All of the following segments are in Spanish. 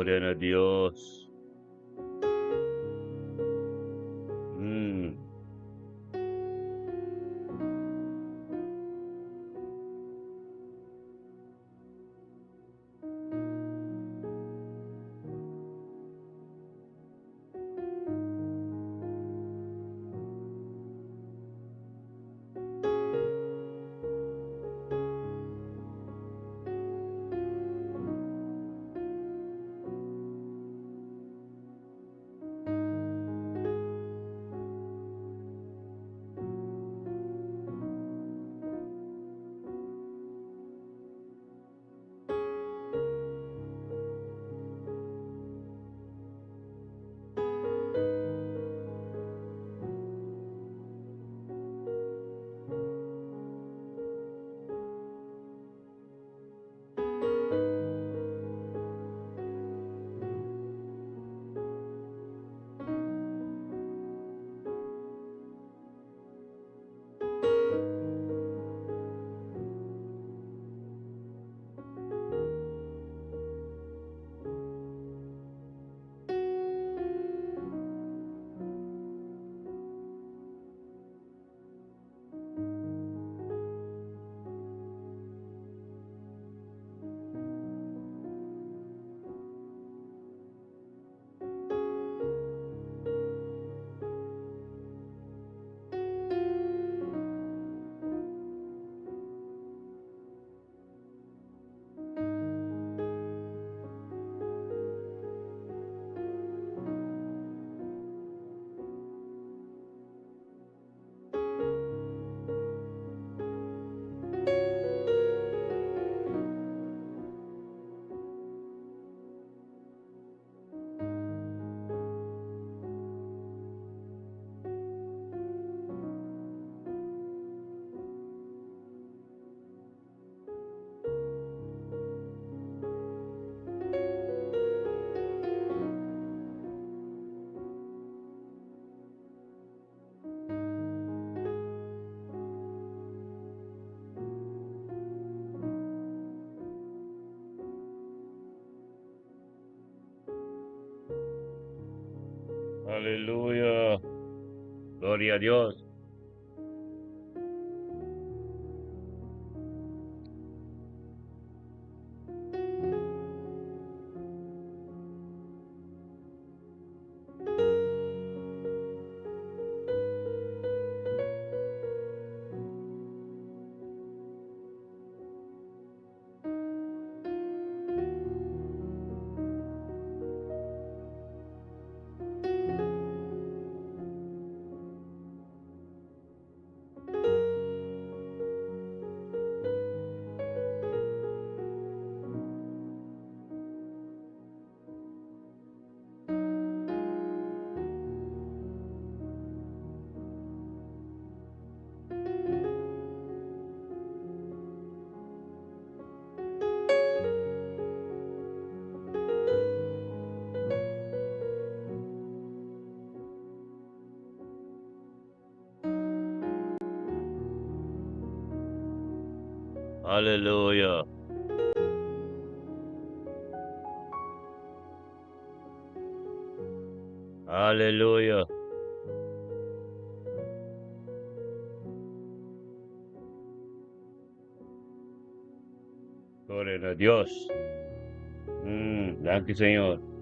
Gloria a Dios. Mm, aleluya. Gloria a Dios. Aleluya. Aleluya. Gloria a Dios. Danke, Señor.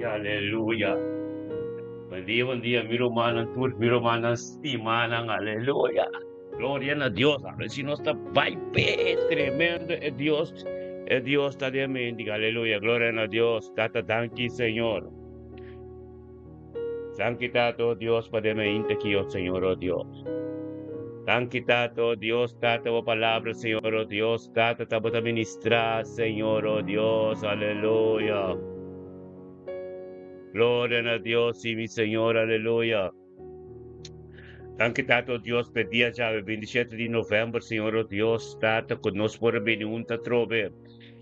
aleluya. Buen día, mi romana, mi romana, stimanang, aleluya. Gloria a Dios, a ver si no está vibe, tremendo, es Dios, está de mendiga, aleluya, gloria a Dios, tata, danki, Señor. Danki, tato, Dios, para me inte oh Señor, oh Dios. Danki, tato, Dios, tata, oh palabra, Señor, oh Dios, tata, tata, ministrar, Señor, oh Dios, aleluya. Gloria a Dios, sí, mi Señor, aleluya. Danke tato Dios per dia già il 27 di novembre, Signore Dios, stata con nos por benunta trove.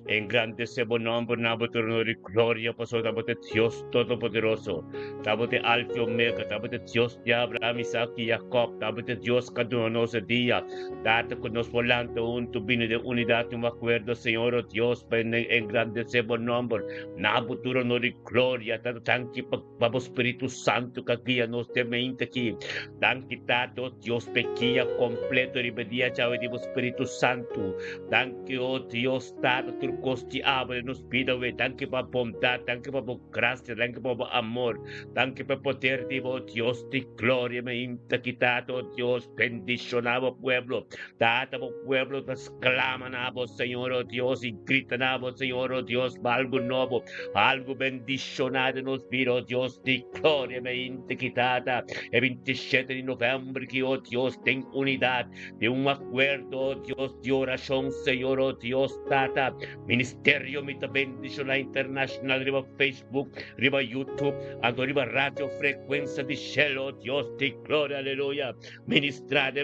En grande sebo nombre, nabote honor y gloria, pasó tabote Dios Todopoderoso, tabote Alfa y Omega, tabote Dios de Abraham, Isaac y Jacob, tabote Dios cadunoso día, date con nos volante un tubino de unidad y un acuerdo, Señor Dios, en grande sebo nombre, nabote honor y gloria, tato tanki pabo Espíritu Santo, que guía nos de mente aquí, tanki tato Dios pequia completo, ribedia, chao, Espíritu Santo, tanki, oh Dios, tato, Costi abre nos pida, danke por bondad, danke por gracia, danke por amor, danke por poder de Dios de gloria, me quitado Dios, bendicionado pueblo, dado pueblo, nos claman a vos, Señor, oh Dios, y gritan a vos, Señor, oh Dios, algo nuevo, algo bendicionado nos pido, Dios de gloria, me quitada, el 27 de noviembre, que oh Dios, ten unidad, de un acuerdo, Dios, de oración, Señor, oh Dios, tata, Ministerio Mita Bendición Internacional, riba Facebook, riba YouTube, ando riba Radio Frecuencia di Cielo, Dios de gloria, aleluya. Ministrade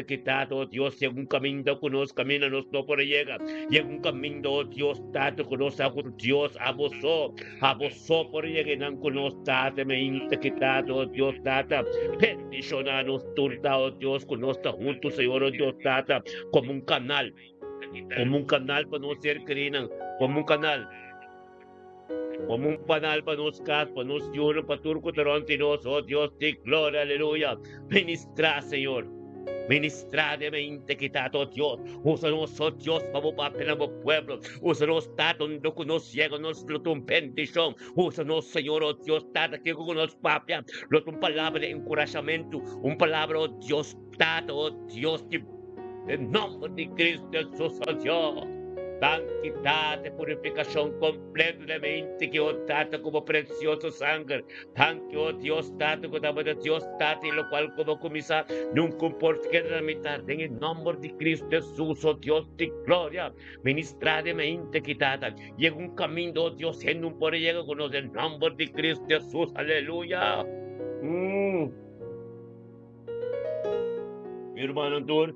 quitado, Dios, y en un camino con nos camina, nos no por llega, y en un camino, Dios, tato con nos, Dios, abosó por llegar, con nos, tate, me quitado, Dios, tata, bendición a nos, turta, Dios, con nos, juntos, Señor, Dios, tata, como un canal para no ser crinan, como un canal para nos cat, para nos yuno, para turco, tarantinos, oh Dios de gloria, aleluya, ministra, Señor. Ministra de mente quitado, Dios. Úsanos, oh Dios, para apelar o pueblo. Úsanos, tato, no que nos llega, nos lo tu bendición. Úsanos, Señor, oh Dios, tato, que con nos papia. Lo tu palabra de encorajamiento. Un palabra, oh Dios, tato, oh Dios, en nombre de Cristo Jesús, oh Dios. Tanquitate purificación completamente que os trata como precioso sangre. Tan que, oh Dios, trata como Dios trata y lo cual como comisa nunca importa que la mitad. En el nombre de Cristo Jesús, oh Dios de gloria, ministrade mente quitada. Y en un camino, oh Dios, en un por llega con el nombre de Cristo Jesús, aleluya. Mi hermano Tur.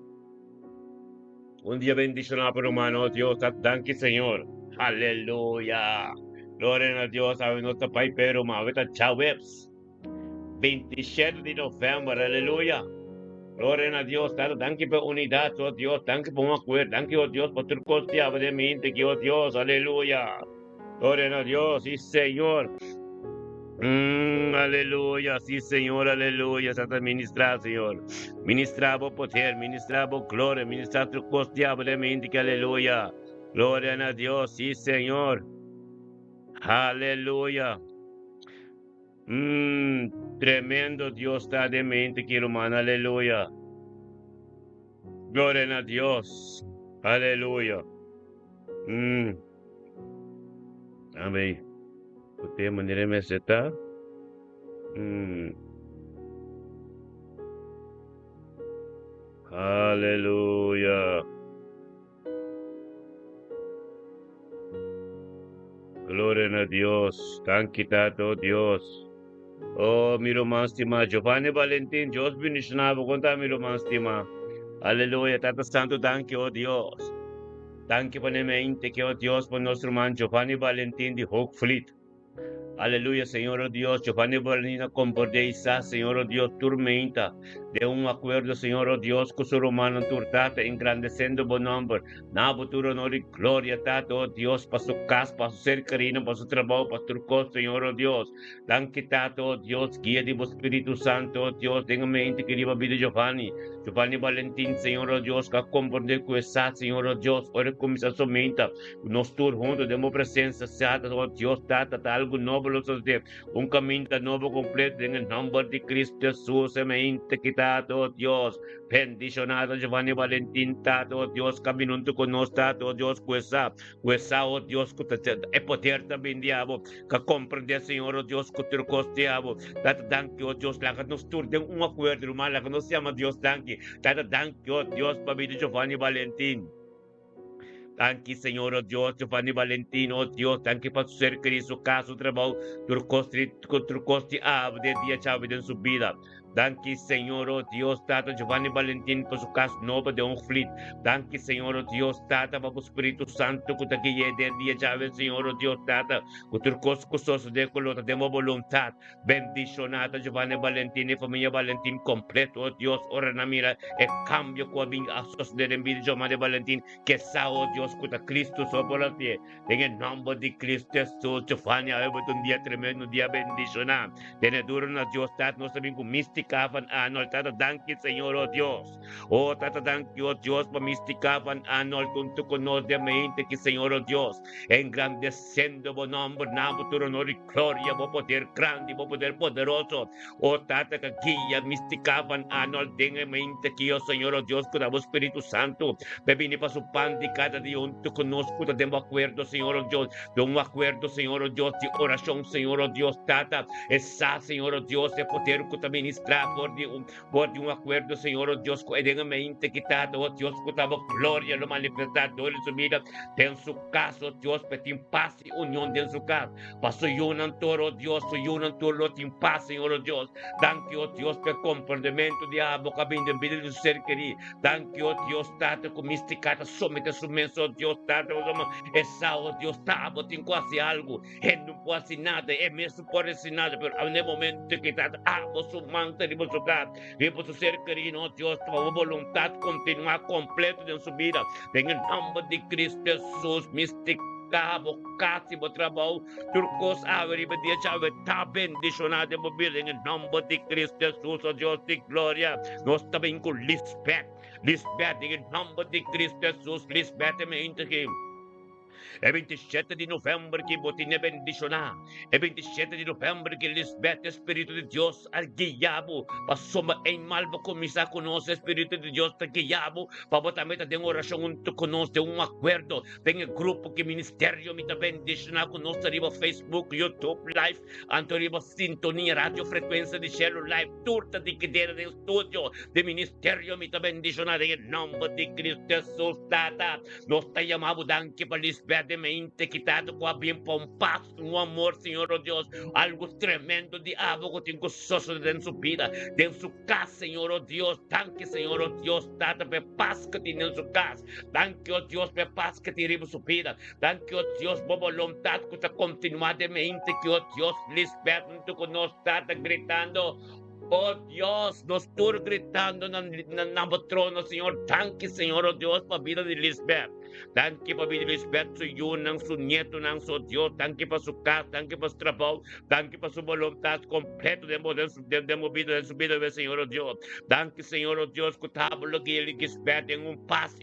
Un día bendicionado, hermano, Dios, danke, Señor. Aleluya. Gloria a Dios, a nuestro Pai, pero ahorita Chávez. 27 de noviembre, aleluya. Gloria a Dios, danke por unidad, oh Dios, danke por un acuerdo, danke, oh Dios, por tu costa de mente, que oh Dios, aleluya. Gloria a Dios, sí, Señor. Aleluya, sí, Señor, aleluya, Santa ministra, Señor. Ministrabo poder, ministrabo gloria, ministra tu costiablemente, que aleluya. Gloria a Dios, sí, Señor. Aleluya. Tremendo Dios está de mente, que hermano, aleluya. Gloria a Dios. Aleluya. Amén. Usted manera me aceptar. Aleluya. Gloria a Dios. Tan quitado Dios. Oh, mi romanstima. Giovanni Valentín. Dios bendicionado. Conta mi romanstima. Aleluya. Tata Santo, danke, oh Dios. Danke por la mente que, oh Dios, por nuestro hermano Giovanni Valentín de Hook Fleet. Aleluya, Señor, oh Dios, Giovanni Valentín con Bordeiza, Señor, oh Dios, tormenta. de un acuerdo, Señor, oh Dios, con su romano turtata, engrandeciendo buen nombre. Nabo tu honor y gloria, Tata, oh Dios, para su casa, para su ser querido, para su trabajo, para tu costo, Señor, oh Dios. Danke, Tata, oh Dios, guía de Espíritu Santo, oh Dios, tenga mente que viva vida Giovanni. Giovanni Valentín, Señor, oh Dios, que comprende que está, Señor, oh Dios, ora comienza su mente. Nos tur juntos, demos presencia, Sata, oh Dios, Tata, algo novo, los de un camino nuevo completo en el nombre de Cristo Jesús, mente quitado, oh Dios. Bendicionado Giovanni Valentín, Tato, oh Dios, caminando con nosotros, Tato, oh Dios, questa, oh Dios, é poder também, diabo, que compreender, Senhor, oh Deus, que tu costeavo, Tata, danke, oh Deus, lá que nos turde acordo, irmão, lá que nos chama Deus, danke, Tata, danke, oh Deus, para vida Giovanni Valentín. Danke, Senhor, oh Deus, Giovanni Valentino, oh Deus, danke para su ser querido, su caso, trabalho, tu coste de dia chave de su vida. Danke, Senhor, oh Deus, Tata, Giovanni Valentino, por su caso novo de flit. Danke, Senhor, oh Deus, Tata, para o Espírito Santo, que aqui de dia chave, Senhor, oh Deus, Tata, que tu coste custoso de colota, de voluntad. Bendicionado Giovanni Valentino e família Valentino completo, oh Deus, ora na mira, e cambio com a vinga a suceder em vida Giovanni Valentino, que sa, oh Deus, que Cristo sobre a pie. Em nome de Cristo Jesus, Giovanni, é um dia tremendo, um dia bendicionado. Tene duro na Deus, Tata, nós também com mística, anol, Tata, danke, Senhor, oh Deus. Oh, Tata, danke, oh Deus, para mística, anol, junto con nós, de mente, que Senhor, oh Deus, engrandecendo o nome, nabo, tu honor e glória, o poder grande, o poder poderoso. Oh, Tata, que guia, mística, anol, de mente, que, oh Senhor, oh Deus, con o Espírito Santo, bebini para su pan de cada dia, junto conosco, de um acordo, Senhor, oh Deus, de um acordo, Senhor, oh Deus, de oração, Senhor, oh Deus, Tata, essa, Senhor, oh Deus, é poder que te ministrar por de um acordo, Senhor, oh Deus, com a mente que Tata, oh Deus, que tava glória, no manifestador, em sua vida, tem su casa, oh Deus, para ter paz e união dentro su casa, para su unan toro, oh Deus, su unan toro, tem paz, Senhor, oh Deus, danke, oh Deus, per comportamento de abo, cabendo em vida do ser querido, danke, oh Deus, Tata, com misticata, somente su menso, oh Deus, Tata, essa, oh Deus, Tata, tem quase algo, e não pode nada, é mesmo pode ser nada, pero no momento que Tata, abo, su manta, de su casa, e por su ser querido, oh Deus, tua vontade continuar completo de sua vida, em nome de Cristo Jesus, místico, cabo, cássimo, trabalho, turcos, árvore, dia chave, tá bendicionado, em nome de Cristo Jesus, oh Deus de glória, nós também com Lisbeth, em nome de Cristo Jesus, Lisbeth, mente que é 27 de novembro que botinha bendicionar. É 27 de novembro que Lisbeth, Espírito de Deus, guiado. Passou em malva começar conosco, Espírito de Deus, está guiado. Para botar meta de uma oração junto conosco, de um acordo. Tem um grupo que ministério me está bendicionar conosco, arriba Facebook, YouTube, Live, arriba sintonia, rádio, frequência de Shelo Live, turta de cadeira de estúdio, de ministério me está bendicionar. Em nome de Cristo Jesus, Tata. Nós está chamado danke para Lisbeth, de mente quitado com a bem para paz, amor, Senhor, oh Deus, algo tremendo de algo que tem gostoso dentro de sua vida, dentro de sua casa, Senhor, oh Deus, danke, Senhor, oh Deus, Tata, por paz que tem dentro de sua casa, danke, oh Deus, por paz que tem em sua vida, danke, oh Deus, por vontade que está continuando de mente, que, oh Deus, Lisbeth, junto conosco, Tata, gritando, oh Dios, nos estou gritando na trono, Senhor. Danke, Senhor, oh Deus, para a vida de Lisbeth. Danke para a vida de Lisbeth, su yun, su nieto, su Deus. Danke para sua casa, danke para seu trabalho, danke para sua vontade completa de movida, de sua vida, Senhor, oh Deus. Danke, Senhor, oh Deus, que o tábulo que ele Lisbeth tem paz,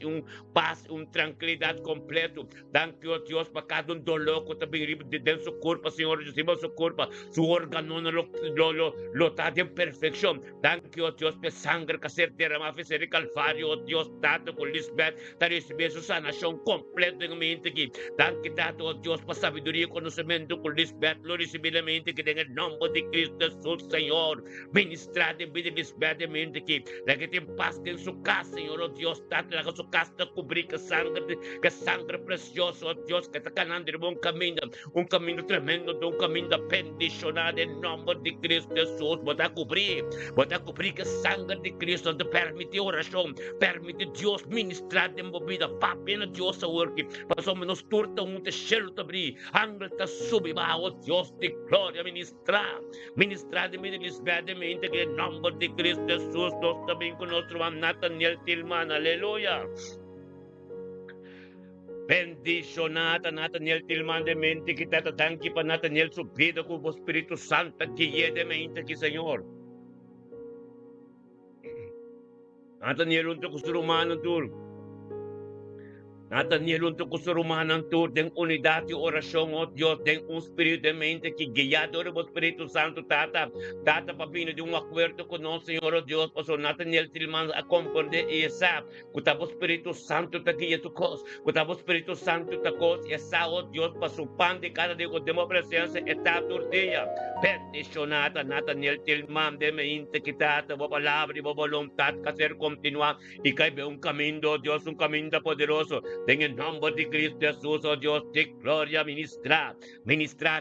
tranquilidade completo. Danke, oh Deus, para cada dolor que está bem dentro do seu corpo, Senhor, Jesus, seu corpo, seu órgão, lo está de perfeição. Danke, oh Deus, por sangue que ser derramado, fez el Calvário, oh Deus, Tato, com Lisbeth, está recebendo sua sanação completa em mente aqui. Danke, Tato, oh Deus, para sabedoria e conhecimento com Lisbeth, lo recebeu mente que tem em nome de Cristo Jesus, Senhor. Ministrado em vida de Lisbeth, mente aqui. Que tem paz em sua casa, Senhor, oh Deus, Tato, que sua casa está cobrida com sangue precioso, oh Deus, que está caminhando um caminho tremendo, um caminho bendicionado em nome de Cristo Jesus. Botar cobrir aquí. Bota cubrir que sangre de Cristo te permite oración, permite Dios ministrar de movida, papi na Dios a work, paso menos turta un te cielo te abrir, ángel te subi ba, oh Dios de gloria ministrar de mi de mente que el nombre de Cristo Jesús, nos también con nuestro Nathaniel Tilman, aleluya. Bendicionata Nathaniel Tilman de mente que te tanque para Nathaniel su vida con el Espíritu Santo que de mente que Señor. Nathaniel untuk kesurumanan tur. Nathaniel untuk kesurumanan tur den unidad de oración, oh Dios, den un espíritu de mente que guiado por el Espíritu Santo, Tata papino de un acuerdo con el Señor, oh Dios, pasó Nathaniel Tilman a comprender esa, que el Espíritu Santo te guía tu cos, que el Espíritu Santo te cos, esa, oh Dios, pasó pan de cada día con demo presencia, está turtilla, bendicionata Nathaniel Tilman de mente que tata, va palabra y va voluntad que hacer continuar y que ve un camino, oh Dios, un camino poderoso. En el nombre de Cristo Jesús, oh Dios, de gloria, ministra,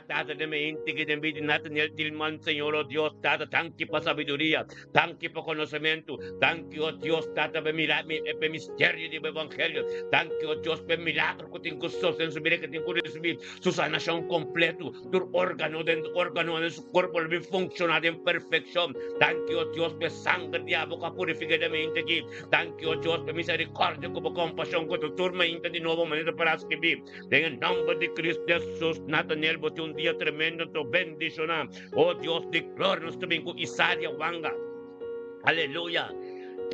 Tata de mente que te envíe Nathaniel Tilman, Señor, oh Dios, Tata, tanque para sabiduría, tanque para conocimiento, tanque, oh Dios, Tata, para misterio del Evangelio, tanque, oh Dios, para milagro que tengo en su vida, que tengo recibir su sanación completo, tu órgano en su cuerpo, debe funcionar en perfección, tanque, oh Dios, para sangre de agua purifica de mente aquí, tanque, oh Dios, para misericordia, como compasión, con tu turma de nuevo manera para escribir. En el nombre de Cristo Jesús, Nathaniel, bote un día tremendo, tu bendición. Oh Dios, de gloria, nos te vengo Isaia Wanga. Aleluya.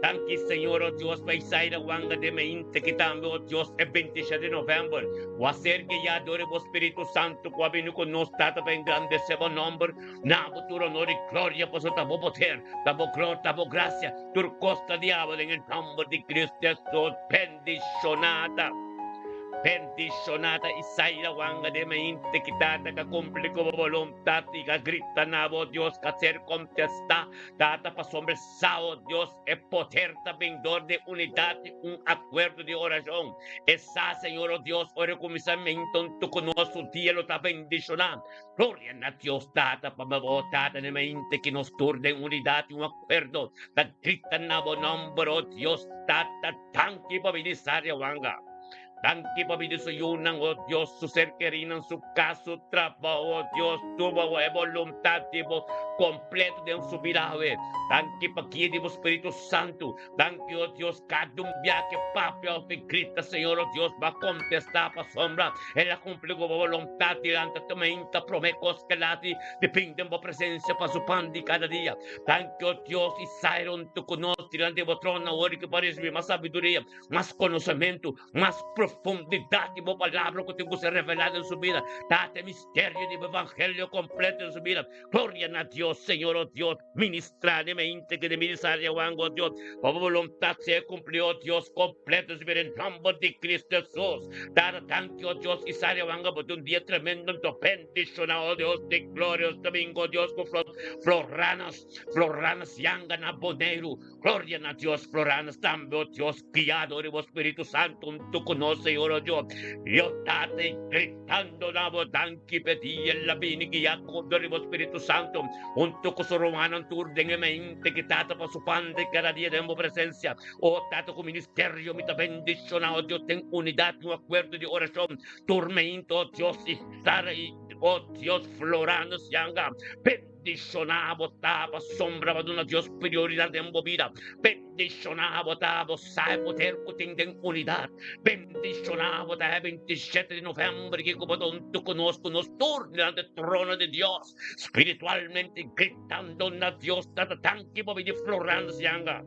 Thank you, Señor, oh Dios, para Isaia Wanga de mente que también, oh Dios, el 27 de noviembre. O hacer que ya adore el Espíritu Santo, que vino con nos, tata, para engrandecer el nombre. Na futuro honor y gloria, pues tabo poder, tabo gloria, tabo gracia, tu costa diablo, en el nombre de Cristo Jesús, bendicionada. Bendicionata Isaia Wanga de mente que tata que cumple como voluntad y que grita nabo Dios que hacer contesta tata para sombresado Dios es poder también de unidad y un acuerdo de oración esa Señor oh Dios ore comenzamiento tu conoce su día lo está bendicionando gloria a Dios tata para tata de mente que nos turde en unidad y un acuerdo que grita nabo nombre oh Dios tata tanque para Isaia Wanga. Tanki pabidisuyunan, oh Dios, su ser querido en su caso, trabajo, oh Dios, tuvo voluntad, tipo, completo de su vida, Tanki pa kiedivo Espíritu Santo, tanki, oh Dios, cada un viaje, papia, oh Cristo, Señor, oh Dios, va a contestar pa sombra, en la cumple con voluntad, delante de mente, promecos que lati, dependen de presencia pa su pan de cada día. Tanki, oh Dios, y Sairon, tu conoces, delante de trono, ahora que parece más sabiduría, más conocimiento, más profundidad y palabra que tengo que ser revelada en su vida. Date misterio del evangelio completo en su vida. Gloria a Dios, Señor, oh Dios, ministra de mente que de ministrar oh Dios, por voluntad se cumplió, Dios, completo en su vida, en nombre de Cristo Jesús. Dar tanto, oh Dios, y sale por un día tremendo, en tu bendición, oh Dios, de gloria, domingo, Dios, con floranas, yangan, abonero, gloria a Dios, floranas, también, oh Dios, guiado por el Espíritu Santo, tu conoce, Señor, oh Dios, yo estate gritando la botanqui pedí en la vini guía con el Espíritu Santo, junto con su romano en tu mente que tata para su pan de cada día de mi presencia, oh tato con ministerio, mi bendición, oh Dios, ten unidad, un acuerdo de oración, tormento, oh Dios, y oh Dios, florando, yanga, bendicionado, tapa, sombra, de una Dios, prioridad de mi vida, bendicionado, tapa, sabe poder que tengan unidad, bendicionado, tapa, 27 de noviembre, que como tú conozco, nos turna delante del trono de Dios, espiritualmente gritando a Dios, tata, tan que va a venir florando, yanga.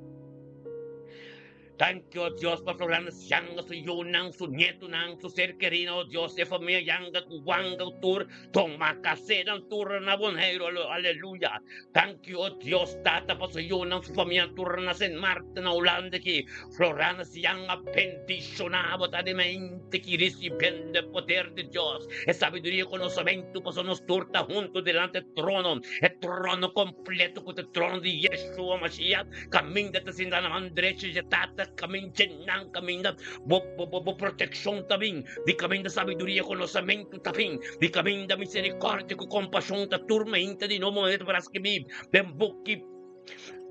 Thank you, Dios, para florando yanga su yunang, su nieto nang, su ser querido, Dios, de familia yanga, wanga, tur, toma casera, tur, nabonero, aleluya. Thank you, Dios, tata, para su yunang, su familia tur, en Marte, na Holanda, que florando yanga, bendicionado, de mente, que recibiendo el poder de Dios, es sabiduría y conocimiento, pues nos turta juntos delante del trono, el trono completo, con el trono de Yeshua Mashiach, camina de sin la mano derecha, y tata, kami dyan kami na proteksyon tabing, di kami na sabiduría, conocimiento tabing, di kami na misericordia, compasión, ta turmenta di no monet para escribir, den buki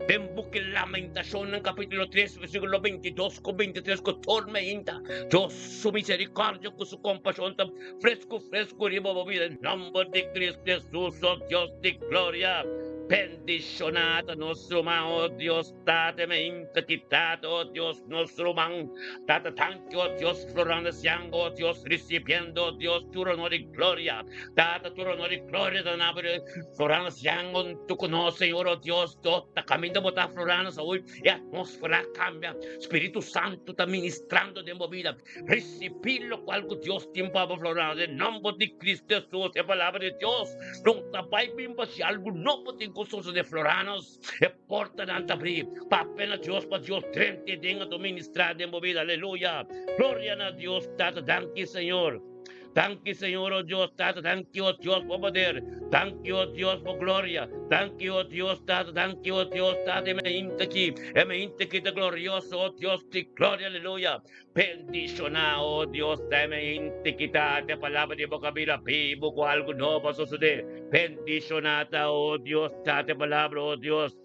En Book de Lamentación, en capítulo 3, versículo 22 con 23, con tormenta. Dios, su misericordia, con su compasión, tan fresco, y movida. En nombre de Cristo Jesús, oh Dios de gloria. Bendicionado nostro man, oh Dios, dateme integridad, oh Dios, nostro man. Date tanque, oh Dios, florando siango, oh Dios, recibiendo, oh Dios, tu honor y gloria. Date tu honor y gloria, danable, florando siango, tu conoce, Señor, oh Dios, está camino botar florando hoy, y atmósfera cambia. Espíritu Santo está ministrando de movida. Recibirlo cual Dios tiempo a florando, en nombre de Cristo Jesús, la palabra de Dios. Nunca vai bimba se algo não pode gostoso de floranos é porta da abrir para apenas Deus para Deus trente denga do ministrar de movida, aleluia, glória a Deus, tata, danke Senhor. Thank you, Señor, oh Dios, Tata. Thank you, oh Dios, por poder. Thank you, oh Dios, por gloria. Thank you, oh Dios, Tata. Thank you, oh Dios, Tata. Me inte de glorioso, oh Dios, de gloria, aleluya. Bendicionar, oh Dios, me inte de palabra de boca vida, vivo con algo no va a suceder. Bendicionata, oh Dios, Tata, palabra, oh Dios.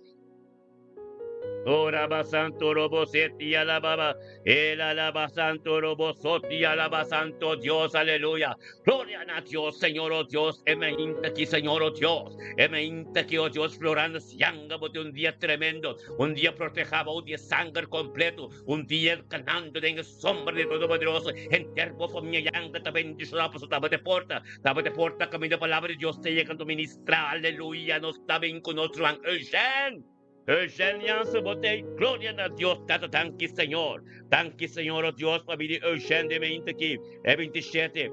Oraba santo robo seti alababa, el alaba santo robo soti alaba santo Dios, aleluya. Gloria a Dios, Señor, oh Dios, emente aquí, Señor, oh Dios, emente aquí, oh Dios, florando sianga, de un día tremendo, un día protejaba, un día sangre completo, un día ganando en sombra de todo poderoso, en termo con mi yanga, te bendicionaba, pues estaba de porta, camino de palabra de Dios, te llega a ministrar, aleluya, nos está bien con nuestro ángel. Eugênia, botei glória a Deus, Tata, tanque Senhor, oh Deus, para vir Eugênia de mente aqui, é 27,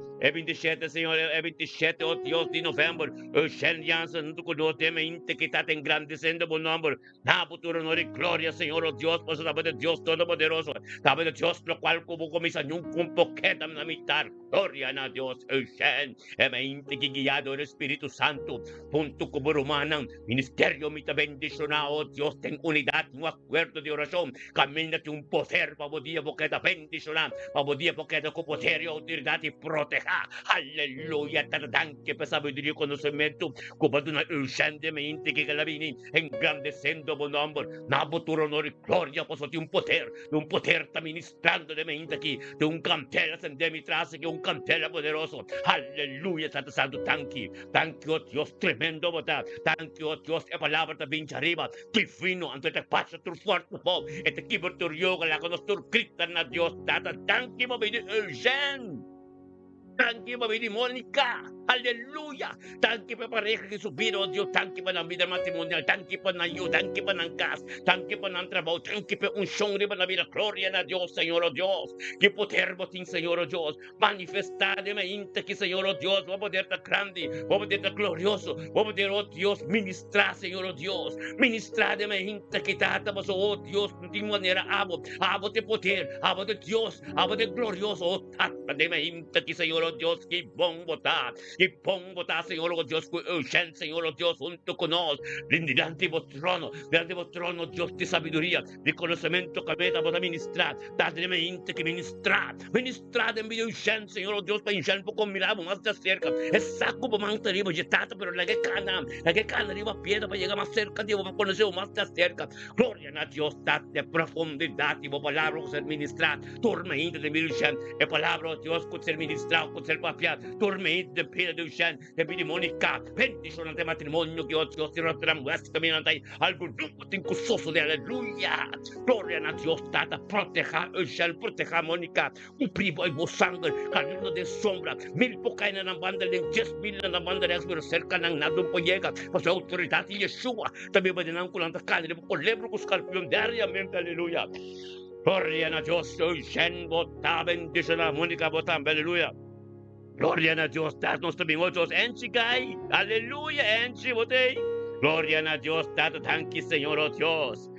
Senhor, é 27, oh Deus, de novembro, Eugênia, não conosco, de mente que está engrandecendo o nome, na futuro, honor e glória, Senhor, oh Deus, pois estava de Deus Todo-Poderoso, estava de Deus, no qual como começa nunca pouquinho na mitad, glória a Deus, Eugênia, é mente que guiado o Espírito Santo, punto como romana, ministério me bendicionado, oh Dios, ten unidad, un acuerdo de oración, camínate un poder para poder porque te bendicionar, para poder porque te poder y autoridad y proteger, aleluya, tardan que pesaba y conocimiento, como de una urgentemente que la vini, engrandeciendo por nombre, na futuro honor y gloria, pues de un poder está ministrando de mente aquí, de un cantela de mi traza, que un cantela poderoso, aleluya, Santo Santo, thank you, oh Dios, tremendo, thank you, oh Dios, la palabra te vince arriba, fino, ante te pasa tu fuerte po, e te kibo tu yoga, la conos tu krita na Dios, tata, tanki mo bini Eugene, tanki mo bini Monica, aleluya, tanki pa pareja que subiro, Dios, tanki pa ng vida matrimonial, tanki pa ng iyo, tanki pa ng gas, tanki pa ng trabaho, tanki pa unsyong riba na vida, gloria na Dios, Señor, oh Dios, que poder botín, Señor, oh Dios, manifestar de mente que, Señor, oh Dios, va a poder estar grande, va a poder estar glorioso, va a poder, oh Dios, ministrar, Señor, oh Dios, ministrar de mente que tratamos, oh Dios, de manera abo de poder, abo de Dios, abo de glorioso, oh tata de mente que, Señor, oh Dios, que bon botar, Señor, oh Dios, que Señor, oh Dios, junto con nosotros, delante de vuestro trono, Dios de sabiduría, de conocimiento que me vamos a ministrar, date mente que ministrar en vida Eugênia, Señor, oh Dios, para Eugênia, poco miramos más de cerca, es saco para más arriba, ya está, pero la que cana arriba piedra para llegar más cerca, Dios, para conocer más de cerca, gloria a Dios, date profundidad, y palabra con ser ministrar, tormenta de vida Eugênia, la palabra, oh Dios, con ser ministrado, con ser papiado, tormenta de vida de Eugênia, de vida Mónica, bendición de matrimonio, que oh Dios, te nuestra muestra, caminando ahí, algo nunca te incusoso de aleluya, gloria a Dios, tata, proteja Eugênia, proteja Mónica, un primo y vos sangre, camino de sombra, 1000 po kayo na ng banda ng 10,000 na ng banda ng pero cerca ng nadong panyega, pa sa autoridad ni Yeshua, tabi ba din ang kulang takan, ko lebro ko skarpion diariamente, aleluya, gloria a Dios, Eugênia, bota, bendición a Mónica, bota, aleluya. Gloria a Dios, danos también otros, enchi gay, aleluya, enchi botei. Gloria a Dios, dado tanque, Señor, oh Dios.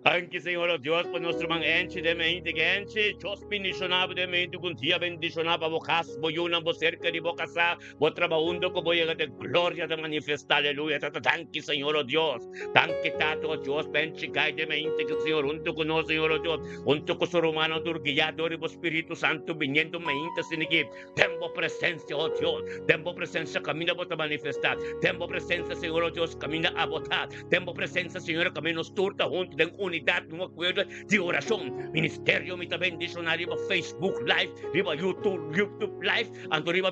Anche Señor oh Dios, por nuestro man enche de mente que enche, Dios bendicionaba de mente con día bendicionaba bocas, boyuna bo cerca de bocasa, bo trabajando como llega de gloria de manifestar, aleluya, tata tanque Señor oh Dios, tanque tato oh Dios, benche cae de mente que Señor, junto con nosotros Señor oh Dios, junto con su romano turguillador y Espíritu Santo viniendo mente sin que tempo presencia oh Dios, tempo presencia camina a manifestar, tempo presencia Señor oh Dios camina a votar, tempo presencia Señor camina nos turta junto de unidad, un acuerdo de oración, ministerio, mi bendición, arriba Facebook Live, arriba YouTube Live, ando arriba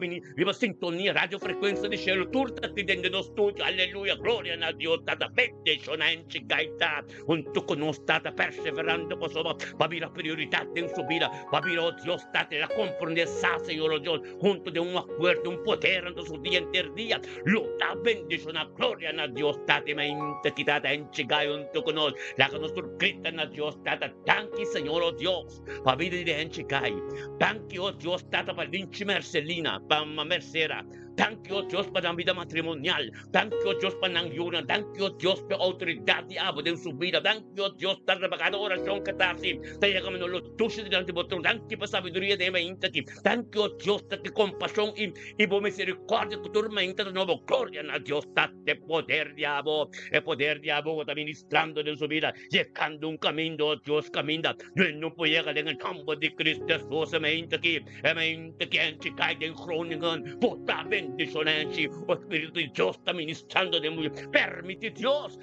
sintonía, radio frecuencia de cielo, turta de los tuyos, aleluya, gloria a Dios, tata bendición, anche gaita, junto con nos, tata perseverando, pues, va a haber la prioridad en su vida, va a haber, oh Dios, tata, la comprendeza, Señor, oh Dios, junto de un acuerdo, un poder en su día en día, lo da bendición, gloria a Dios, tata, mente, quitata, anche gai, junto con nos, la que nos grita a Dios, tata, tanki, Señor, oh Dios, pa vida de gente gai, tanki, oh Dios, tata, pa linchi Marcelina, pa Mercera, thank you, Dios, para la vida matrimonial. Thank you, Dios, para la ayuda. Thank you, Dios, para la autoridad de abo de su vida. Thank you, Dios, para la cada oración que está así. Te llegamos a los tuches delante de vosotros. Thank you, para la sabiduría de mente aquí. Thank you, Dios, para la compasión y por misericordia que tu mente de nuevo. Gloria a Dios, date poder de abo. El poder de abo está ministrando en su vida. Llegando un camino, Dios camina. Yo no puedo llegar en el nombre de Cristo Jesús. Mente aquí. Mente que en Chicago, en Groningen. Puta bendicionante, o Espíritu de Dios está ministrando de muy. Permite Dios,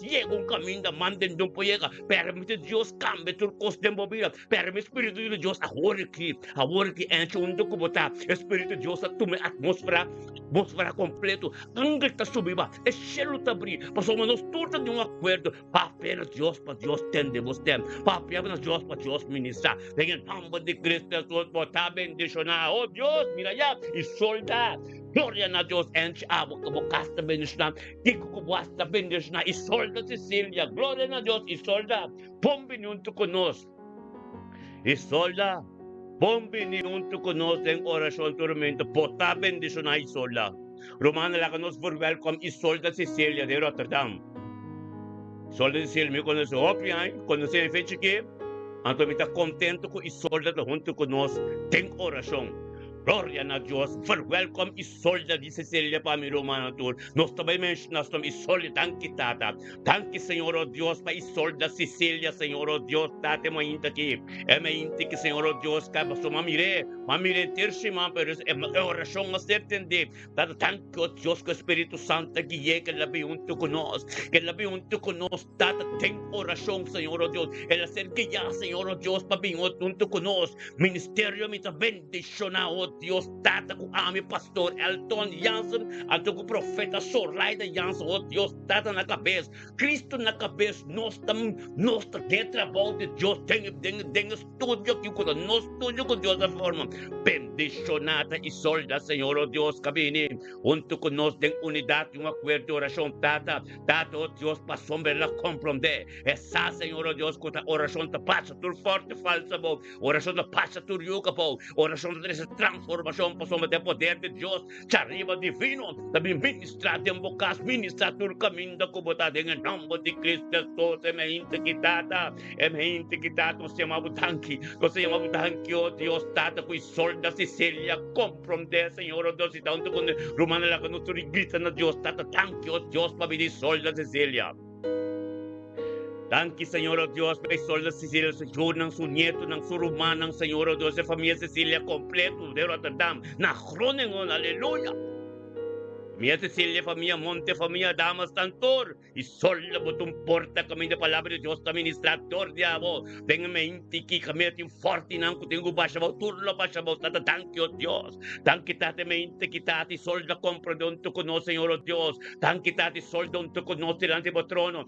llega un camino, manden de un poega, permite Dios, cambie tu costo de movida, permite Espíritu de Dios, ahora que enche un documento, Espíritu de Dios, tome atmósfera completo, ángel está subiva, el cielo está abrindo, pasamos nos todos de un acuerdo, para apenas Dios, para Dios tendemos tem, para apenas Dios, para Dios ministrar, en el nombre de Cristo Jesús, está bendicionado, oh Dios, mira ya, y solda. Gloria a Dios, enche abo como casta bendicionar, dico como hasta bendicionar, y solda Cecilia, gloria a Dios, y solda, pombi junto con nos, y solda, pombi junto con nos en oración tormento, pota bendicionar y solda. Romana la que nos for welcome, y solda Cecilia de Rotterdam. Solda Cecilia, me conoce opiai, conoce el fecha que, anto me está contento con y solda junto con nos, ten oración. Gloria a Dios, for welcome Isolda di Cecilia para mi romano tour. Nos também mencionamos Isolda, tanque tata. Tanque Senhor oh Deus para Isolda Cecilia, Senhor oh Deus, tate mainta aqui. É mainta que Senhor oh Deus, caba so mamire tershima, pero é oração mas entender. Tata tanque oh Deus, que o Espírito Santo que llega labi junto conosco, que labi junto conosco, tata tem oração, Senhor oh Deus. Ela ser que já, Senhor oh Deus, para vir junto conosco. Ministério me tá bendicionado. Dios tata com ami pastor Elton Jansen, ato com profeta Soraya Jansen, oh Dios tata na cabeça, Cristo na cabeça, nós de trabalho de Deus, tem estúdio aqui com nós, estúdio com Deus da forma, bendicionada e solda, Senhor, oh Deus, cabine, junto com nós, tem unidade, um acordo de oração, tata, oh Deus, para sombra la compreender, essa, Senhor, oh Deus, com a oração da passa, tur forte, falsa, oração da passa, tur yuca, oração da transformação, passamos de poder de Deus, arriba divino, também ministrar de bocas, ministrar do caminho da comunidade, em nome de Cristo Jesus, é mente quitata, nós chamamos tanque, oh Deus, tata, com sol da Sicília, compreender, Senhor, oh Deus, e tanto com Romana, lá que nós grita na Deus, tata, tanque, oh Deus, para vir sol da Sicília. Tanque, Senhor, oh Deus, para sol da Sicília, Senhor, ng su nieto, ng su Romana, Senhor, oh Deus, a família Cecília completo de Rotterdam, na Groningen, aleluia. Família Cecília, família Monte, família Damas, Tantor, e sol na botong porta kami na palavra de Deus, na ministrador de abo, tenga mente que kami ating forte nang kutingo ba siya, turlo ba siya, tata, thank you, Dios, thank you, tate mente kita, ti sol na compra doon to kuno, Senhor, oh Dios, thank you, tate sol doon to kuno, delante mo trono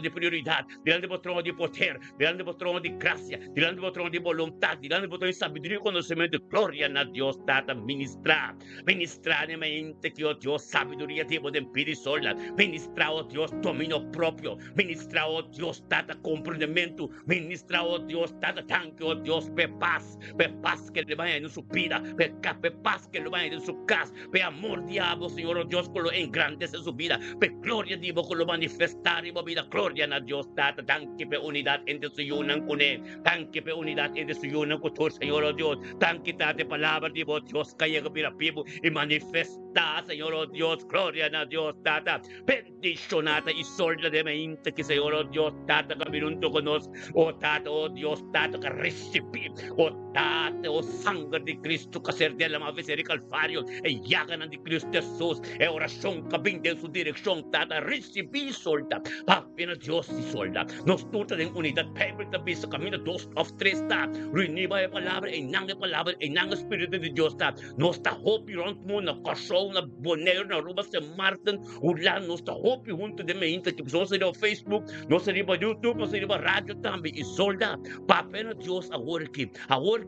de prioridad, delante mo trono de poder, delante mo trono de gracia, delante mo trono de voluntad, delante mo trono de sabiduría y conocimiento, gloria a Dios, tata, ministrar ni mente que oh Dios, sabiduría, Dios, de Espíritu Sola. Ministra, oh Dios, dominio propio. Ministra, oh Dios, tata comprendimiento. Ministra, oh Dios, tata tanque, oh Dios, pe paz que le vaya en su vida, pe paz que le vaya en su casa, pe amor, diablo, Señor, oh Dios, con lo engrandece su vida, pe gloria, Dios, con lo manifestar en vida, gloria a Dios, tata, tanque, pe unidad entre su yunan con él, tanque, pe unidad entre su yunan con tu, Señor, oh Dios, tanque, tate palabra, Dios, caiga, mira, pivo, y manifesta, Señor, oh Dios, gloria a Dios, tata, bendicionata y solda de mente, que Señor, oh Dios, tata, caminando con nos, oh tata, oh Dios, tata, que recibir, oh tata, oh sangre de Cristo, que ser de la mavesera Calvario, e llagan de Cristo Jesús, e oración que vinde en su dirección, tata, recibir solda, apenas Dios y solda, nos tuta en unidad, Pedro también se camina 2 of 3, está, renueva la palabra, en nang espíritu de Dios, está, no está hopi rond mo, na kashaw, na bonero, na ruba sa Martin, ulan, no está hopi junto de me inta, que no sería Facebook, no sería YouTube, no sería radio también, y solda, papena Dios, ahora que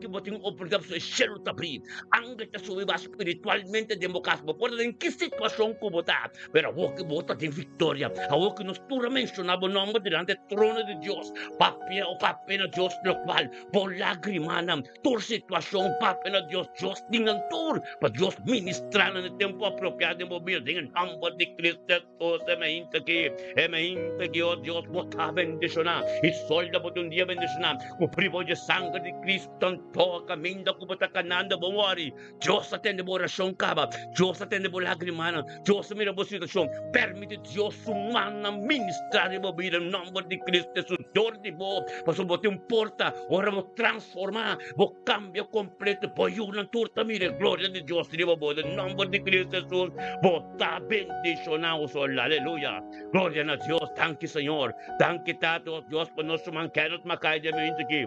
boting oportunidad, so share tabi, ang kita subiba espiritualmente de mocas, por en qué situación como está, pero vos que vota de victoria, ahora que nos tura mencionaba nombre delante del trono de Dios, papena Dios, lo cual, por lagrimana, tu situación, papena Dios, dingan tur, para Dios ministrar en el tiempo apropiado de mover, dingan nombre de Cristo, se me inta que, oh Dios, vota bendicionar, y solda por un día bendicionar, o privo de sangre de Cristo, en todo camino, como está canando, bomori, Dios atende por oración, caba, Dios atende por lagrimana, Dios mira por situación, permite Dios humana ministrar y mover en nombre de Cristo, su dor de vos, pues vos te importa, ahora vos transformar, vos cambio completo, pues una turta, mire, gloria de Dios, vos, en nombre de Cristo Jesús, vos está bendicionado, sol, aleluya, gloria a Dios, tanque Señor, tanque tato, Dios, por nuestro mancanos, macay de mi aquí.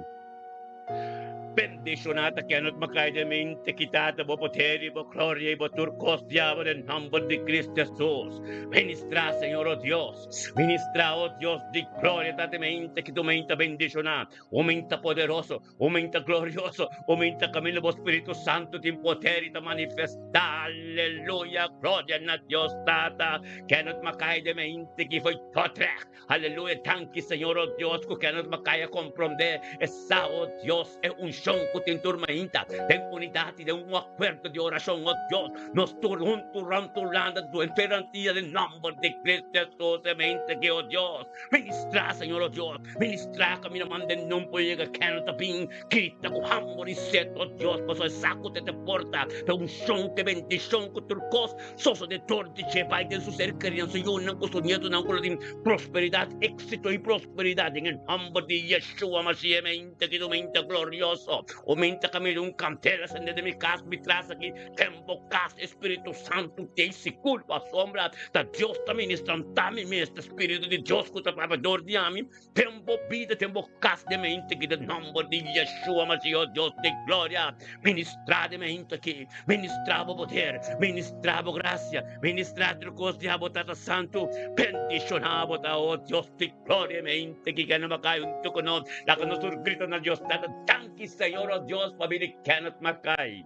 Bendicionata que anot makaidamente kitata bo poteri bo gloria bo turcos diablo en nombre de Cristo Jesús. Ministra, Señor, oh Dios. Ministra, oh Dios, de gloria tatemente que tu mente bendicionar. Aumenta poderoso, aumenta glorioso, aumenta camino bo Espíritu Santo de poteri ta manifestar. Aleluya, gloria a Dios tata. Que anot makaidamente que foi totrek. Aleluya, tanque, Señor, oh Dios, que anot makaya comprender. Esa, oh Dios, es un que te enturmenta, ten unidad y de un acuerdo de oración, oh Dios, nos turrando tu enterantía del nombre de Cristo Jesús, mente que, oh Dios, ministra, Señor, oh Dios, ministra, camino, manden, no puede llegar, canota, pin, quita, cojamor y set, oh Dios, pues el saco te porta, de un son que bendición, que turcos, soso de torte, chepa, y de su ser querían, su yunan, con su nieto, no, con prosperidad, éxito y prosperidad, en el nombre de Yeshua, Mashiach, mente que tu mente glorioso. Aumenta kami yung canteras de mi casa, mi traza aquí, tempo casa, Espíritu Santo, te se culpa, sombra, da Dios también instantame, este Espíritu de Dios, que te pavador de mí, tempo vida, tempo casa de mente, que el nombre de Yeshua, Mashiach, Dios de gloria, ministra de mente aquí, ministravo poder, ministravo gracia, ministravo cos diabo, Tata Santo, bendicionavo, oh Dios de gloria, mente, que no me cae un tucono, la que nos grita na Dios, Tata, tanque, Señor, oh Dios, familia Kenneth Mackay.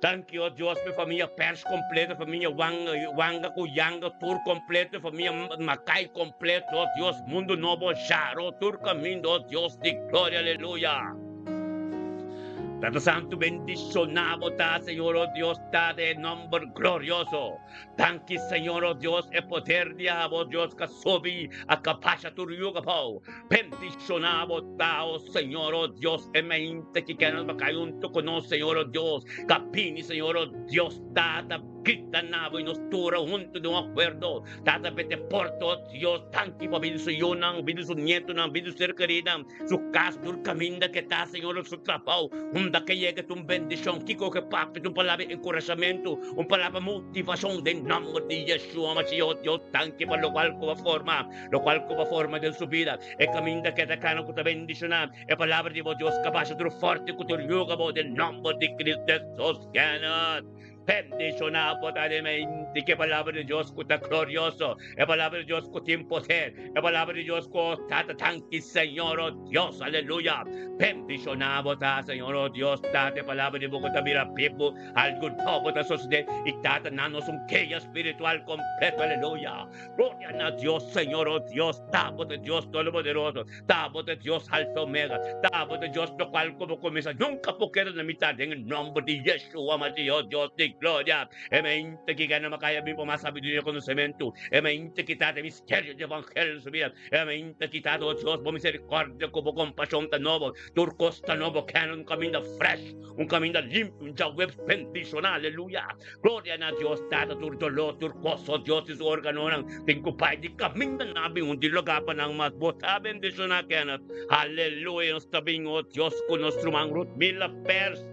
Thank you, oh Dios, mi familia Pers completo, familia Wanga, Cuyanga, Tour completo, familia Mackay completo, oh Dios, Mundo Novo, Sharo, Tour Camino, oh Dios, de gloria, aleluya. Tata Santo, bendicionado, Señor, oh Dios, de nombre glorioso. Thank you, Señor, oh Dios, el poder de oh Dios, que sobi a capacha tu yuga po. Bendicionado, oh Señor, oh Dios, en mente que nos va a caer un toco, no, Señor, oh Dios, capini, Señor, oh Dios, tata, grita nabo y nos tura junto de un acuerdo. Tata, vete porto, oh Dios, tanki pa bidu su yunang, bidu su nieto, bidu su querida, su casa, su camino que está, Señor, su trabajo. Da que llegue tu bendición, Kiko que parte tu palabra de encorajamiento, un palabra motivación de nombre de Yeshua, Mashiach, Dios, tanque para lo cual como forma de su vida, el camino que te cano que te bendicionar, el palabra de Dios, capaz de tu fuerte, que te yuga, del nombre de Cristo Jesús, Bendicionado, Padre, que palabra de Dios que está glorioso, la palabra de Dios que tiene poder, la palabra de Dios que está tanque, Señor, oh Dios, aleluya. Bendicionado, Señor, oh Dios, tate palabra de boca mira pipo, algo nuevo de sociedad, y tata nanos un que espiritual completo, aleluya. Gloria a Dios, Señor, oh Dios, tabo de Dios todopoderoso, tabo de Dios alfa omega, tabo de Dios lo cual como comienza, nunca porque en la mitad, en el nombre de Yeshua, oh Dios de gloria. Amén, te que gana makaya mi más sabiduría y conocimiento. Amén, te quitado misterio de evangelio en su vida. Amén, te quitado, oh Dios, por misericordia, como compasión tan nuevo, turcos tan nuevo, que un camino fresh, un camino limpio, un Yahweh bendicional, aleluya. Gloria a Dios, tata, turtolo, turcoso, Dios y su órgano, tengo pai di camino nabi, un diloga pa ng mas bota bendicional, kenat. Aleluya, nos tabing, oh Dios, con nuestro mangrut, mila pers.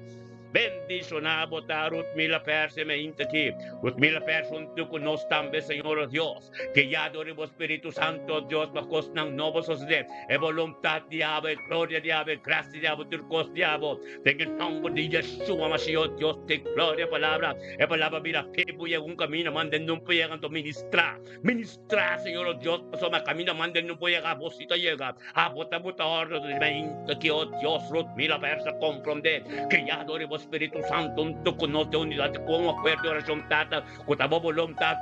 Bendicionado Ruth Mila Perse me intaki. Ruth Mila Perse unto con nos tambe, Señor Dios. Que ya adoremos Espíritu Santo, Dios, bajos ng novos osde. E voluntad diabo, e gloria diabo, e gracia diabo, turcos diabo. Tenga el nombre de Yeshua Mashiach, Dios, te gloria palabra. E palabra mira, pipo y un camino, manden un puya canto ministra. Ministra, Señor Dios, paso ma camino, manden un puya a vosita llega. A bota oro de me intaki, oh Dios, Ruth Mila Perse comprende. Que ya adoremos Espíritu Santo, un toconote unidad con acuerdo de oración tata, con tu voluntad,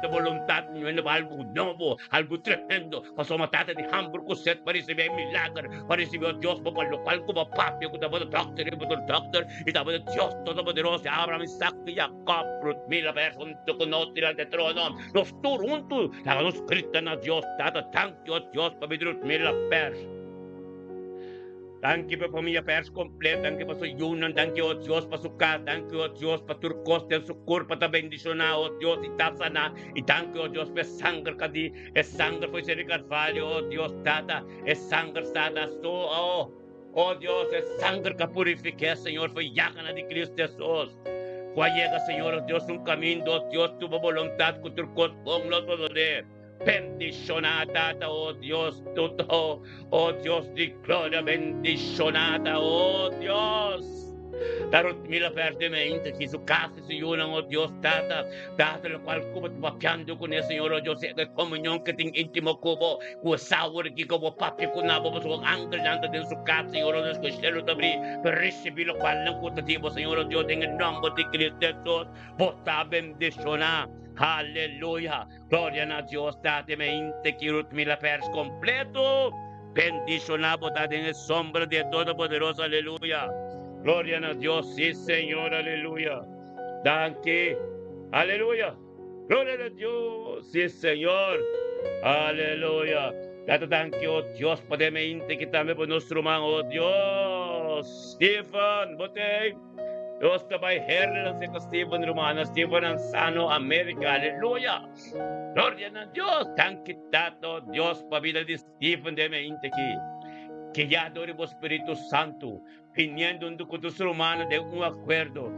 no es algo nuevo, algo tremendo. Pasó matata de Hamburgo set para recibir milagro, para recibir Dios por lo cual como papi, con tu doctor y con doctor, y tu Dios todopoderoso, Abraham, Isaac y Jacob, Ruth Mila Perse, un toconote de trono, los turuntos, la nos gritan a Dios, tata, tanto Dios, para Ruth Mila Perse. Thank you for familia pers completo, thank you for su yunan, thank you, oh Dios, para su casa, thank you, oh Dios, para turcos, de su cuerpo, para bendición, oh Dios, y tasana, y thank you, oh Dios, para sangre, que es sangre, fue ser carvalho, oh Dios, tata, es sangre, tata, oh Dios, es sangre que purifique, Señor, fue llagana de Cristo Jesús. Cuando llega, Señor, oh Dios, un camino, oh Dios, tu voluntad, con turcos, ponlo todo de bendicionata, oh Dios, todo, oh Dios de gloria, bendicionata, oh Dios. Darot mila perdemente que su casa se una, oh Dios, tata, lo cual como tu papiando con el Señor, oh Dios, de comunión que tiene íntimo como, sour que como papi con nabo, su ángel anda de su casa, Señor, oh Dios, que se lo abrí, pero recibir lo cual no cuantativo, Señor, oh Dios, en el nombre de Cristo Jesús, vota bendicionar. Aleluya. Gloria a Dios, date mente que Ruth Mila Pers completo. Bendicionado, date en el sombra de Todopoderoso. Aleluya. Gloria a Dios, sí, Señor. Aleluya. Danke. Aleluya. Gloria a Dios, sí, Señor. Aleluya. Date danke, oh Dios, podeme inte que también por nuestro mano, oh Dios. Stephen, botei. Dios te va a herlar se Stephen Romano, Stephen Ansano, América, aleluya. Gloria a Dios, tan quitado Dios para vida de Stephen de mente aquí. Que ya adoremos Espíritu Santo, viniendo un ducutus romano de un acuerdo.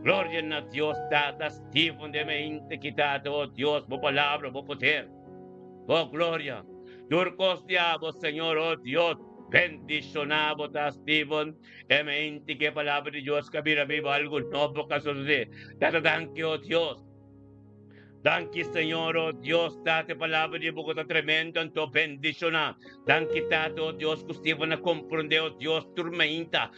Gloria a Dios, dada Stephen de mente quitado, oh Dios, por palabra, por poder, por gloria. Turcos diablos, Señor, oh Dios. Bendicionado a Stephen, mente que palabra de Dios que mira vivo algo nuevo que sucede. Thank you, oh Dios. Thank you, Señor, oh Dios, date palabra de boca tremendo, tanto bendicionar. Thank you, oh Dios, que Stephen a comprender, oh Dios, tormenta,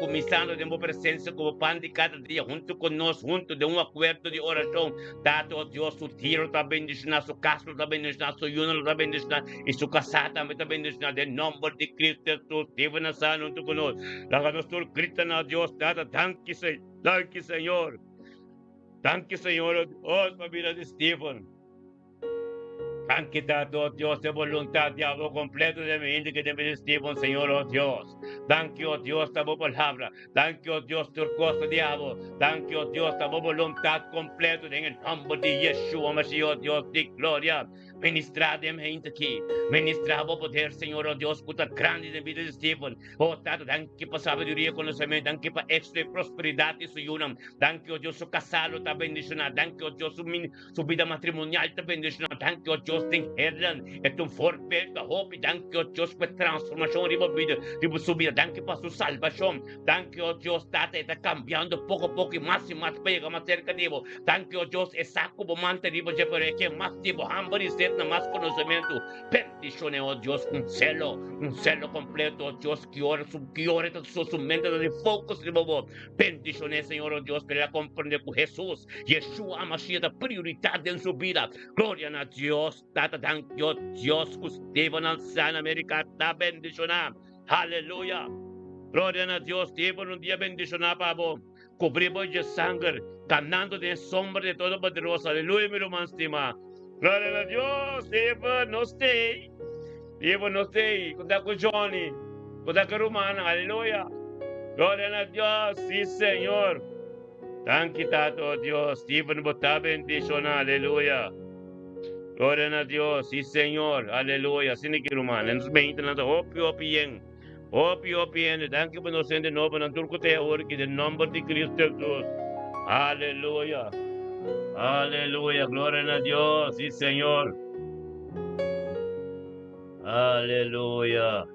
comisando de mi presencia como pan de cada día, junto con nosotros, junto de un acuerdo de oración. Date, oh Dios, su tiro está bendicionar, su casa está bendicionar, su yuno está bendicionar, y su casa también está bendicionar, de nombre de Cristo Jesús, Stephen a sano junto con nosotros. La nosotros gritan a Dios, date, thank you, Señor. Thank you, Señor, oh, familia de Stephen. Thank you, oh Dios, de voluntad, diablo completo de mi mente que de Stephen, Señor, oh Dios. Thank you, oh Dios, tu palabra. Thank you, oh Dios, tu cosa, diablo. Thank you, oh Dios, tu voluntad completa en el nombre de Yeshua, Mashiach, Dios de gloria. Ministradamente aqui. Ministrava o poder, Senhor, ó Deus, puta grande na vida de Stephen. Oh, Tato, danke pa sabedoria, conhecimento, danke pa extra prosperidade e suyunam. Danke, ó Deus, su casalo ta bendicionado. Danke, ó Deus, su vida matrimonial ta bendicionado. Danke, ó Deus, tem herdan. É um forte da hope. Danke, ó Deus, pa transformação riba vida, riba sua vida. Danke pa su salvação. Danke, ó Deus, Tata, está cambiando pouco a pouco e mais pega mais cerca de você. Danke, ó Deus, é saco bo mante riba de para que mais tipo hambari set na mais conhecimento. Bendiciones, ó Deus, um celo completo, ó Deus, que ora su mente de focus de bobo. Bendiciones, Senhor, ó Deus, para compreender que Jesus, Yeshua, a Mashiach, da prioridade em sua vida. Glória a Deus, Tata, danke, ó Deus, que Stephen Alzana América está bendicionado. Aleluia. Glória a Deus, Stephen, dia bendicionado, Pabo. Cobrimos de sangue, caminhando de sombra de todo poderoso. Aleluia, meu irmão, estima. Glória a Deus, Stephen, não sei. Stephen, não sei. Cuidado com Johnny. Cuidado com Romana. Aleluia. Glória a Deus, sim, Senhor. Thank you, Tato, Deus. Stephen, botar bendicionado. Aleluia. Glória a Deus, sim, Senhor. Aleluia. Sini que Romana. Nos bem, nada. Hope, bien. Hope, thank you por nos sendo novo na turco te agora que de nome de Cristo Jesus. Aleluia. Aleluia. Glória a Deus. Sim, Senhor. Aleluia.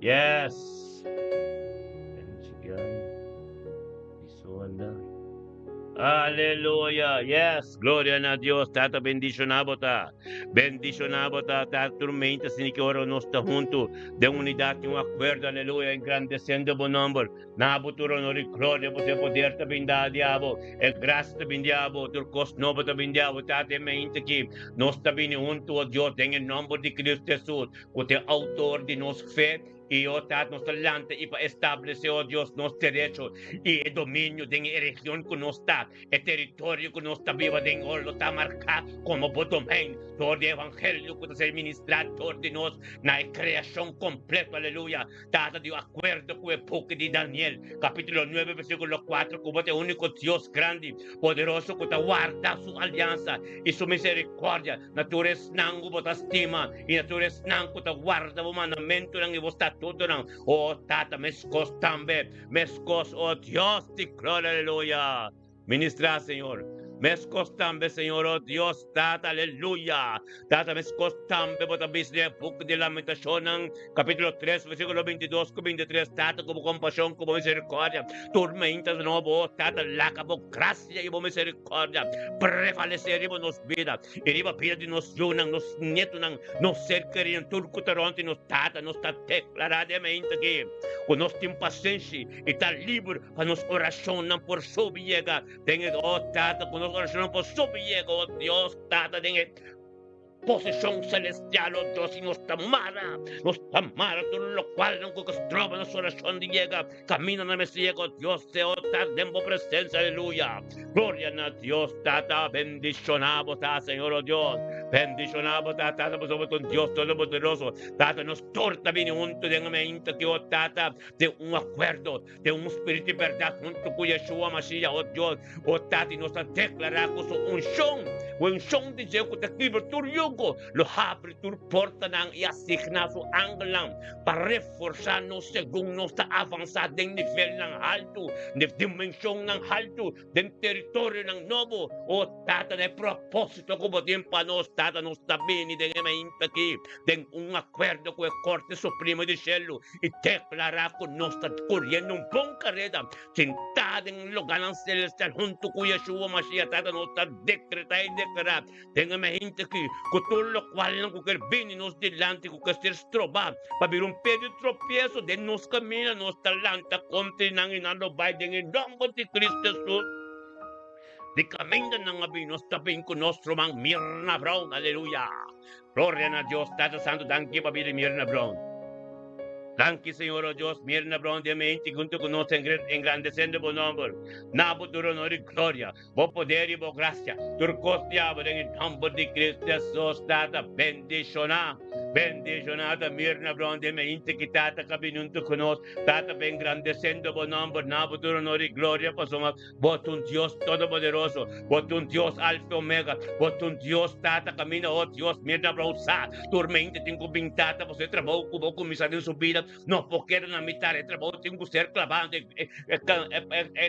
Yes. Aleluia. Yes. Glória a Deus. Tata bendicionado ta. Bendicionado ta. Tata tormenta sin que ora nos está junto de unidade, um acordo. Aleluia. Engrandecendo o nome. Na buturo no glória você poder ta bindar diabo. E graça ta bindiabo. Turcos novo ta bindiabo. Tata mente que nos está vindo junto a Deus em nome de Cristo Jesus. O te autor de nos fé. E o Tato nos talante e para estabelecer, ó Deus, nosso direito e o domínio da região que nós está, o território que nós está viva, de nós está marcado como o domínio, todo o evangelho que está ministrado, todo de nós, na criação completa, aleluia. Tato de acordo com a época de Daniel, capítulo 9, versículo 4, como é o único Deus grande, poderoso, que está guarda sua aliança e sua misericórdia, natureza não que estima, e natureza não que guarda o mandamento não que está tudo não. Oh, Tata, mescos também. Mescos, oh Deus, te glória, aleluia. Ministra, Senhor. Mescos também, Senhor, oh Deus, Tata, aleluia. Tata, mescos também, bota bisne, book de lamentação, capítulo 3, versículo 22, 23, Tata, como compaixão, como misericórdia. Tormentas de novo, Tata, laca, graça e misericórdia. Prevalecer em nos vida. E riba vida de nos junang, nos neto nang, nos ser querido, turco taronte, nos Tata, nos está declaradamente aqui. Com nós temos paciência e está livre para nos oração não por sobiega. Tenha, oh Tata, com nós oração por sobiega, oh Deus, Tata, tenha posição celestial, oh Deus, e nos tamara, todo lo cual não que trova nossa oração de llega, camina na Messias, oh Deus, te ota, tempo presença, aleluia. Glória a Deus, Tata, bendicionado, Tata, Senhor, oh Deus, bendicionado, Tata, por sobre con Dios Todopoderoso, Tata, nos torta bem junto de mente que, oh Tata, de acordo, de espírito de verdade, junto com Yeshua Mashiach, oh Deus, oh Tata, e nos declarar com o unção de Deus, que te livra tu yugo, lo abre tu porta ng i-asigna su anglang, para reforçar-nos segundo nos avançar ng nível ng alto, de dimensão ng alto, ng território ng novo, o Tata, de propósito como tempo a nós, Tata, nos tabini, de mente aqui, de acordo com a Corte Suprema de Cielo, e declarar que nós está correndo bom carreira, sentado em lugar celestial, junto com Yeshua Mashiach, Tata, nos está decretar e declarar, de mente aqui, que todo lo cual não qualquer bem nos delante, que ser estrobar, para vir pé de tropieço, de nos caminha, nos talanta, contra nang inano vai, de nome de Cristo Jesus. De caminho ng abinos, tabing ko nostro mang Mirna Brown, aleluya. Gloria a Dios, Tata Santo, danke pabili Mirna Brown. Danke, Señor, oh Dios, Mirna Brown, de mente, junto con nosotros, engrandeciendo por nombre. Nabo, tu honor y gloria, por poder y por gracia. Turcos diablo, en el nombre de Cristo Jesús, Tata, bendicionar. Bendicionada Mirna Bronde me inte que tata cabinunto conos, tata ven grandeciendo bon nombre, nabo tu honor y gloria pasoma, vos un Dios todopoderoso, vos un Dios alfa omega, vos un Dios tata camina, oh Dios, Mirna Bronza, turmente tengo pintata, vos trabajo como comisar en su vida, no porque na mitad, trabajo tengo ser clavando,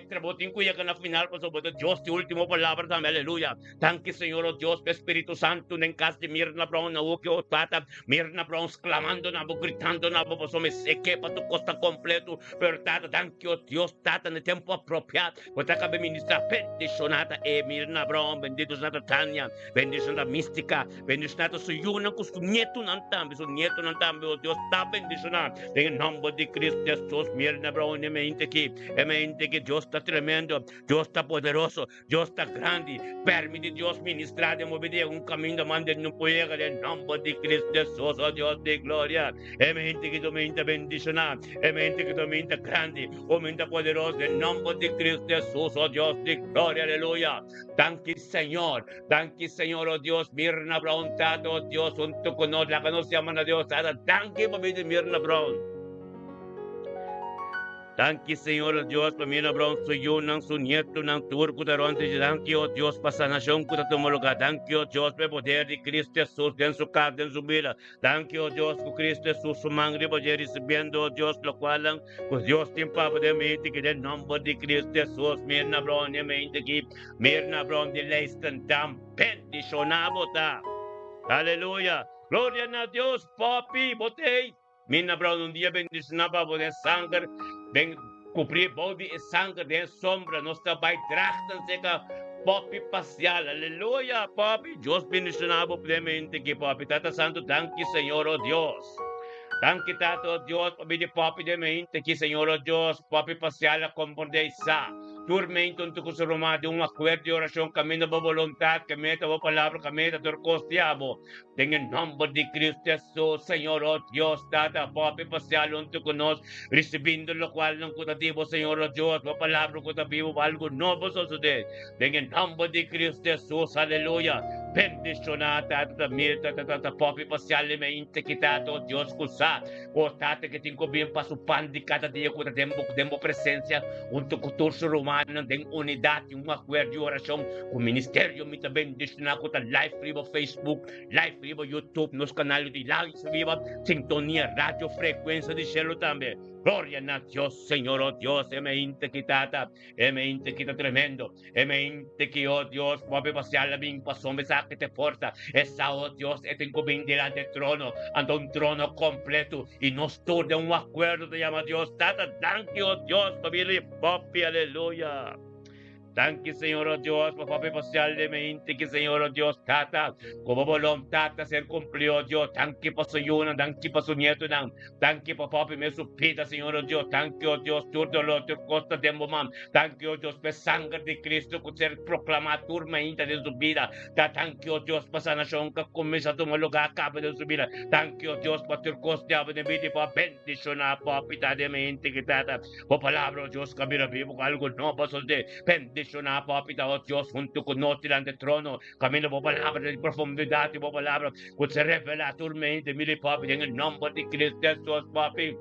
trabajo tengo llegar a final, pues Dios, tu última palabra, dame aleluya. Thank you, Señor, oh Dios, Espíritu Santo, en casa de Mirna Brown, na que oh tata, Mirna Brown clamando, na gritando, na pues me seque para tu costa completo, pero tata, thank you, oh Dios, tata, en el tiempo apropiado, pues tata, ministra, bendicionada, Mirna Brown, bendito Santa Tania, bendicionada mística, bendicionada su yuna, con su nieto, su nieto, oh Dios, está bendicionada, en el nombre de Cristo Jesús, Mirna Brown, mente que Dios está tremendo, Dios está poderoso, Dios está grande, permite Dios ministrar de mover un camino mande no puede llegar en nombre de Cristo Jesús, oh Dios de gloria, mente que domina bendicionar, mente que domina grande, mente poderoso en nombre de Cristo Jesús, oh Dios de gloria, aleluya. Thank you, Señor, oh Dios, Mirna Brown, oh Dios, junto con nosotros, la que nos llaman a Dios, thank you, Mirna Brown. Thank you, Señor Dios, pamina Brown, su yunang, su nieto, nang tur, kutaron, thank you, Dios, pasanasyon, kutatumuluga, thank you, Dios, pe poder de Cristo Jesús, den su casa, den su vida, thank you, Dios, con Cristo Jesús, su mangre, poder recibiendo, Dios, lo cual, pues Dios, tiempo, poder me que den nombre de Cristo Jesús, Mirna Brown, Mirna Brown, de Leiston, dam, bendicionabota, aleluya, gloria a Dios, papi, botei. Mirna Brown un día bendicionaba por el sangre, ven cubrir body y sangre de sombra, no está by drachten seca, papi parcial, aleluya, papi, Dios bendicionaba plenamente que papi, Tata Santo, thank you, Señor, oh Dios. Thank you, Tato, Dios, papi de papi de mente que Señor, oh Dios, papi parcial, a compondeza. Turmento en tu curso romano de un acuerdo de oración, camino por voluntad, que meta por palabra, que meta por costiamo. En el nombre de Cristo Jesús, Señor, oh Dios, Tata, papi parcial, junto con nosotros, recibiendo lo cual no cutativo, Señor, oh Dios, por palabra cutativo, algo nuevo sucede. En el nombre de Cristo Jesús, aleluya. Bendicionata, tata, papi parcial, me intequitato, Dios, cusa, oh Tata, que tengo bien para su pan de cada día, cuando demo presencia, junto con tu romano, den unidad, un acuerdo de oración, con ministerio, me bendicionado, con live vivo Facebook, live vivo YouTube, nos canales de live vivo, sintonía, radio, frecuencia de cielo también. Gloria a Dios, Señor, oh Dios, me intequitata, me intequita tremendo, me intequi, oh Dios, papi pasear la min pasó, me saque te fuerza, esa, oh Dios, tengo bien delante del trono, ante un trono completo, y no estoy de un acuerdo, te llama Dios, tata, thank you, oh Dios, papi, aleluya. Thank you, Señor, oh Dios, papi parcial de mente, que Señor, oh Dios, tata, como voluntad ser cumplido, Dios, thank you por su yuna, thank you por su nieto, thank you por papi, me supita, Señor, oh Dios, thank you, oh Dios, tu dolor, tu costa de mamá, thank you, oh Dios, por sangre de Cristo, por ser proclamado, turmenta de su vida, thank you, oh Dios, por sanación, que comienza a tomar lugar, acaba de su vida, thank you, oh Dios, por tu costa de vida, por bendicionar, papi, de mente, que tata, por palabra, oh Dios, que mira vivo, algo no, por de bendicionar, papi, oh Dios, junto con nosotros delante del trono, camino por palabra de profundidad, por palabra, que se revela tu mente, mire, papi, en el nombre de Cristo Jesús, papi.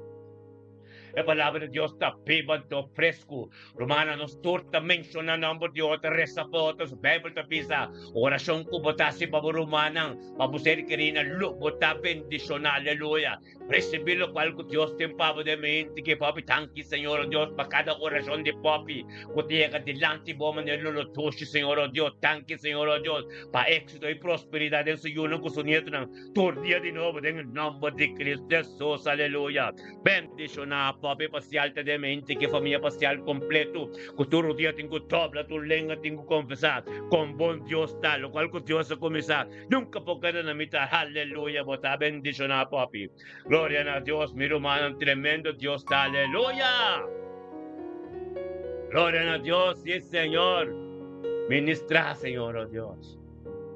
La palabra de Dios está viva, está fresco. Romana nos torta menciona nombre de Dios, reza fotos, Bible ta pisa. Oración ko bota si pabo Romana, pabuser kerina lu bota bendición, aleluya. Recibir lo cual Dios te empava de mente que papi, thank you, Señor Dios, para cada oración de papi. Que te llega delante, boma en lo toshi, Señor Dios, thank you, Señor Dios, para éxito y prosperidad en su yuno con su nieto. Tordía de nuevo en el nombre de Cristo Jesús, aleluya. Bendición, papi, parcial de mente, que familia parcial completo, que tu rodilla tengo dobla, tu lengua tengo confesar, con buen Dios tal, lo cual con Dios a comenzar, nunca porque en la mitad, aleluya, bota bendición, papi. Gloria a Dios, mi hermano, tremendo Dios, aleluya. Gloria a Dios, sí, Señor. Ministra, Señor, oh Dios.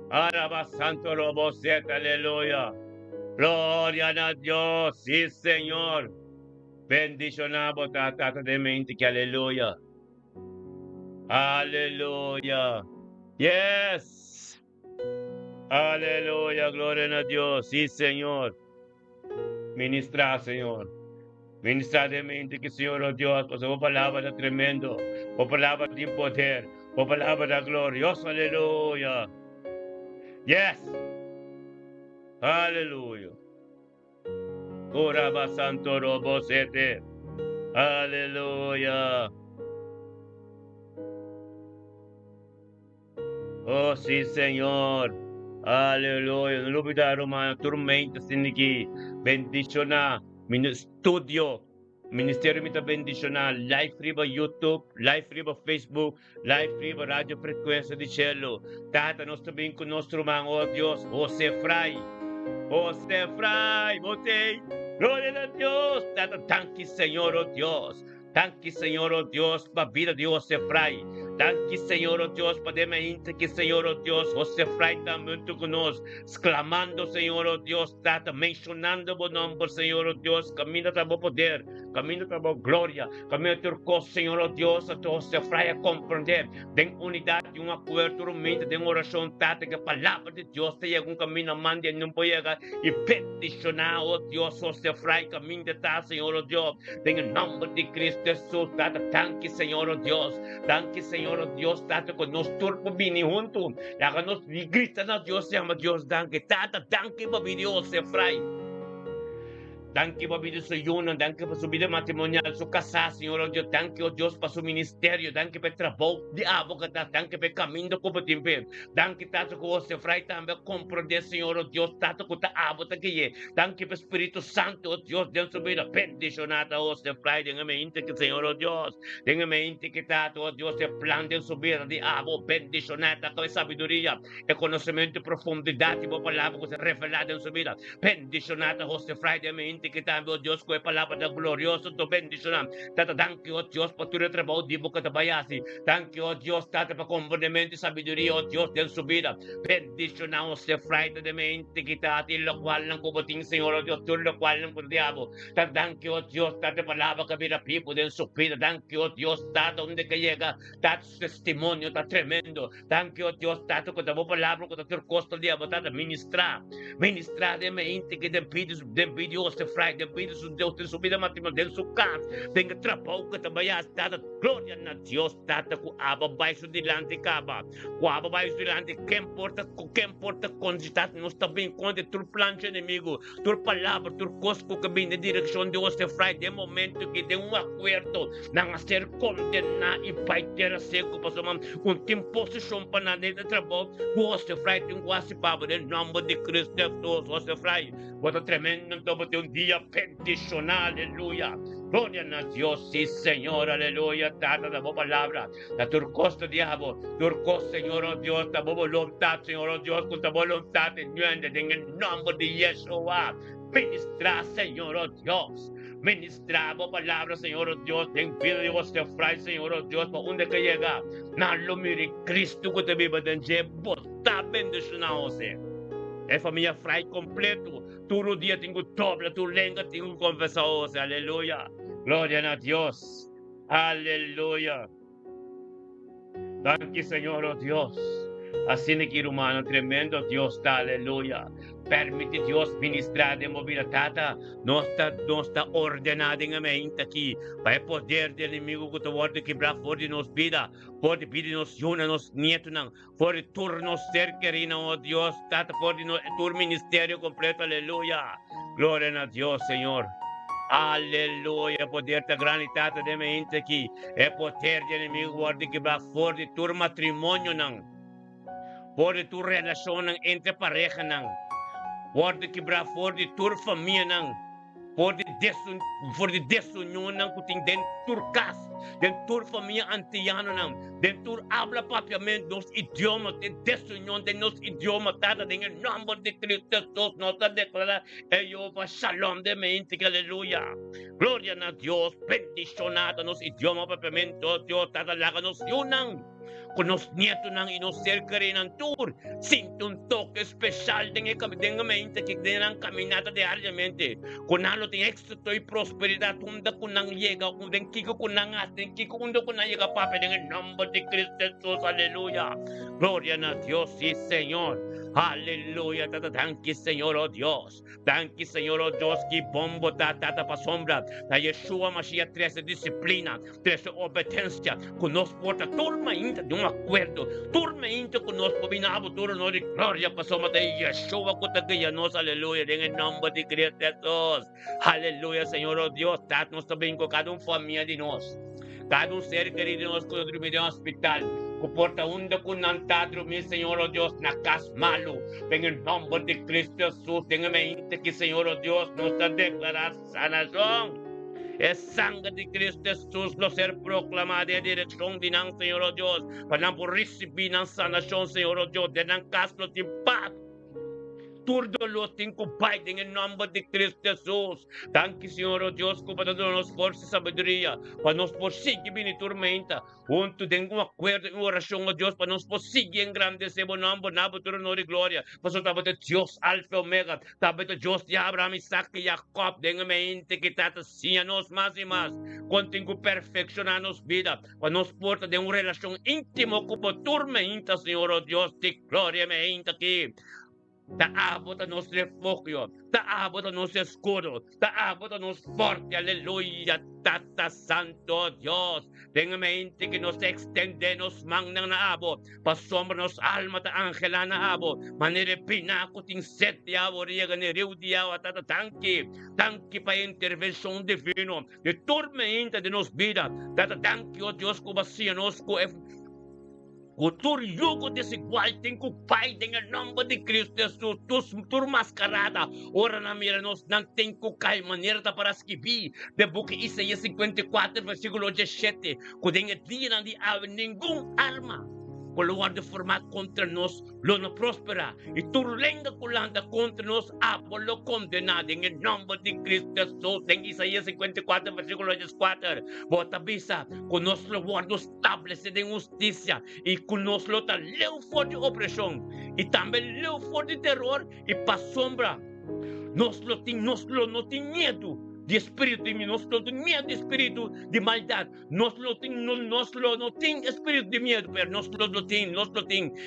Alaba santo robo, aleluya. Gloria a Dios, sí, Señor. Bendicionamos, tata de mente, que aleluya. Aleluya. Yes. Aleluya, gloria a Dios. Sí, Señor. Ministra, Señor. Ministra de mente que, Señor, oh Dios, pues tu palabra de tremendo, tu palabra de poder, tu palabra de gloriosa, aleluya. Yes, aleluya. Oraba santo robosete, aleluya. Oh, sí, Señor. Aleluya. No lo olvidaron, hermano. Tormenta, siniki. Bendiciona. Studio. Ministerio Mita Bendiciona. Live Riba YouTube. Live Riba Facebook. Live Riba Radio Frequência de Cielo. Tata, nós também com nosso irmão, oh Deus. Você frai. Você frai. Você. Glória a Deus. Tata, tanque, Senhor, oh Deus. Tanque, Senhor, oh Deus, para a vida de você frai. Tanque, Senhor, oh Deus, para a mente que, Senhor, oh Deus, você frai também conosco, exclamando, Senhor, oh Deus, tata, mencionando o nome, Senhor, oh Deus, caminho para o poder, caminho para a glória, caminho para o Senhor, oh Deus, a você frai a compreender, tem unidade, um acordo, mente, tem oração, tata, que a palavra de Deus tem algum caminho, mande, não pode chegar, e peticionar, oh Deus, você frai, caminho de tá, Senhor, oh Deus, tem o nome de Cristo Jesus, tata, tanque, Senhor, oh Deus, tanque, Senhor, oh Dios, tata, con nos turpo bini junto, la que nos grita na Dios, se llama Dios, tanque, tata, tanque, babi Dios, se fray. Tanque para vida su yuno, tanque para su vida matrimonial, su casa, Señor, oh Dios, tanque, oh Dios, para su ministerio, tanque para el trabajo de abogada, tanque para el camino como timbre, tanque, tato, que você fray también comprender, Señor, oh Dios, tato, que ta abota que ye, tanque para Espíritu Santo, oh Dios, de su vida, bendicionada, oh, se fray, denga mente que, Señor, oh Dios, denga mente que tato, oh Dios, el plan de su vida, de abo, bendicionada, con sabiduría, el conocimiento y profundidad, y palabra que se revelada en su vida, bendicionada, oh, se fray, de mente que también, oh Dios, con palabra de glorioso, tu bendición. Tata, thank you, oh Dios, por tu trabajo, dibo que te vayas. Thank you, oh Dios, tata, para comprendimiento y sabiduría, oh Dios, de su vida. Bendición a usted, Friday, de mente, que tata, lo cual no cubotín, Señor, oh Dios, tú lo cual no diabo. Tata, thank you, oh Dios, tata, palabra que mira people de su vida. Thank you, oh Dios, tata, donde que llega, tata, su testimonio, está tremendo. Thank you, oh Dios, tata, con tu palabra, con tu costo, diabo, tata, ministrar de mente, que den vídeos, de vida, su vida matrimonial, de su casa, tenga trabajo que também está, glória a Deus, tata, com aba baixo delante, caba, com aba baixo delante, quem importa quando está, não está bem, quando é tu plano inimigo, tu palavra, tu cosco que vem na direção de você, frai, de momento que tem acordo, não a ser condenado e vai ter a seco, pastor, com posição para nada de trabalho, você, frai, tem quase para em nome de Cristo Jesus, você, frai, bota tremendo, então, bota dia bendicional, aleluya. Gloria a Dios, sí, Señor, aleluya. Tata, da boa palavra, da turcosta diabo, turcosta, Señor, oh Dios, da boa voluntad, Señor, oh Dios, con tu voluntad, en el nombre de Yeshua. Ministra, Señor, oh Dios. Ministra, boa palavra, Señor, oh Dios, ten vida de você, fray, Señor, oh Dios, para onde que llega. Na lumire Cristo que te viva dentro, botar bendicional, você. É família fray completo. Todo dia tenho dobra, tu lenga, tenho confessão, aleluia. Glória a Deus. Aleluia. Thank you, Senhor, oh Deus. Assim que humano, tremendo Deus, tá, aleluia. Permite Deus ministrar de mobilidade. Não está ordenado em mente aqui. Para poder do inimigo que pode quebrar fora de nossa vida. Pode pedir nos juna, nos nietos, pode turnos ser querido, oh Deus. Tata, pode tur ministério completo, aleluia. Glória a Deus, Senhor. Aleluia, poder da granidade de mente aqui. É poder do inimigo pode quebrar fora de tur matrimônio, não. Pode tu relação entre pareja, não. Pode quebrar fora de tua família, não. Pode desunião, não. Que tem dentro tua casa, dentro tua família antiana, não. Dentro tua habla propriamente nos idiomas, de desunião de nos idiomas, tada, em nome de Cristo Jesus, nós declaramos, Jeová, shalom de mente, aleluia. Glória a Deus, bendicionada nos idiomas propriamente, oh Deus, tada, laga nos unang. Con los nietos y nos cercaré en tour, siento un toque especial de la mente que tienen caminata diariamente. Con algo de éxito y prosperidad, con nang llega, con kiko con nang atin, kiko con nang llega, papá, en el nombre de Cristo Jesús, aleluya. Gloria a Dios, sí, Señor. Aleluya, tata, thank you, Señor, oh Dios. Thank you, Señor, oh Dios, que bombo, tata, pa sombra. Na Yeshua Mashiach, trece disciplina, trece obediencia, conosco porta turma ainda de acordo, turma ainda conosco, binabo, turno de glória, passamos de Yeshua, kutagiya nos, aleluia, em nome de Cristo Jesus. Aleluia, Senhor, oh Deus, tá, nós também com cada família de nós, cada ser querido de nós, quando dormir no hospital, comporta com nanta dormir, Senhor, oh Deus, na casa malo, em nome de Cristo Jesus, tenha mente que, Senhor, oh Deus, nos declarar sanação. É sangue de Cristo Jesus no ser proclamado em direção de nós, Senhor, oh Deus, para não receber na sanação, Senhor, oh Deus, de não caso de paz. Tudo lo tenho Pai, em nome de Cristo Jesus. Thank you, Senhor, oh Deus, para dar-nos força e sabedoria, para nos prosseguir em tormenta. Junto de um acordo em oração, oh Deus, para nos prosseguir engrandecer o nome, na honra e glória. Para estava de Deus, Alfa e Omega, estava de Deus de Abraão, Isaac e Jacob, de mente que está assim a nós mais e mais. Contigo perfeccionar nos vida, para nos porta de uma relação íntima com a tormenta, Senhor, oh Deus, de glória, mente aqui. Taabot a nos refugio, taabot a nos escudo, taabot a nos forte, aleluya, tata santo Dios. Tenga mente que nos extende, nos mangna na abo, pasombra nos alma ta angela na abo, manere pinako ting set diabo, riega ni riu diabo, tata tanki pa intervenção divino, de tormenta de nos vida, tata tanki, oh Dios, kubasia nos ko o jugo desigual tem com o Pai, em nome de Cristo Jesus, tur mascarada, ora na mira nós não tem com cai maneira para escrever, de boca Isaías 54, versículo 17, quando em dia não há nenhum arma, com lugar de formar contra nós, lo não prospera, e turlenga culanda contra nós, lo condenado, em nome de Cristo Jesus, em Isaías 54, versículo 14, bota bisa, com nosso lugar nos estabelecido em justiça, e com nosso luta leu for de opressão, e também leu for de terror, e para sombra, nós não tem medo de espírito de mim, nós não temos medo de espírito de maldade, nós não temos espírito de medo, mas nós não temos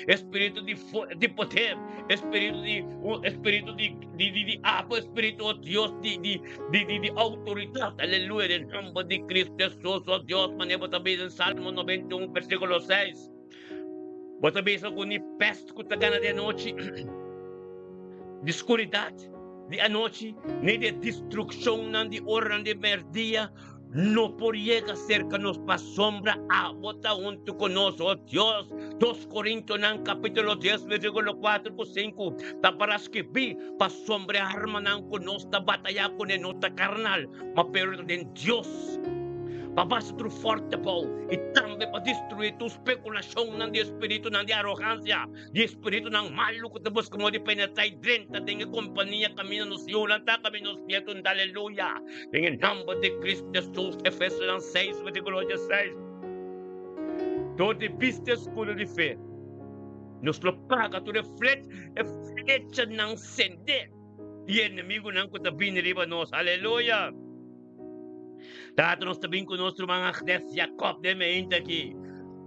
espírito de poder, espírito de água, espírito, oh Deus, de autoridade, aleluia, em nome de Cristo Jesus, oh Deus, maneira também em Salmo 91, versículo 6, bota bem com ni peste que está ganhando de noite, de escuridade, de a noite, nem de destruição, nem de hora, de merdia, não poderia cerca-nos para sombra, a bota junto conosco, oh Deus. 2 Coríntios, capítulo 10, versículo 4 por 5, está para escrever, para sombra arma não conosco, está batalhar com a nossa carnal, mas pero de Deus. Para bastante forte, Paulo, e também para destruir tua especulação, não de espírito, não de arrogância, de espírito não malo, que te busca de penetrar dentro, tem companhia, caminha no Senhor, não está caminho nos pés, aleluia. Em nome de Cristo Jesus, Efésios 6, versículo 16. Todo vista escuro de fé, nos lo paga, tu reflete, flecha não ceder, e inimigo não que te vem riba nós, aleluia. Tato nós também com nosso irmão Agnes Jacob de mente aqui.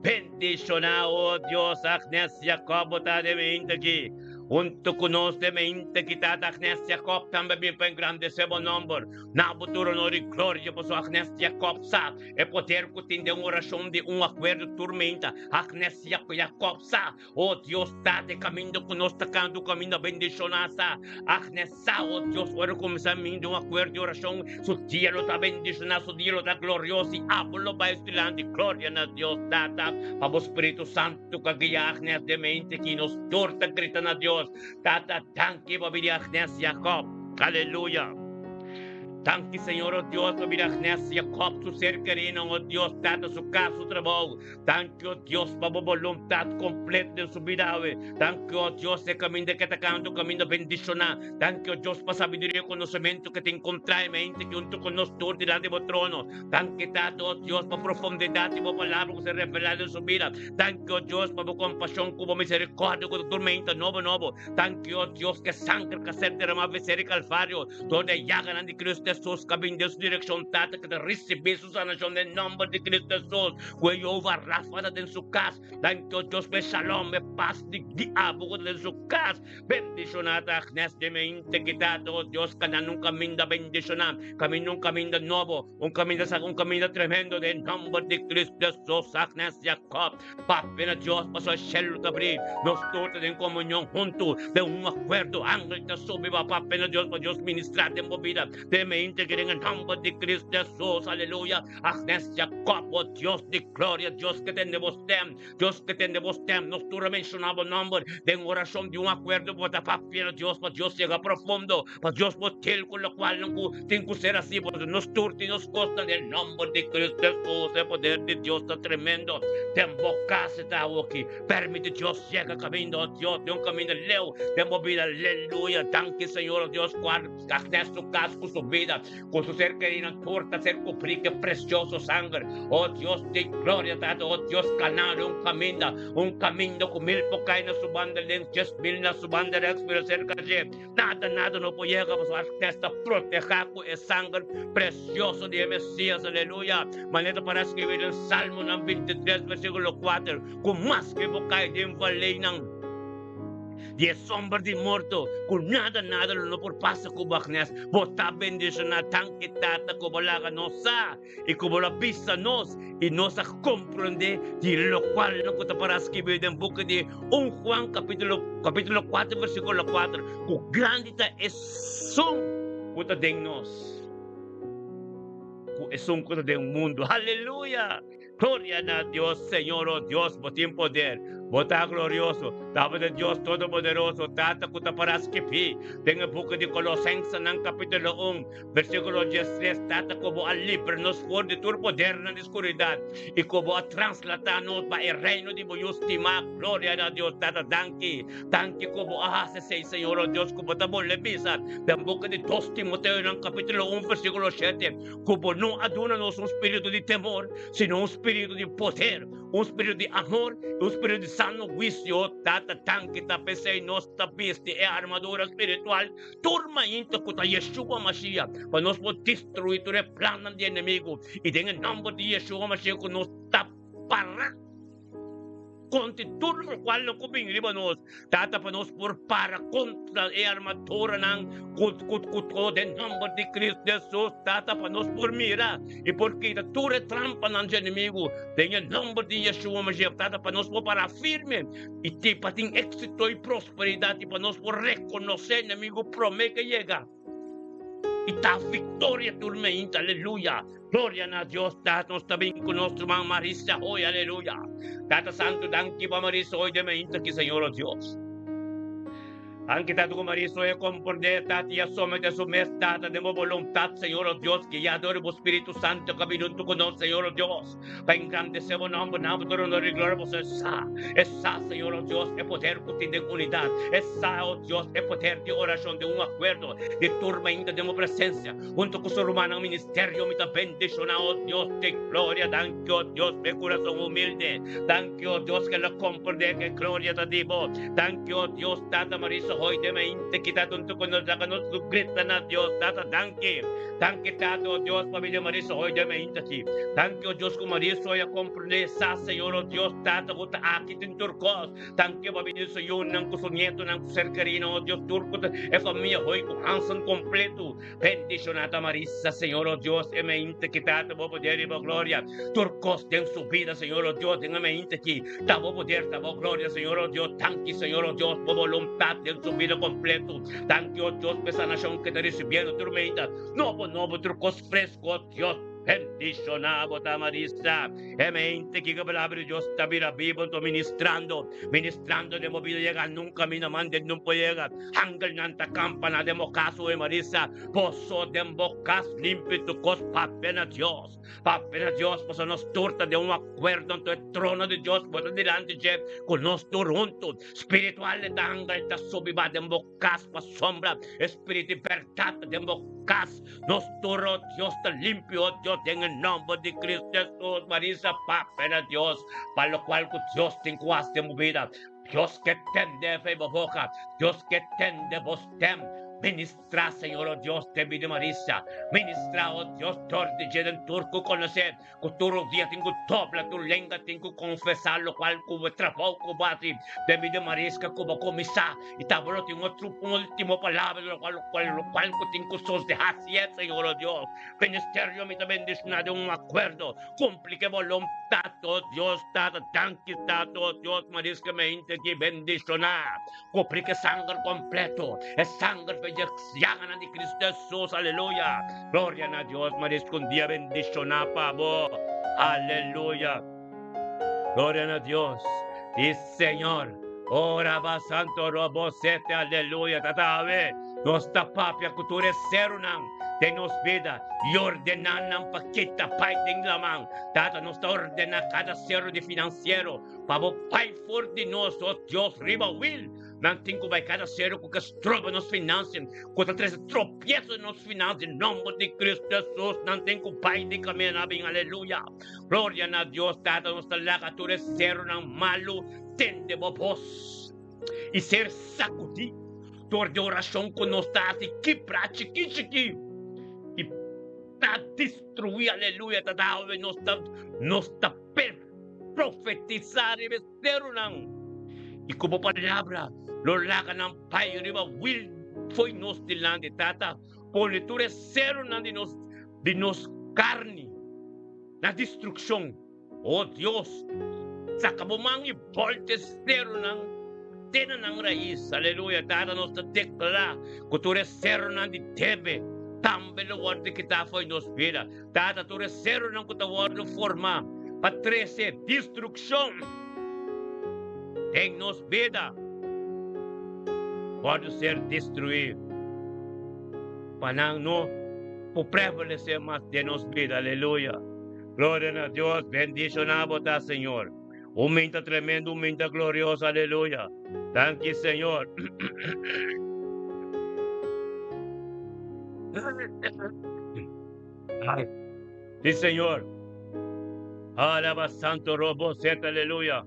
Bendicionar, oh Deus, Agnes Jacob, está de mente aqui. Junto conosco de mente que está Agnes Jacob também para engrandecer o nome. Na futuro honor e glória para Agnes Jacob sabe. É poder que tem de uma oração de acordo tormenta. Agnes Jacob sabe. Oh Deus, está de caminho conosco, tocando o caminho da bendicionar sabe. Agnes sabe, oh Deus, agora começamos de acordo de oração. Su dia está bendicionado, su dia está glorioso. E ablo vai estilando glória na Deus, tata. Para o Espírito Santo que guia Agnes de mente que nos torta grita na Deus. Tata, tanque para vir Agnes Jacob. Aleluia. Tanque, Senhor, oh Deus, para vir Agnes Jacob, su ser querido, oh Deus, tata, su casa, su trabalho. Tanque, oh Deus, para a vontade completa de sua vida. Tanque, oh Deus, é caminho de que está cantando, caminho de bendicionar. Tanque, oh Deus, para sabedoria e conhecimento que te encontrar em mente, que junto conosco todo diante do trono. Tanque, tata, oh Deus, para a profundidade e para a palavra que se revela em sua vida. Tanque, oh Deus, para a compaixão, para a misericórdia, para a tormenta, novo. Tanque, oh Deus, que sangue que se derramava em Calvário. Toda a llaga de Cristo de Jesús, camino de su dirección, Tata, que te recibe su sanación en nombre de Cristo Jesús. Cuello va Rafa en su casa. Tanto Dios me shalom, me paz, de diabo en su casa. Bendición a Agnes de me intequitado, Dios, que un camino de bendición, un camino nuevo, un camino tremendo de nombre de Cristo Jesús, Agnes Jacob. Papi na Dios, paso cielo te abrir, nos torta en comunión juntos, de un acuerdo, ángel te sube, papi na Dios, para Dios ministrar de movida, de me integrar en el nombre de Cristo Jesús, aleluya. Agnes Jacob, oh Dios de gloria, Dios que tenemos tem, Dios que tenemos tem, nos tu mencionado nombre, de oración de un acuerdo, para papi na Dios, para Dios llega profundo, para Dios botel con lo cual no tiene que ser así, porque nos turta y nos costa en el nombre de Cristo Jesús, el poder de Dios está tremendo. Te embocase está aquí, permite Dios llega camino, Dios, de un camino leo, de movida, aleluya, tanque Señor Dios, cual gasté su casco, su vida, con su ser querida, torta, ser cuprique, precioso sangre, oh Dios de gloria, oh Dios canal, un camino con mil pocay na su banda, lentes mil na su banda, pero cerca de nada no puede llegar, pues esta protejaco es sangre precioso de Mesías, aleluya, maneta para escribir el Salmo 23, versículo 4, con más que bocay de envalay ng de sombra de muerto, con nada no por pasa con bagnes, bota bendición na tanque tata como la ganosa, y como la pisa nos, y nos a comprende, de lo cual no cuesta para escribir en boca de 1 Juan capítulo 4, versículo 4, con grande es son, cuesta de nos, es un cuesta de un mundo, aleluya. Gloria a Dios, Señor, oh Dios, por ti poder, bota glorioso, Tapa de Dios Todopoderoso, Tata Kutaparaskipi, tenga boca de Colosenses en capítulo 1, versículo 13, Tata como a librarnos por de tu poder en la oscuridad, y como a traslatarnos para el reino de Boyustima, gloria a Dios, Tata, tanque como a hace, Señor, oh Dios, como estamos le pisa, de boca de 2 Timoteo en capítulo 1, versículo 7, como no adúnanos un espíritu de temor, sino un espíritu de poder, un espíritu de amor, un espíritu de sano juicio, Tata, tanque, tapese, nos tapiste, e armadura espiritual, turma into kuta Yeshua Mashiach, para nos destruir tu plan de enemigo, y en el nombre de Yeshua Mashiach, nos tapará. Contra todo lo cual no cubrimos, Tata para nos por para contra a armadura ng kut de nombre de Cristo Jesús, Tata para nos por mira, y porque tu trampa ng enemigo, en el nombre de Yeshua Mashiach, Tata para nos por para firme, y te para tin éxito y prosperidad, y para nos por reconocer enemigo promete que llega. Y ta victoria turmenta, aleluya. Gloria a Dios, Tata, nos también con nuestro man Marisa hoy, aleluya. Tata Santo, danke pa Marisa hoy de meinta que Señor, oh Dios. Anche Tato come Marisa hoy comprende, Tata, y asómete su mes, Tata, de mi voluntad, Señor, oh Dios, que ya adoremos Espíritu Santo, caminando con nosotros, Señor, oh Dios. Para engrandecer el nombre, todo honor y gloria, pues esa, Señor, oh Dios, es poder de unidad, esa, oh Dios, es poder de oración, de un acuerdo, de tormenta, de mi presencia, junto con su hermano ministerio, mi bendición, oh Dios, de gloria, danke, oh Dios, de corazón humilde, danke, oh Dios, que lo comprende, que gloria te digo, danke, oh Dios, Tata Marisa, hoy de me quita junto con nosotros, gritan a Dios, Tata, danke, Tata, oh Dios, familia Marisa, hoy de me aquí, danke, oh Dios, como Marisa, hoy a comprender, esa, Señor, oh Dios, Tata, gusta aquí en Turcos, danke, babinin sa iyo, ng kusunyeto, ng sercarino, oh Dios, Turco, e familia, hoy, con Hanson completo, bendición a Marisa, Señor, oh Dios, e me quita, tabo poder y gloria, Turcos, den su vida, Señor, oh Dios, den me aquí, tabo poder, tabo gloria, Señor, oh Dios, tanque, Señor, oh Dios, por voluntad, den su vida completo, tanque, oh Dios, esa nación que te recibiendo, tormenta, no, Turcos fresco, oh Dios, bendicionado Tamarista, mente que palabra de Dios está vivo, ministrando de movida llega, nunca me manden, no puede llegar, hangel nanta campana de mocaso de Marisa, pozo de bocas limpio tu cos, papena Dios, pues nos torta de un acuerdo ante el trono de Dios, pues delante de con nosotros juntos, espiritual de hangel ta subiba de bocas, pa sombra, espíritu libertad de bocas, nos toro Dios está limpio, Dios en el nombre de Cristo Jesús, Marisa, papena Dios, para lo cual Dios te encuaste en mi vida, Dios que tende fe boca, Dios que tende vos tem, Ministra, Señor, oh Dios, te vida Marisa. Ministra, oh Dios, torte, jeden turco conocer. Kuturo dia tengo dobla tu lenga, tengo confesar lo cual cubo trabajo cubati. Te vida Marisca, cubo comisa. Y tablo tengo otro último palabra, lo cual tengo sos de hacia, Señor, oh Dios. Ministerio mi también de un acuerdo. Complique voluntad, oh Dios, tata, tanque, oh Dios, Marisca, me integri bendicionar. Complique sangre completo. Es sangre llagan de Cristo Jesús, aleluya. Gloria a Dios, Marisca, un día bendicionar, pavo. Aleluya. Gloria a Dios. Y Señor, ora va santo robo sete, aleluya. Tatave, nossa papia cultura serunang. De nos vida e ordenar não paquita pai tem lamang. Tata nos ordena cada ser de financeiro. Para pai for de nós, oh Deus, riba will. Não tem que vai cada ser que estropa nos finanças. Quando três tropeços nos finanças, em nome de Cristo Jesus, não tem que pai de caminhar bem, aleluia. Glória a Deus, tata nos talaga tu ser não malo, tende vos e ser sacudido. Tor de oração que nos está aqui prática, e para destruir, aleluia, nos está profetizar e ser não. E como palavra, lo laga ng pai, riba will foi nos dilante, tata, politura zero na de nos carne, na destrução. Oh Deus, sa kabumang i-voltes zero ng tena ng raiz, aleluia, tata, nos deklara, kultura zero na di tebe, tambelo word kita foi nos vida, tata, ture zero ng kutawar no forma, patrese, destrução. Tem nos vida pode ser destruído para não prevalecer mais de nos vida, aleluia. Glória a Deus, bendicionamos a Senhor. Aumenta tremendo, aumenta glorioso, aleluia. Thank you, Senhor. Sim, Senhor. Alaba santo robo, certo, aleluia.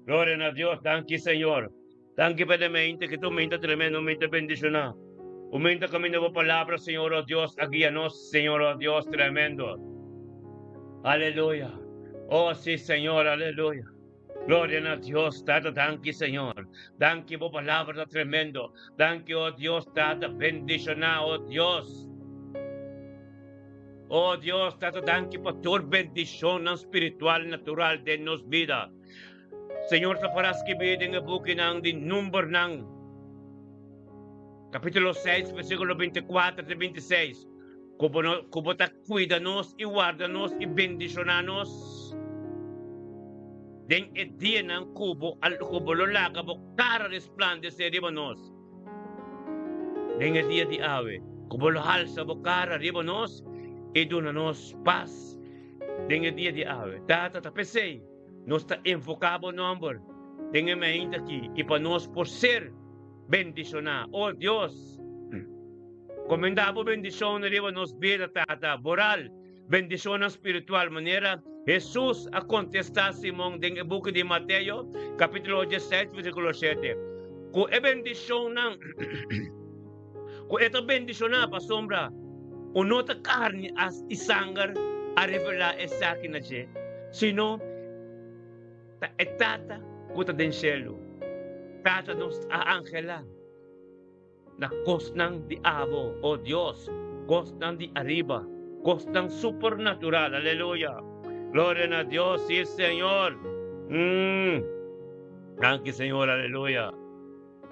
Gloria a Dios, thank you, Señor. Thank you por la mente que tu mente tremendamente bendicionada. Aumenta camino de palabra, Señor, oh Dios, guíanos, Señor, oh Dios, tremendo. Aleluya. Oh, sí, Señor, aleluya. Gloria a Dios, tata, thank you, Señor. Thank you por palabra tremendo. Thank you, oh Dios, tata, bendicionada, oh Dios. Oh Dios, tata, thank you por tu bendición espiritual, natural de nos vida. Señor, sa paras kibidin nga buki ng di number ng Kapitulo 6, versículo 24 y 26. Como ta cuídanos y guárdanos y bendicionanos. Den el día ng kubo, al kubo lo laga, cara resplandecer ribanos. Den el día de ave, kubo lo halsa, cara ribanos, y donanos paz. Den el día de ave, tata tapesei. Nos está enfocado nombre. Tenga mente aquí. Y para nos por ser bendicionar. Oh Dios. Comendamos bendición arriba nos vida tata. Moral. Bendición espiritual. Manera. Jesús a contestar Simón en el buque de Mateo. Capítulo 17, versículo 7. Kung e bendición ng kung ito bendición na pa sombra. Uno ta carne as isangar a revela sa akin na siya. Sino? Tata, kuta den cielo. Tata nos angela. Na kostang di abo, oh Dios. Kostang di arriba. Kostang supernatural. Aleluya. Gloria a Dios, sí, Señor. Danke, Señor. Aleluya.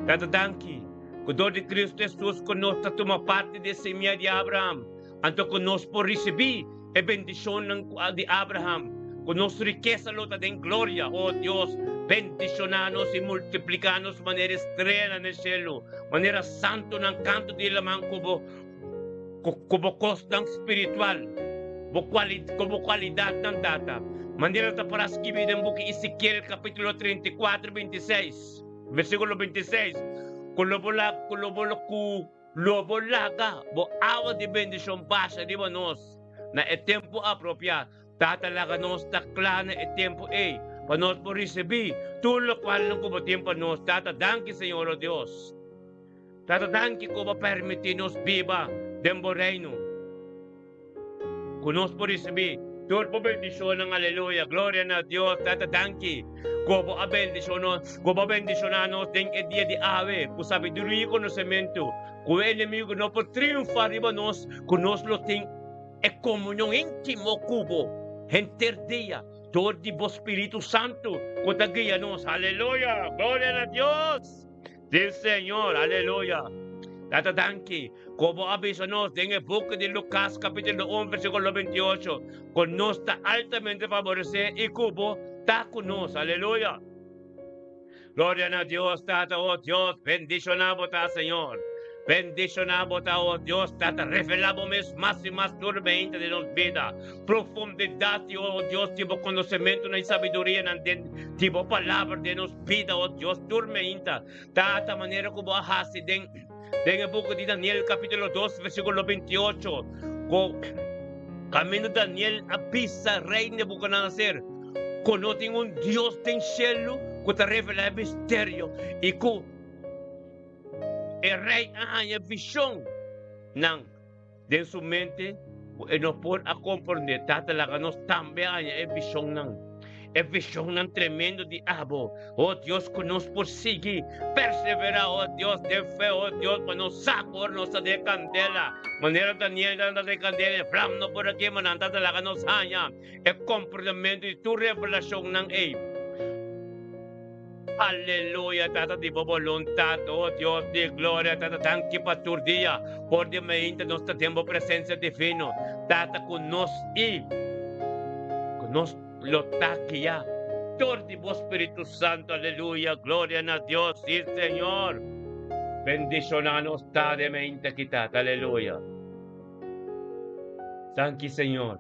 Tata, danke. Kudo de Cristo Jesus conosco toma parte de semilla de Abraham. Anto conosco por recibir e bendición de Abraham. Con nuestra riqueza lota de gloria, oh Dios, bendicionanos y multiplicanos manera estrella en el cielo, manera santo en canto de la man como costa espiritual, como cualidad tan data. Manera para escribir en book Ezequiel capítulo 34, 26, versículo 26, con lo bolaga, bo agua de bendición basa de nos, na el tiempo apropiado. Tatalaga nos taklana e tempo para nos por recibir todo lo cual no como tiempo nos tata danke Señor oh Dios. Tata, danke ko ba permitinos viva dembo reino. Kunos po recibi. Tur po bendisyon ng aleluya. Gloria na Dios. Tata, danke. Gobo a bendiciono, gobo bendicionanos den e dia di ave, ku sabiduria e conhecimento, ku inimigo no por triunfar riba nos, ku nos lo ting e comunhão íntimo cubo, enter dia, dor di bo Espírito Santo, ku tagia nos, aleluya, gloria a Dios, del Señor, aleluya. Tata danke, como aviso nos en el book de Lucas capítulo 1 versículo 28, con nos está altamente favorecido y cubo está con nos, aleluya. Gloria a Dios, Tata, oh Dios, bendicionamos a Señor. Bendicionamos a oh Dios, Tata, revelamos más y más turmente de nos vida. Profundidad, oh Dios, tipo conocimiento y sabiduría, tipo palabra de nos vida, oh Dios, turmente. Tata, manera como hasi den el book de Daniel capítulo 2 versículo 28. Camino Daniel avisa rey Nebuchadnezzar. Conoce un Dios del cielo que te revela el misterio y que el rey haya visión de su mente y nos puede comprender. Tata la que nos también haya visión es visión tremendo de abo. Oh Dios, que nos persigue, persevera, oh Dios, de fe, oh Dios, que nos saca, nos de candela. Manera Daniel anda de candela, flam no por aquí, mananda la que nos haya. El comprendimiento y tu revelación nan Aleluya, Tata, de voluntad, oh Dios de gloria, Tata, tanque para tu día, por de mente nuestro tiempo presencia divino, Tata, con nos lo taquia, torti vos Espíritu Santo, aleluya, gloria a Dios, sí Señor, bendicionanos de mente quitada, aleluya. Thank you, Señor,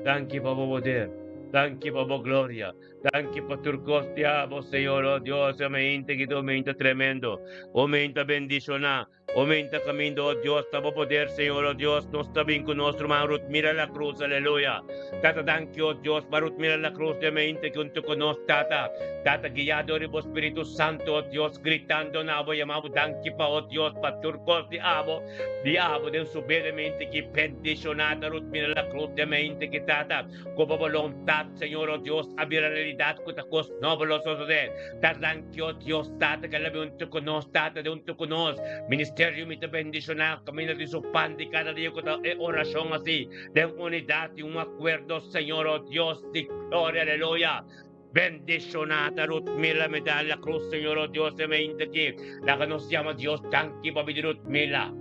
thank you por poder. Thank you por gloria. Thank you por tu costia, vos Señor, oh Dios, mente que tu mente tremendo. Oh mente bendicionar. Oh mente camino, oh Dios, tabo poder, Señor, oh Dios, nos está bien con nuestro Marut, mira la cruz, aleluya. Tata, thank you, oh Dios, Marut, mira la cruz de mente que junto con nos, Tata. Tata, guiado por Espíritu Santo, oh Dios, gritando, nabo, llamado, thank you, oh Dios, para tu costia, abo, diabo, de su mente que bendicionada, Marut, mira la cruz de mente que Tata, como voluntad, Señor, oh Dios, abrir la realidad que te costó, no voloso de thank you, oh Dios, Tata, que la veo junto con nos, Tata, de junto con nos, ministerio, mi te bendicionar, camino de su pan de cada día con oración así, de unidad y un acuerdo, Señor, oh Dios, de gloria, aleluya. Bendicionada, Ruth, mila, medalla, cruz, Señor, oh Dios, de mente que la que nos llama Dios, thank you, papi, Ruth, mila.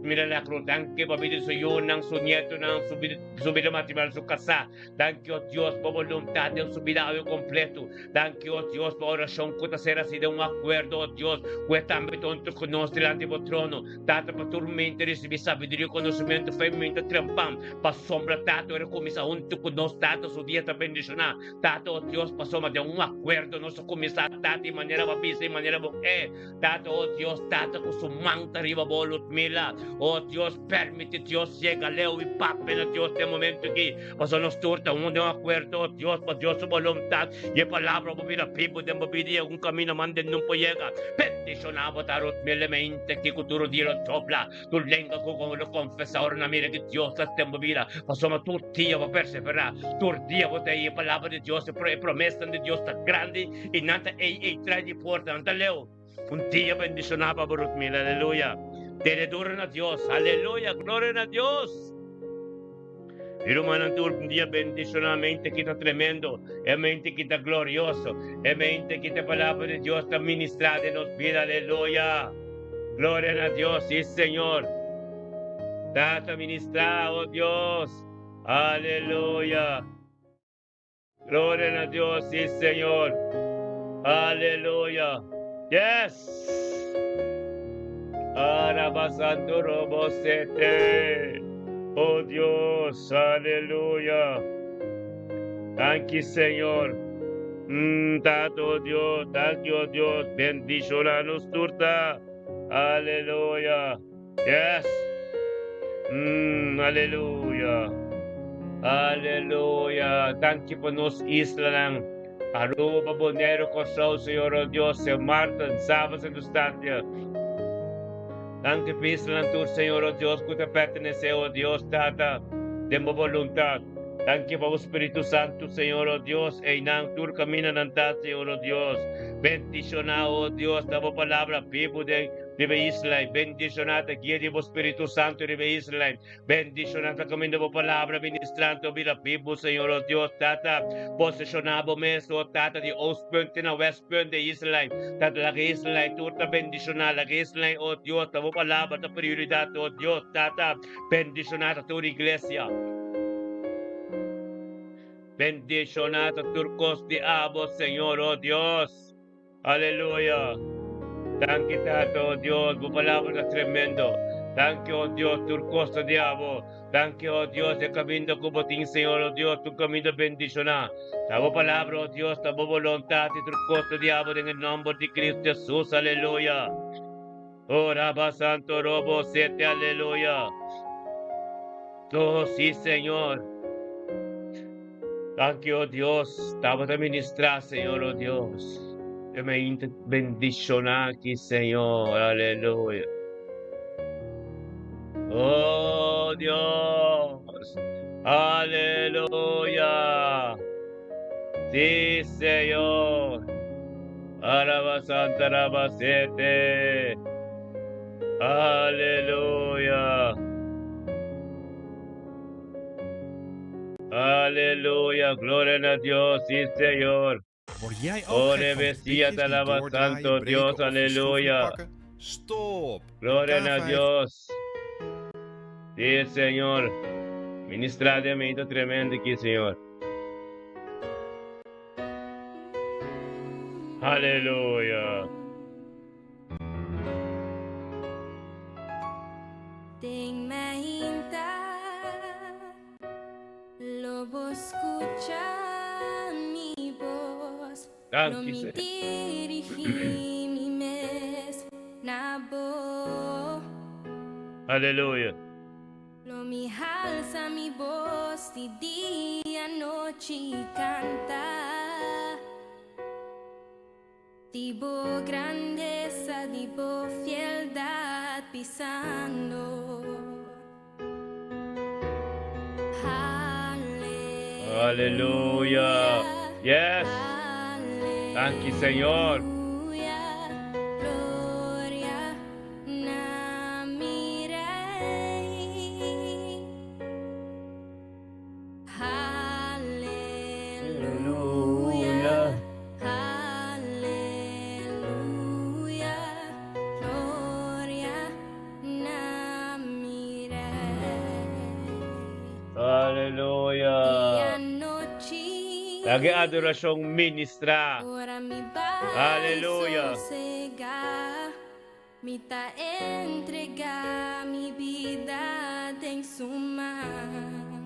Mira la cruz, danke papi su yo nang su nieto nang su vida matrimonial su casa. Danke oh Dios por voluntad de su vida completo. Danke oh Dios por oración que te será así de un acuerdo oh Dios. Que también tonto con nos delante del trono. Tata para tu mente recibir sabiduría, conocimiento, fe, mente trampam. Para sombra tato era comienza junto con nos tato su día te bendicionar. Tato oh Dios pasó de un acuerdo nos comienza tato de manera babisa y manera boque. Tato oh Dios tato con su manta arriba bolut mila. Oh Dios, permite Dios llega Leo y papel Dios de momento aquí. Pasó nos turta un de acuerdo, Dios, por Dios su voluntad. Y palabra movida pipo de movida un camino manden no llega. Peticionaba tarot mente que cultura di lo topla. Tu lengua como lo confesa ora mira que Dios la te movida. Pasó ma tu tía va perseverar. Tu día va te palabra de Dios, promesa de Dios está grande y nada trae de puerta ante Leo. Un día bendicionaba por aleluya. Te retorna a Dios, aleluya, gloria a Dios. Y hermano, un día bendicionamente que está tremendo, es mente que está glorioso, es mente que esta palabra de Dios está ministrada en nos vida, aleluya. Gloria a Dios, sí Señor. Está ministrado, oh Dios, aleluya. Gloria a Dios, sí Señor, aleluya. Yes. Arabasando robosete. Oh Dios, aleluya. Thank you, Señor. Tato Dios, thank you, Dios. Bendicionanos turta. Aleluya. Yes. Aleluya. Aleluya. Thank you por nos isla lang. Aruba, Bonero, Cosao, Señor, oh Dios, San Martin, Sabas, en Dustancia. Anche per Island Tour, Señor, oh Dios, que te pertenece, oh Dios, Tata, de mi voluntad. Thank you por Espíritu Santo, Señor, oh Dios, e inang tur camina nanta, Señor, oh Dios. Bendicionado, oh Dios, damos palabra, vivo de Israel. Bendicionado, guía de Espíritu Santo de Israel. Bendicionado, camino de palabra, ministrando, vida vivo, Señor, oh Dios, Tata. Posicionado, meso, Tata, de Ostpunt na Westpunt de Israel. Tata, la Israel, turta bendicionada, la Israel, oh Dios, damos palabra, da prioridad, oh Dios, Tata. Bendicionado, tu iglesia. Bendicionado turcos de abo, Señor, oh Dios. Aleluya. Thank you, Tato, oh Dios, tu palabra es tremendo. Thank you, oh Dios, turcos de abo. Thank you, oh Dios, de camino cubotín, Señor, oh Dios, tu camino bendicionado. Tu palabra, oh Dios, tu voluntad y turcos de abo en el nombre de Cristo Jesús, aleluya. Oh, Rabba Santo, Robo, siete, aleluya. Oh, sí, Señor. Thank you, oh Dios. Estamos a ministrar, Señor, oh Dios. Que me bendicionar aquí, Señor. Aleluya. Oh Dios. Aleluya. Sí, Señor. Alaba Santa Rabacete. Aleluya. Aleluya, gloria a Dios, sí, Señor. Word jij Oh, ook gek van Bestia, berichtjes te die alaba doordraaien, Santo breken Dios, of je schroefje aleluya. pakken? Stop! Gloria a K5 Dios. Sí, Señor. Ministra de mí, tremendo aquí, Señor. Aleluya. Ting mahinta, lobo escucha mi voz. Thank No you, me Señor. dirigí mi mes, nabo. Aleluya. Lo mi alza mi voz y día noche canta. Tipo grandeza, tipo fieldad pisando. Aleluya. Yes. Thank you, Señor. Gloria na mi rey. Aleluya. Aleluya. Gloria na mi rey. Aleluya. Día noche. Lagi adorasyong ministra. Ora mi baile Aleluya. sossegar, mi ta entregar mi vida en su mano.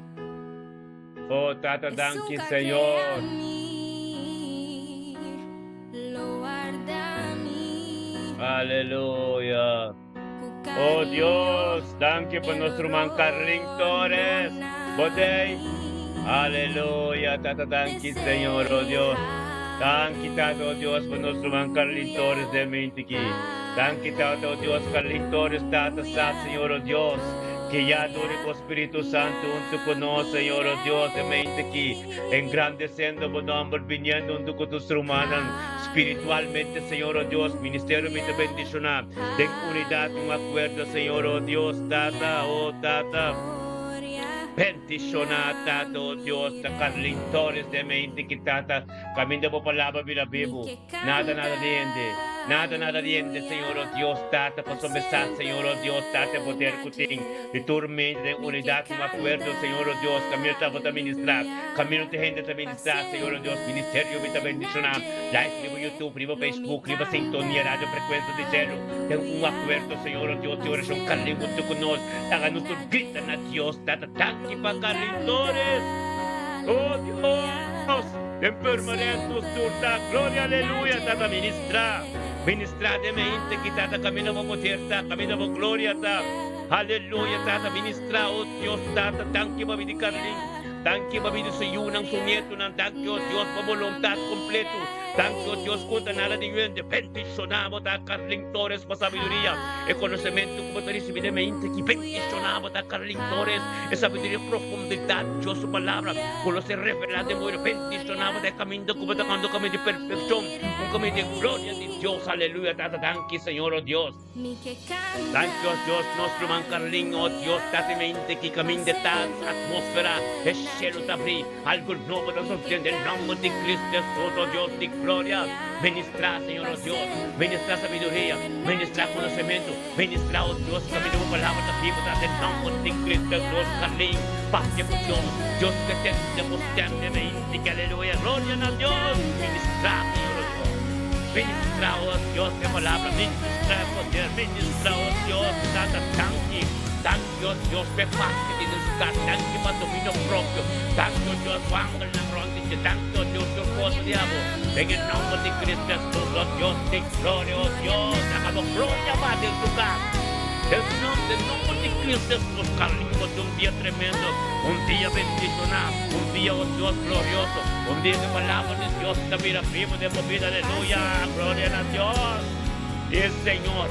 Oh, Tata, thank you, Jesús Señor. crea mí, lo guarda mí. Aleluya. Cu Oh cariño Dios, thank you por nuestro man Carling Torres. Bodey. Aleluya, Tata, thank you, Señor, oh Dios. Thank you, Tata, oh Dios, por nuestro man Carling Torres de Mintiki. Thank you, Tata, oh Dios, Carling Torres, Tata, sa Señor, oh Dios. Que ya adore con Espíritu Santo junto con nosotros, Señor, oh Dios, de Mintiki. Engrandeciendo por nombre, viniendo junto con tus hermanos. Espiritualmente, Señor, oh Dios, ministerio me te bendicionar. Den unidad, un acuerdo, Señor, oh Dios, Tata, oh Tata. Bendicionada, oh Dios, ta Carling Torres de mente que Tata, camino por palabra vida vivo. Nada diente, Señor, oh Dios, Tata, por sombesar, Señor, oh Dios, Tata, poder cutin, de turmente, de unidad, un acuerdo, Señor, oh Dios, camino te a ministrar, camino te gente te ministrar, Señor, oh Dios, ministerio me te bendicionar, live, vivo YouTube, vivo Facebook, vivo sintonía, radio, frecuencia de cielo, ten un acuerdo, Señor, oh Dios, de oración, Carling, junto con nosotros, haga nuestro grito a Dios, Tata, tanque para Carling Torres, oh Dios, en permanente turta, gloria, aleluya, Tata, ministra de mente que Tata, camino por poder, camino por gloria, Tata, aleluya, Tata, ministra, oh Dios, Tata, tanque para Carling, Thank you, Babino, sa iyo ng sumieto ng Dagyo, Diyos, pamuluntad kompleto. Thank you, Diyos, kung tanala din yun, bendicionamos a Carling Torres pa sabiduría, e conocimiento como terriblemente, que bendicionamos a Carling Torres, e sabiduría profundidad, Dios, su palabra, con los revelados de mujer, bendicionamos de camino, como tocando camino de perfección, un camino de gloria de Dios, aleluya, thank you, Señor, oh Dios. Thank you, Dios, nuestro man Carling, oh Dios, tatemente que camino de tal atmósfera, el cielo te abrí, algo nuevo nos obtiene, el nombre de Cristo Jesús, oh Dios, de gloria. Ministra, Señor, oh Dios, ministra sabiduría, ministra conocimiento, ministra, oh Dios, camino de palabra de vida, del nombre de Cristo Jesús, Carling, paz y emoción, Dios que te constantemente, que aleluya, gloria a Dios, ministra, Señor, oh Dios. Ministra, oh Dios, de palabra, ministra, poder, ministra, oh Dios, santa, tanto, Dios, me parte de buscar, tanto para dominio propio, tanto, Dios, ángel na ronde, tanto, Dios, your voz, diabo, en el nombre de Cristo Jesús, oh Dios, de gloria, oh Dios, hagamos gloria más del lugar. El nombre de Cristo Jesús, Carlinhos, de un día tremendo, un día bendicionado, un día, oh Dios, glorioso, un día de palabra de Dios, de vida viva, de vida, aleluya, gloria a Dios, y el Señor,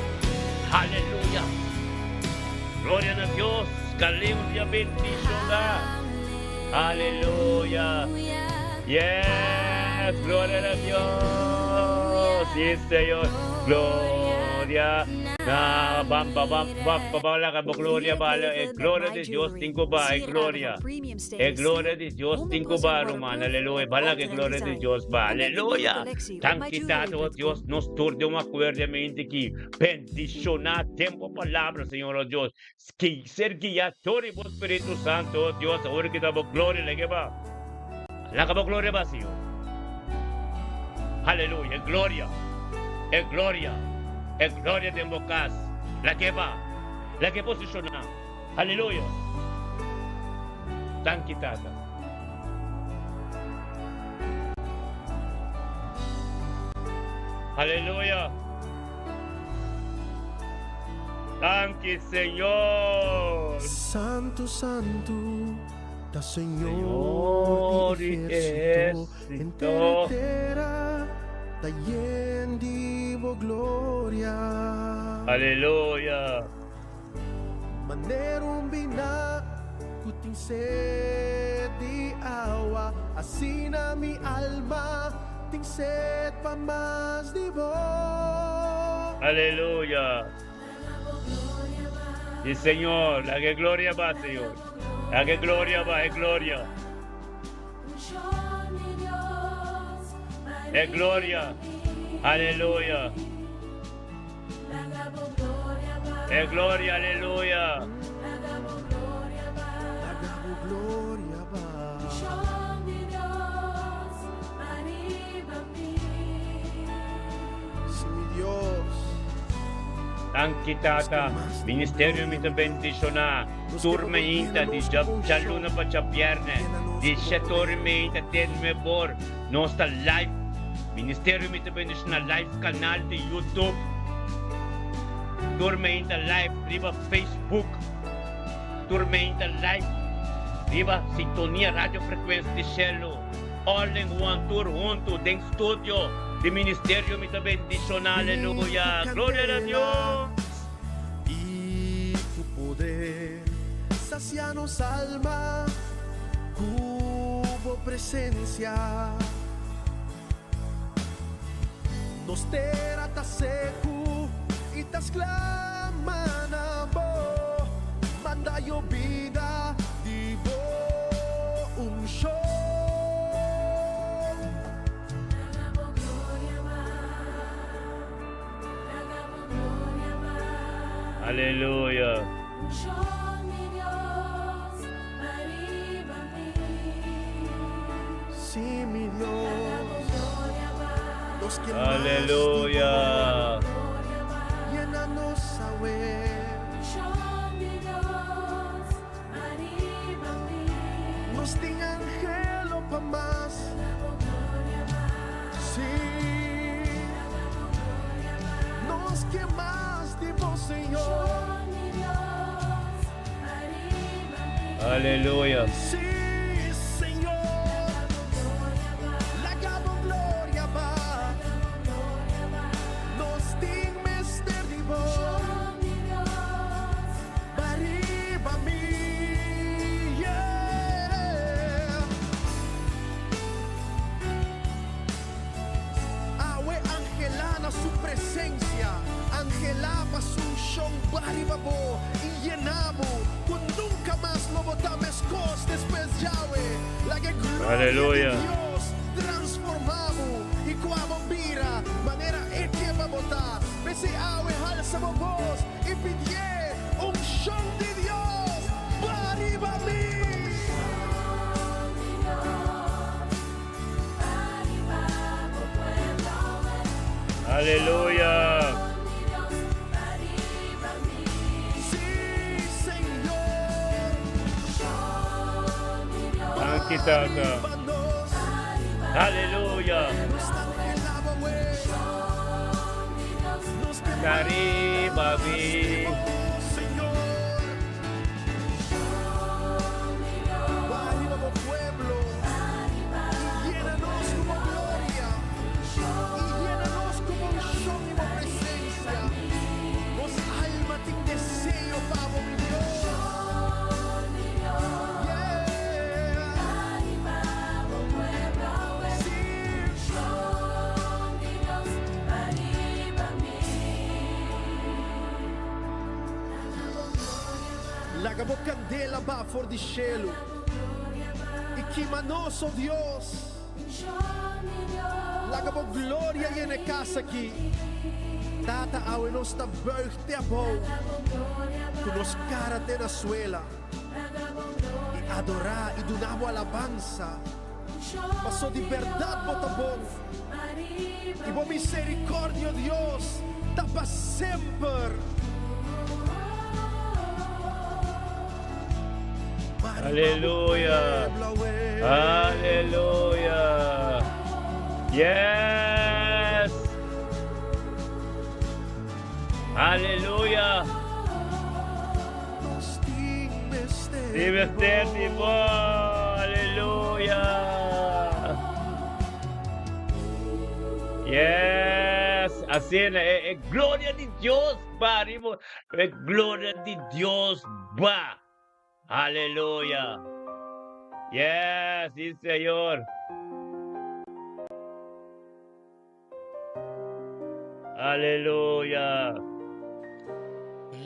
aleluya, gloria a Dios, Carlinhos, día bendicionado, aleluya, yes, gloria a Dios, sí, Señor, gloria. Na bamba bala ka gloria bala gloria de Dios tingo ba gloria gloria de Dios tingo ba Romana aleluya bala que gloria de Dios ba aleluya tan quitado Dios nos turde un acuerdamente que bendicionar tiempo palabra Señor oh Dios que ser guiador y por Espíritu Santo oh Dios ahora que damos gloria le que va la que gloria va Señor aleluya gloria es gloria de bocas, la que va, la que posiciona, aleluya, tan quitada. Aleluya, thank you, Señor. Santo, santo, da Señor di ejército, entera, da yendivo gloria. Aleluya. Manerum bina kuting sed di awa, asina mi alma ting sed pa más di vos. Aleluya. Y Señor, la que gloria va, Señor. La que gloria va, es gloria. Es gloria. Aleluya. Es gloria, aleluya. Hagamos gloria va. Sí, mi Dios. Tanki tata, ministerio mi bendiciona, turmeita di jaluna pa chapierne, di shatormeita tenme bor, nostra live, ministerio mi bendiciona live canal di YouTube, turmeita live, riba Facebook, turmeita live, riba sintonia radio frequência de cielo, all in one tour junto, den studio, di ministerio mi bendiciona, aleluya, gloria a Dios. Y tu poder sacianos alma, hubo presencia. Nos terata seco y tas clamana bo, manda yo vida, divo un show. Aleluya. Sí, mi Dios. Los que Aleluya. llénanos saber. Nos di angelo pa más. Sí. Nos que más dimos, Señor. Aleluya. Sí, unción baribabo y llenamos con nunca más lo botamos después Yahweh la que gloria Aleluya. de Dios transformamos y cuando mira manera que va a botar ese Yahweh alza voz y pide unción de Dios baribami. Aleluya. Sí, Señor. Thank you, Tata. Aleluya. Karibami. Lagabo candela ba for di cielo e chi manoso Dios lagabo gloria in casa qui tata awe nosta buigte abo kunos cara te na suela e adorar e donavo alabanza passo di verdad botabon e bo misericordio Dios tapa sempre. Aleluya. Aleluya. Yes. Aleluya. Divertirti, aleluya. Yes. Así es, gloria de Dios, parimo. Gloria de Dios, va. Aleluya. Yes, sí, Señor. Aleluya.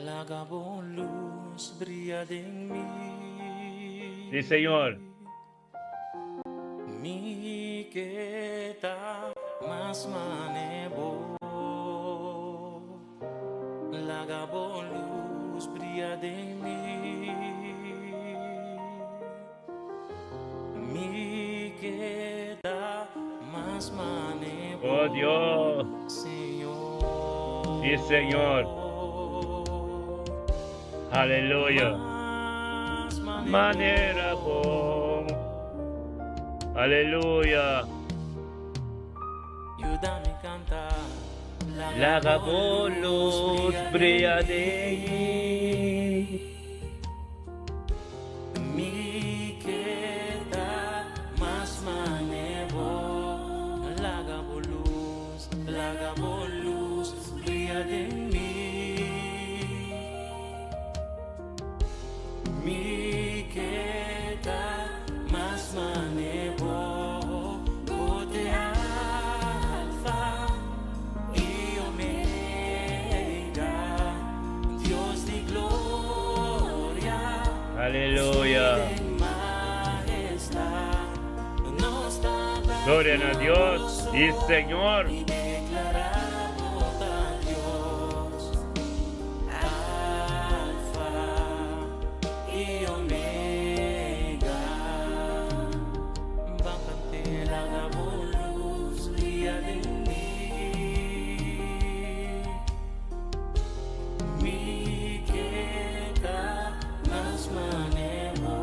La gabón luz brilla en mí. Sí, Señor. Mi queda más manevo. La gabón luz brilla en mí. Mi queda más manevo. Oh Dios. Señor. Sí, Señor. Aleluya. Manera bom. Aleluya. Ayúdame a cantar. La gabón luz brilla de mí. Mi queda más manevo. La gabón luz brilla de mí. Mi queda más manevo. Bote alfa y omega. Dios de gloria. Aleluya. Majestad. Nos da Gloria a Dios. Sí, Señor. y declaramos a Dios Alfa y Omega. Bájate la luz brilla de mí. Mi queda más manevo.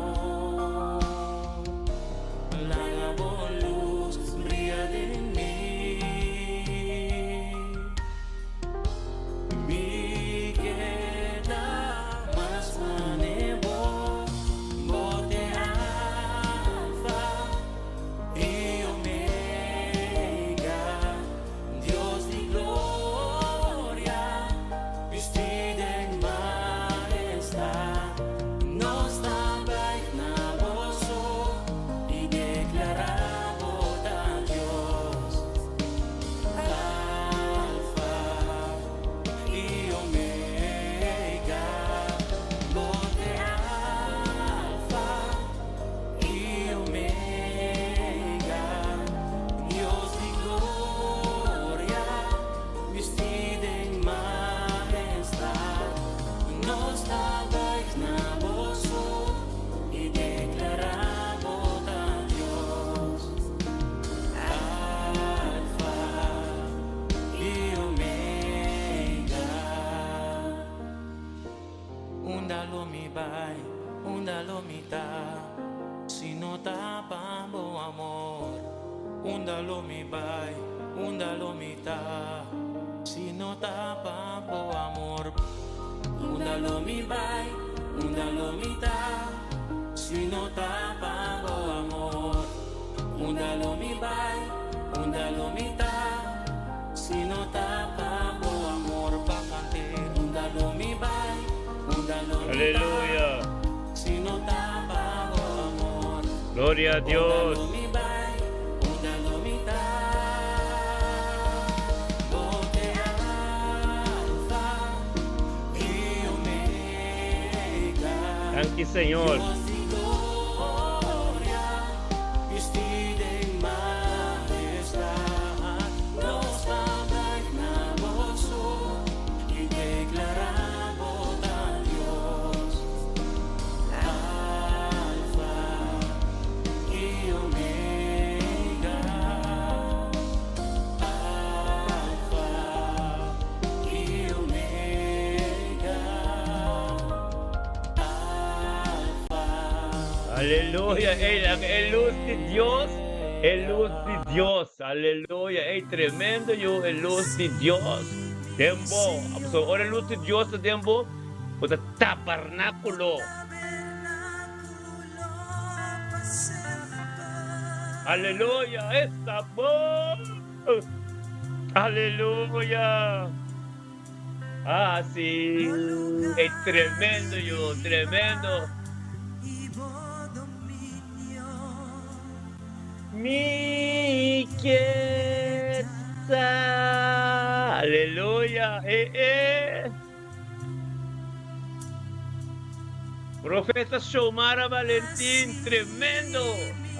La luz brilla de mí. Mi queda más manevo. Bote alfa y omega. undalo mi bay, undalo mi ta. Si no tapa po amor, undalo mi bay, undalo mi ta. Si no tapa po amor, undalo mi bay, undalo mi ta. Si no tapa po amor, bakante, undalo mi bay, undalo mi ta. Aleluya. Si no tapa po amor, Gloria a Dios. undalo mi bay, undalo mi ta. Porque Alfa y Omega. Thank you, Señor. Dios de gloria, vestida en majestad, nos habla en gozo y declaramos a Dios, Alfa y Omega, Alfa y Omega, Alfa. Aleluya. El luz de Dios. El luz de Dios. Aleluya. Tremendo yo. El luz de Dios. Tembo. So, ahora el luz de Dios sa tembo. O sa tabernáculo. Aleluya. Esta voz. Aleluya. Ah, sí. Tremendo yo. Tremendo. Mi quieta. Aleluya. Profeta Xiomara Valentín, tremendo.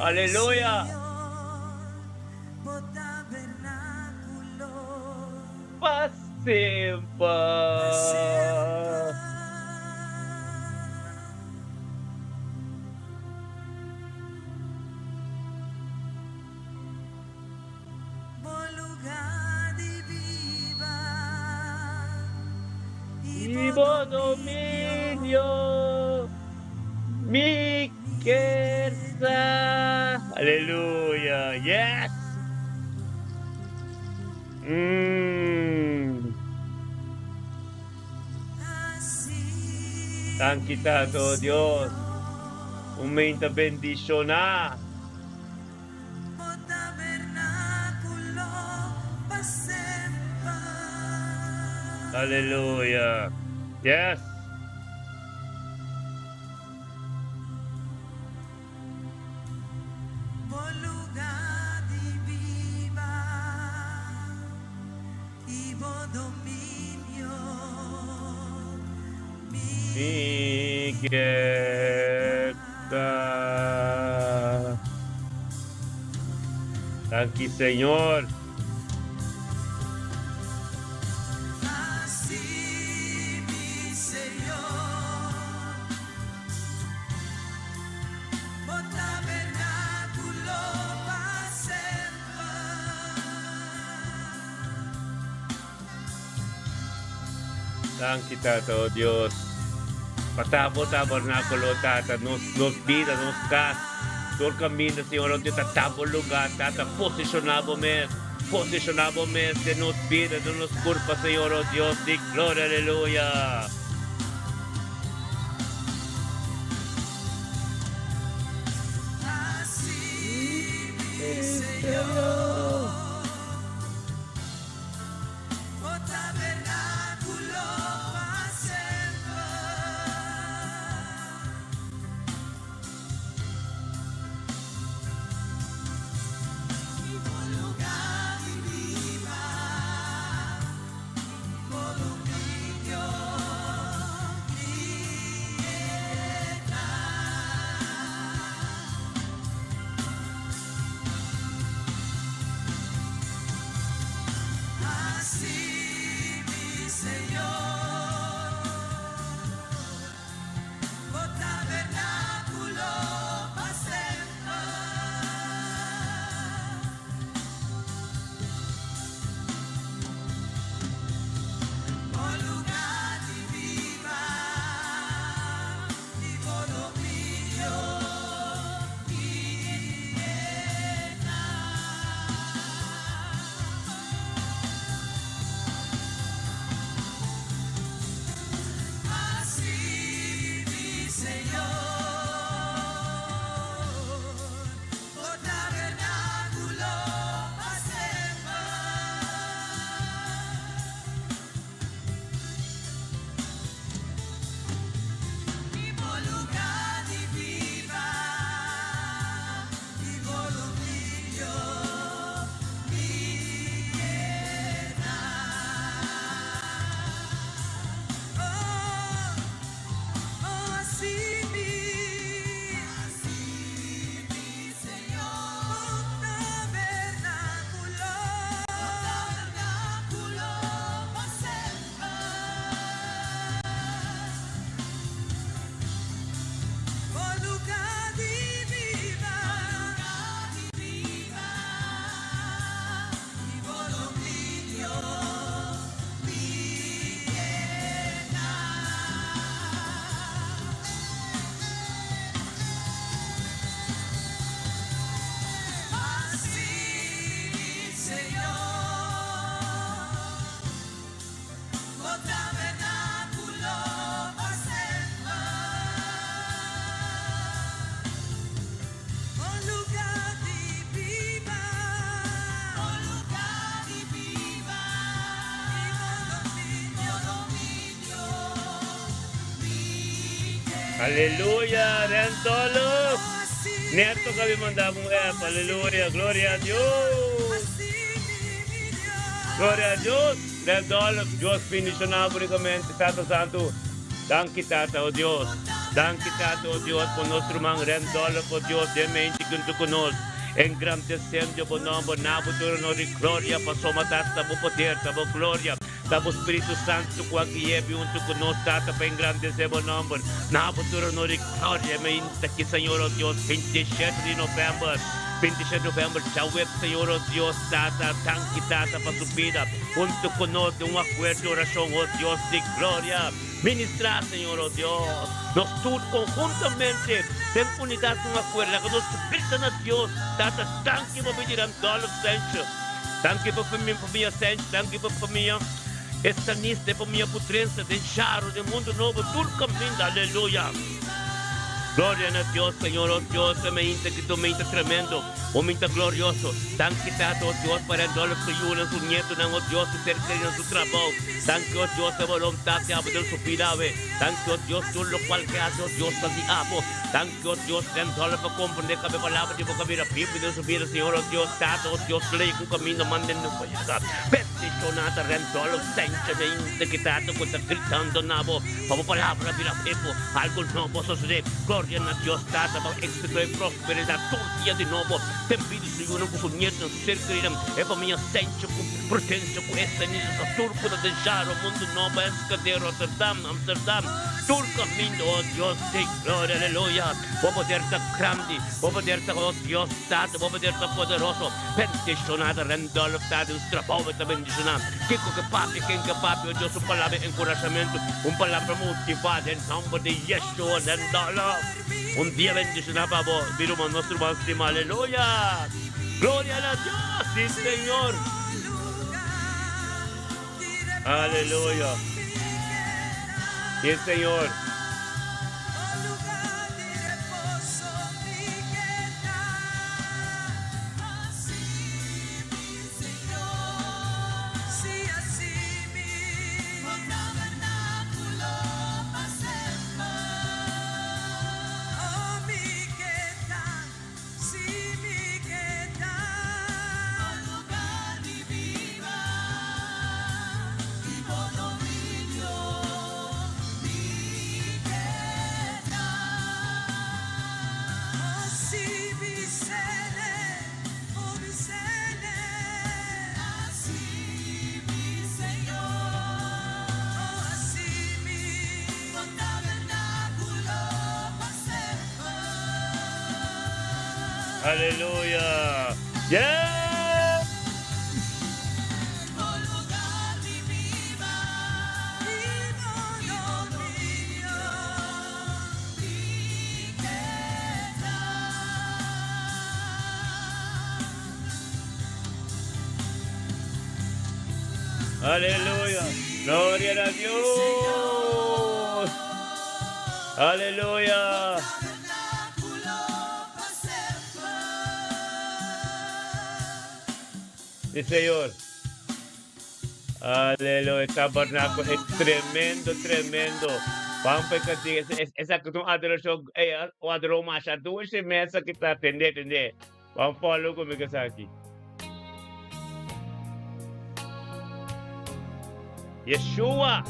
Aleluya. Pasempa. Vivo dominio, mi fuerza. Aleluya. Yes. Tan kita to Dios. Aumenta bendición na. Aleluya. Yes. Migueta. Thank you, Señor. Thank you, Tato Dios. Patapos tabernáculo, Tata, nos vida, nos casa. Todo camino, Señor, donde tatamos lugar, Tata, posicionamos mes de nos vida, de nos culpa, Señor, oh Dios, de gloria, aleluya. Aleluya, Rentolo. Neto kami mandamos aleluya, gloria a Dios. Gloria a Dios. Rentolo, Dios bendicionado únicamente, Tata Santo. Danke, Tata, oh Dios. Danke, Tata, oh Dios, por nuestro man Rentolo, por Dios, de mente que tú conoces. Engrandecendo o nome, na futuro de glória, passou uma data, vou poder, tá bom, glória. Tá bom, Espírito Santo, com a que é junto conosco, data para engrandecer o nome. Na futuro de glória, me inta que Senhor, oh Deus, 27 de novembro. 27 de novembro, já web, Senhor, oh Deus, data, tanque, data para subida. Junto conosco, acordo de oração, oh Deus, de glória. Ministrar, Senhor, oh Deus. Nós todos conjuntamente, sem unidade, um acordo, que nós subimos a Deus. Tata, tanque para pedir a dólar, Senhor. Tanque para minha Senhor, tanque para minha estanista, para minha potência, de charo, de mundo novo, tudo caminho, aleluia. Glória a Deus, Senhor, oh Deus, mente que tu mente tremendo, mente glorioso. Tanque, Tata, oh Deus, para a dólar, Senhor, o nieto, oh Deus, ser querido no trabalho. Tanque, oh Deus, a vontade, a poder subir, tanque, oh Deus, tudo o qual que hace, oh Deus, para ti, abo. Tanque, oh Deus, tem dólar para compreender que a palavra de boca vira pipa de subir, Senhor, oh Deus, Tata, oh Deus, lei com o caminho, mandem no país. Peticionada, rendolo, sentimento que Tata, que está gritando, nabo, como palavra vira pipa, algo não posso dizer. Glória a Deus, Tata, para êxito e prosperidade, todo dia de novo. Tem pedido, Senhor, com o nieto, no ser querido, é para minha sente, com potência, com essa nisso, tudo para deixar o mundo novo, escadeiro, Rotterdam, Amsterdam, tudo caminho, oh Deus, de glória, aleluia. Vou poder estar grande, vou poder estar, oh Deus, Tata, vou poder estar poderoso. Bendicionada, rendolo, Tata, os trabalhos também bendicionado. Quem que papi, oh Deus, palavra de encorajamento, palavra motivada, em nome de Yeshua, rendolo. Dia bendicionado para vos, viramos nuestro máximo, aleluya. Gloria a Dios, sí, Señor. Aleluya. Sí, Señor. Aleluya. Yeah. Aleluya. Gloria a Dios. Aleluya. Sí, Señor. Aleluya. Tabernáculo es tremendo, tremendo. Vamos a decir, esa que tú adoración, o adoró más a tu ese mesa que está atender. Vamos a follow conmigo aquí. Yeshua.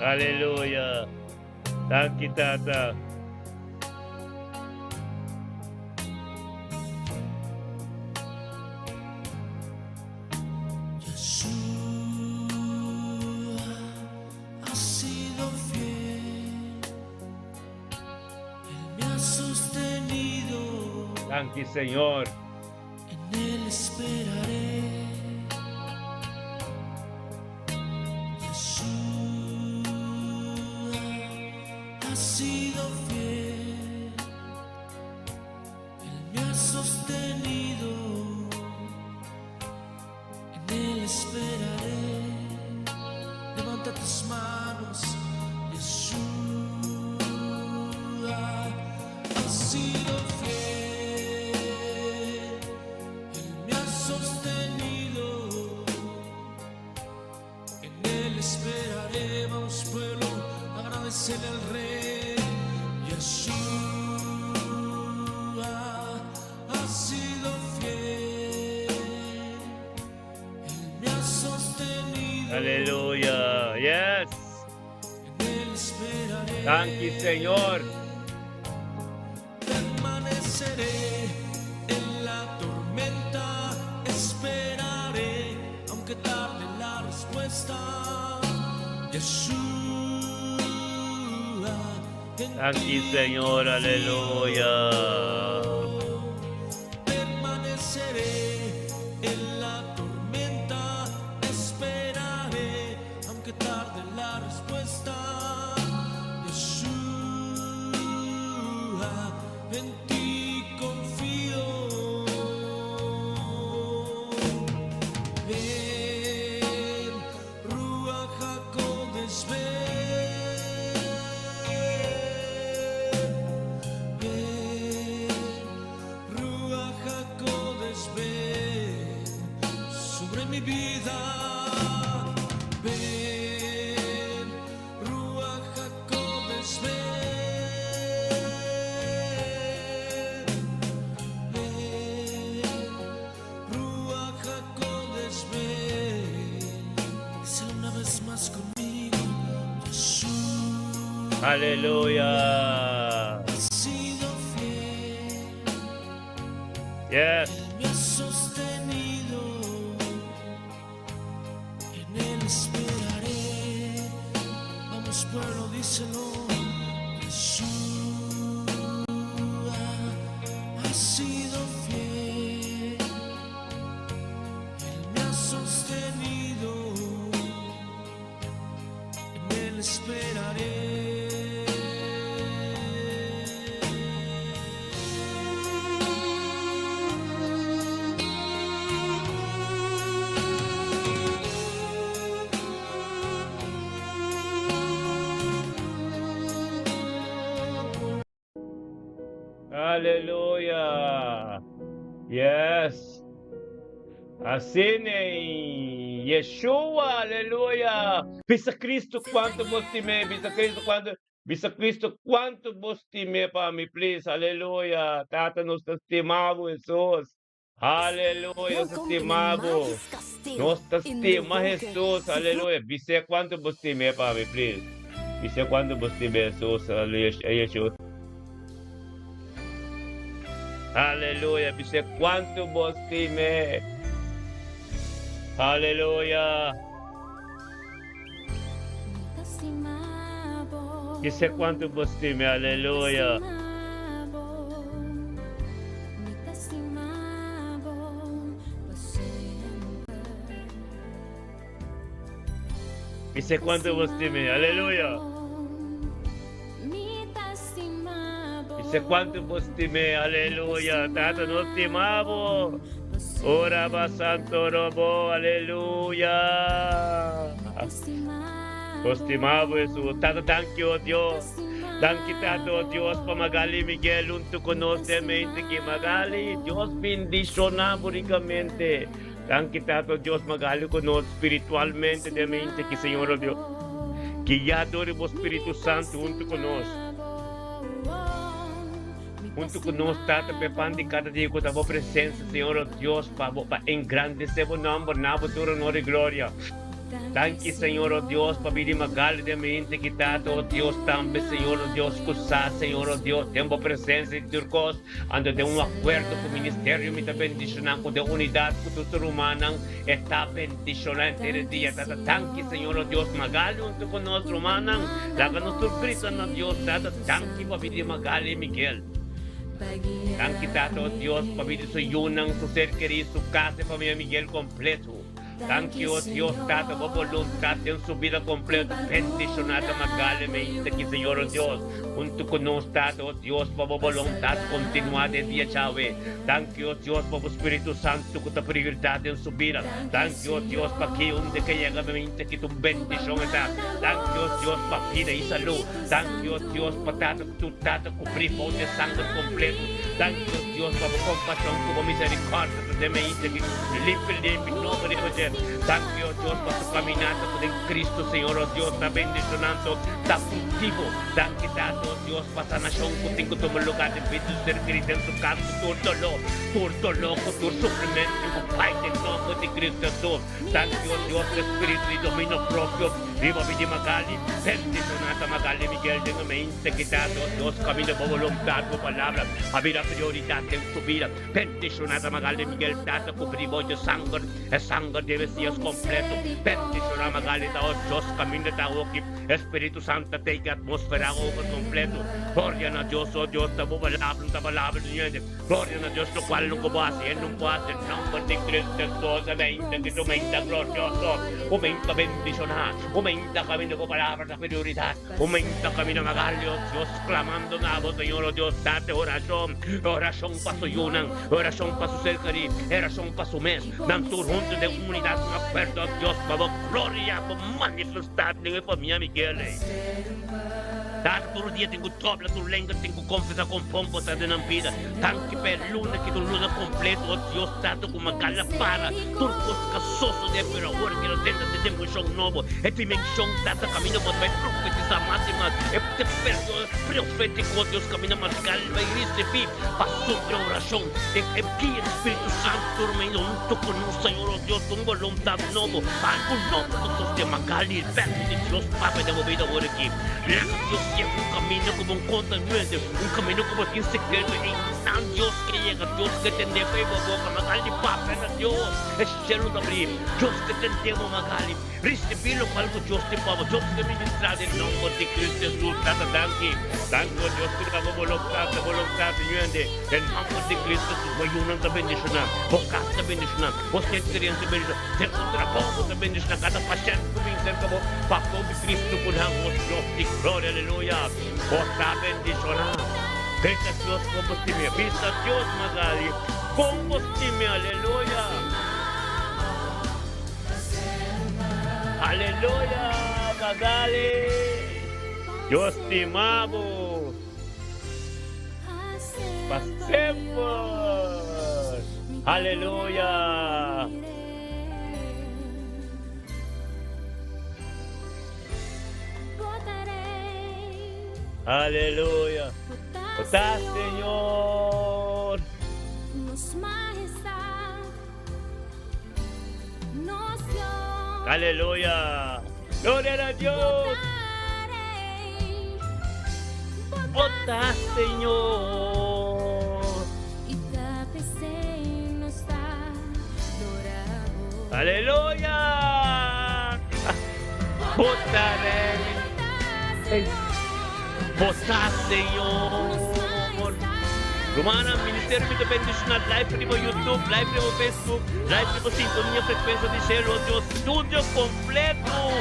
Aleluya. Thank you, Tata. Ha sido fiel, Él me ha sostenido, Thank you, Señor. en Él esperaré. Ha sido fiel, Él me ha sostenido, en Él esperaré. Levanta tus manos, Yeshua. sido fiel, Él me ha sostenido, en Él esperaré, vamos pueblo, agradecerle al Rey. Yeshua ha sido fiel, Él me ha sostenido. Aleluya. Yes. En Él esperaré. Thank you, Señor. Permaneceré en la tormenta, esperaré, aunque tarde la respuesta. Yeshua, en Thank you, ti Señor. Aleluya. permaneceré en la tormenta, esperaré, aunque tarde la respuesta. Yeshua, en ti confío. Ven, Ruach HaKodesh, ven, Ruach HaKodesh, ven sobre mi vida. Ven, Ruach HaKodesh, ven, Ruach HaKodesh, ven. Díselo una vez más conmigo. Yeshua Aleluya. ha sido fiel, Yes. Él me ha sostenido, en Él esperaré. Vamos pueblo, díselo. Yeshua ha sido fiel, Él me ha sostenido, en Él esperaré. Aleluya. Yes. Assim, Yeshua, aleluia. Bisa Cristo quanto vos time, bisa Cristo quanto vos time para mim, please, aleluia. Tata nos estimamos, Jesus. Aleluia, nos estimamos. Nos estima, Jesus, aleluia. Bisa quanto vos time para mim, please. Bisa quanto vos time, Jesus, aleluia, Yeshua. Aleluia, bisa quanto vos time. Aleluya. Dice cuánto vos time, aleluya. Dice cuánto vos time, aleluya. Dice cuánto vos time, aleluya. Tata nos estimamos. Ora va santo robo, aleluya. Estimado Jesús, Tata, thank you, oh Dios. Thank you, Tata, oh Dios, para Magali Miguel, junto con nosotros, que Magali, Dios bendicionamos ricamente. Thank you, Tata, oh Dios, Magali con nosotros espiritualmente, de mente, que Señor, oh Dios, que ya adore o Espíritu Santo junto con nosotros. Junto con nosotros, Tata, pepando cada día con tu presencia, Señor, oh Dios, para engrandecer o nombre, na futuro, honor y gloria. Thank you, Señor, oh Dios, para pedir magali de mente que Tata, oh Dios, también, Señor, oh Dios, cusa, Señor, oh Dios, tengo presencia de turcos, ando de un acuerdo con el ministerio, me está bendicionando, de unidad con tu ser humano, está bendicionando el día, Tata, thank you, Señor, oh Dios, magali junto con nosotros, humano, láganos sorpresa, no Dios, Tata, thank you, para pedir magali, Miguel. Thank you, Tata, oh Dios, para pedir su yunang, su ser querido, su casa, familia Miguel completo. Thank you, oh Dios, Tato, por voluntad en su vida completa. Bendicionada, magalemente, que Señor, oh Dios, junto con nosotros, oh Dios, por voluntad continuada de día, Chave. Thank you, oh Dios, por Espíritu Santo, con tu prioridad en su vida. Thank you, oh Dios, para que donde que llega mente, que tu bendición está. Thank you, oh Dios, para vida y salud. Thank you, oh Dios, para tu Tato, cubrir con de sangre completo. Thank you, oh Dios, por compasión, por misericordia, de mente, que limpie mi nombre de José. Thank you, oh Dios, por tu caminata con el Cristo, Señor, oh Dios, está bendicionando, está fructivo. Thank you, oh Dios, para sanación, contigo toma lugar de vida, ser Cristo en tu campo, todo loco, tu sufrimiento, tu Pai de nombre de Cristo. Thank you, oh Dios, Espíritu de dominio propio, viva vida Magali, bendicionada Magali, Miguel, de mente, que oh Dios, camino por voluntad, por palabra, habrá prioridad en tu vida, bendicionada Magali, Miguel, Tata, cubrimos de sangre, el sangre debe ser completo, bendicionada Magali, oh Dios, camino de aquí, Espíritu Santo, te que atmósfera por completo, gloria a Dios, oh Dios, te palabra, gloria a Dios, lo cual no puedo hacer, nombre de Cristo, mente, que tu mente glorioso, aumenta bendicionar, aumenta camino con palabra de prioridad, aumenta camino Magali, oh Dios, clamando a vos, Señor, oh Dios, date oración para su yunan, oración para su ser querido, oración para su mes, dan tu junto de unidad, una oferta, Dios, para gloria, para manifestar en el familia Miguel. Todo dia tenho dobra, tu lengua, tenho confiança com pompo, tá de vida. Tanque per luna, que tu luna completo, oh Deus, tanto como uma cala para, tudo que sosso de per agora, que não tenta de tempo chão novo, é dimensão, tata caminho, mas vai profetizar máxima, é te perdoa, profético, Deus, caminho mais calma, vai receber, passou para oração, é guia do Espírito Santo, dormindo, junto com o Senhor, oh Deus, com vontade novo, algo novo, que tu te magali, perto de Deus, Papa, de movida agora aqui. Deus é caminho como continuamente, caminho como tem segredo em Deus que llega, Deus que tem de favor, magali Papa na Deus, é cheiro de abrir, Deus que tem de magali, receber o qual Deus te pava, Deus que ministrar em nome de Cristo Jesus, tata danke, Deus que dá vontade, em nome de Cristo Jesus, vai unir a bendicionar, o casa bendicionar, você experiência bendicionar, tem trabalho bendicionar, cada paciente que vem cerca do papel de Cristo por ambos, Deus, glória, aleluia, você bendicionar. Vista Dios combustime, vista Dios Magali, combustime, aleluya. Aleluya, Magali. Dios te amamos. Pasemos. Aleluya. Aleluya. Está, Señor. Nos majestad, nos Dios. Aleluya. Gloria a Dios. Está, Señor. Y te nos adoramos. Aleluya. Votaré. Votar, Señor. Romana, Ministerio de Bendicional, live primo YouTube, live primo Facebook, live primo sintonía, frecuencia de cielo, Dios, estudio completo.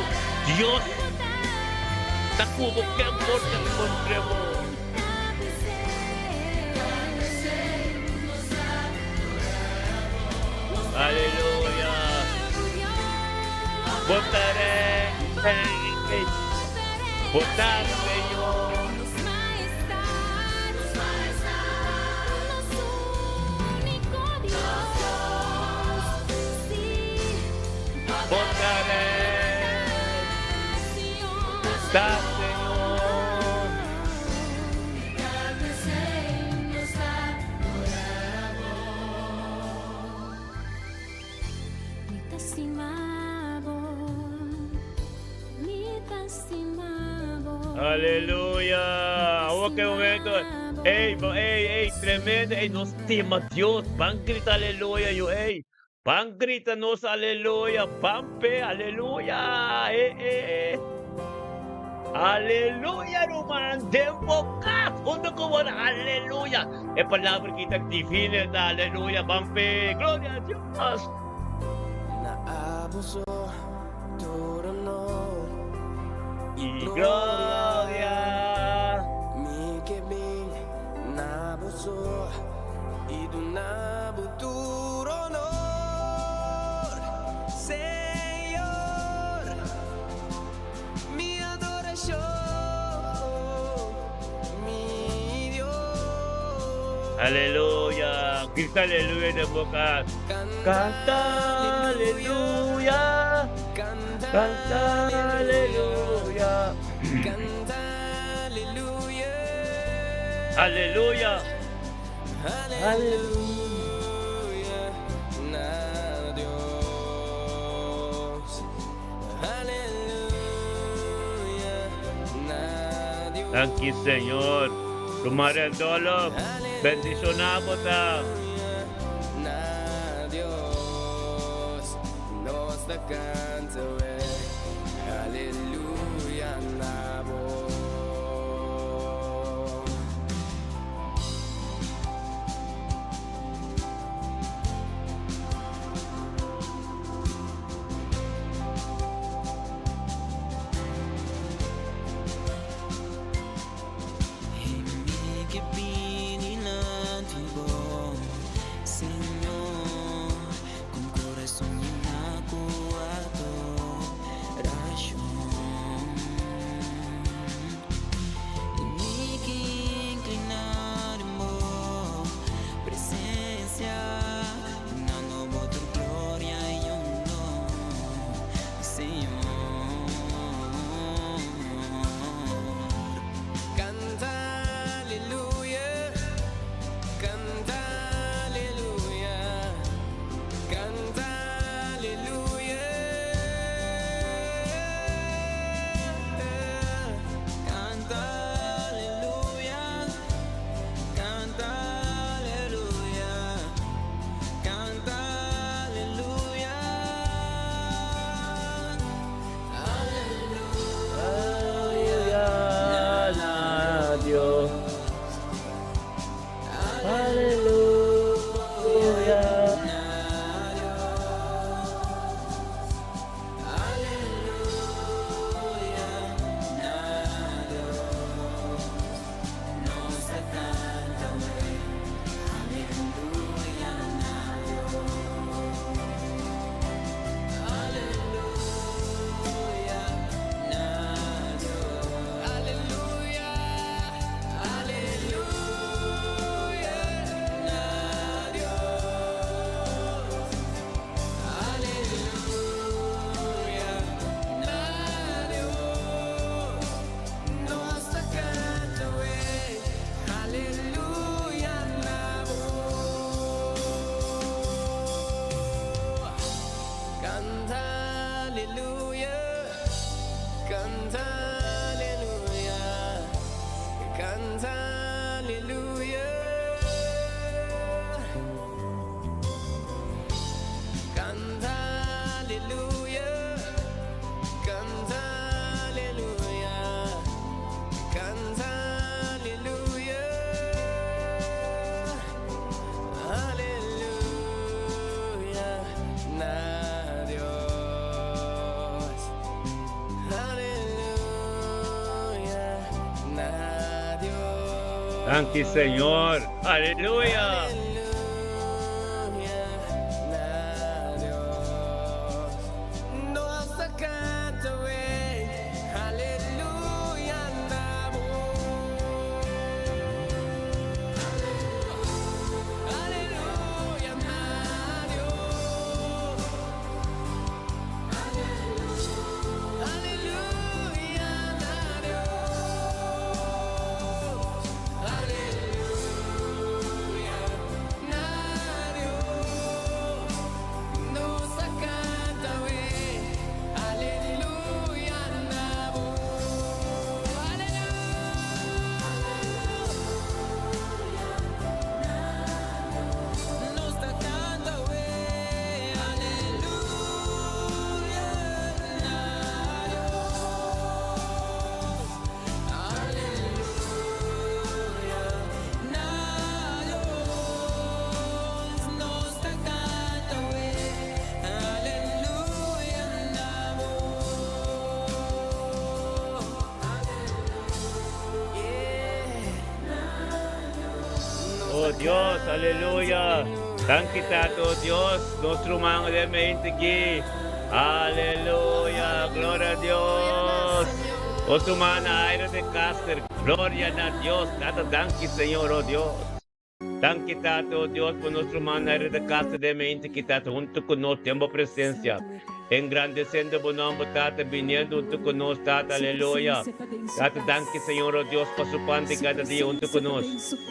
Dios, está como que amor te encontremos. Aleluya. Votaré. Votar, Señor. Votaré. Está, Señor. Aleluya. Oh, qué momento. Ey, tremendo. Ey, nos estima Dios. Van grita aleluya, yo, ey. Van grita nos aleluya. Pampe, aleluya. Aleluya, Roman. Devocat. Uno como aleluya. Es palabra que te define. Aleluya, Pampe. Gloria a Dios. puso tu honor Y gloria. mi kibing na puso idunabuturo honor Señor mi adoración mi Dios Aleluya. Grita aleluya de boca. Canta aleluya. Canta aleluya. Canta aleluya Aleluya. Aleluya na Dios Aleluya na Dios Thank you, Señor. Tumare el dolor. Bendicionamos a. na Dios nos da cantawe Aleluya na voz Hindi ka pinilang tibong Señor Con corazón inakuha to rasyon Inikinclinar mo presencia Tingnan mo tu gloria yung Señor Canta aleluya Canta aleluya Canta aleluya Canta aleluya Canta aleluya Canta aleluya Aleluya na Dios. Aleluya. Canta aleluya Canta aleluya Canta aleluya Canta aleluya Canta aleluya Canta aleluya Aleluya na Dios Aleluya na Dios Thank you, Señor. Aleluya. Aleluya na Dios nos da cantawe Aleluya na voz Aleluya na Dios Aleluya na Dios Aleluya Dios, aleluya. Thank you, Tato Dios, nuestro mango de mente aquí. Aleluya, gloria a Dios. Nuestro mango aire de caster, gloria a Dios. Tato, thank you, Señor, oh Dios. Thank you, Tato Dios, por nuestro mango aire de caster de mente que Tato, junto con nosotros, tenemos presencia. Engrandeciendo por nombre, Tata, viniendo junto con nosotros, Tata, aleluya. Tata, thank you, Señor, oh Dios, por su pan de cada día junto con nosotros.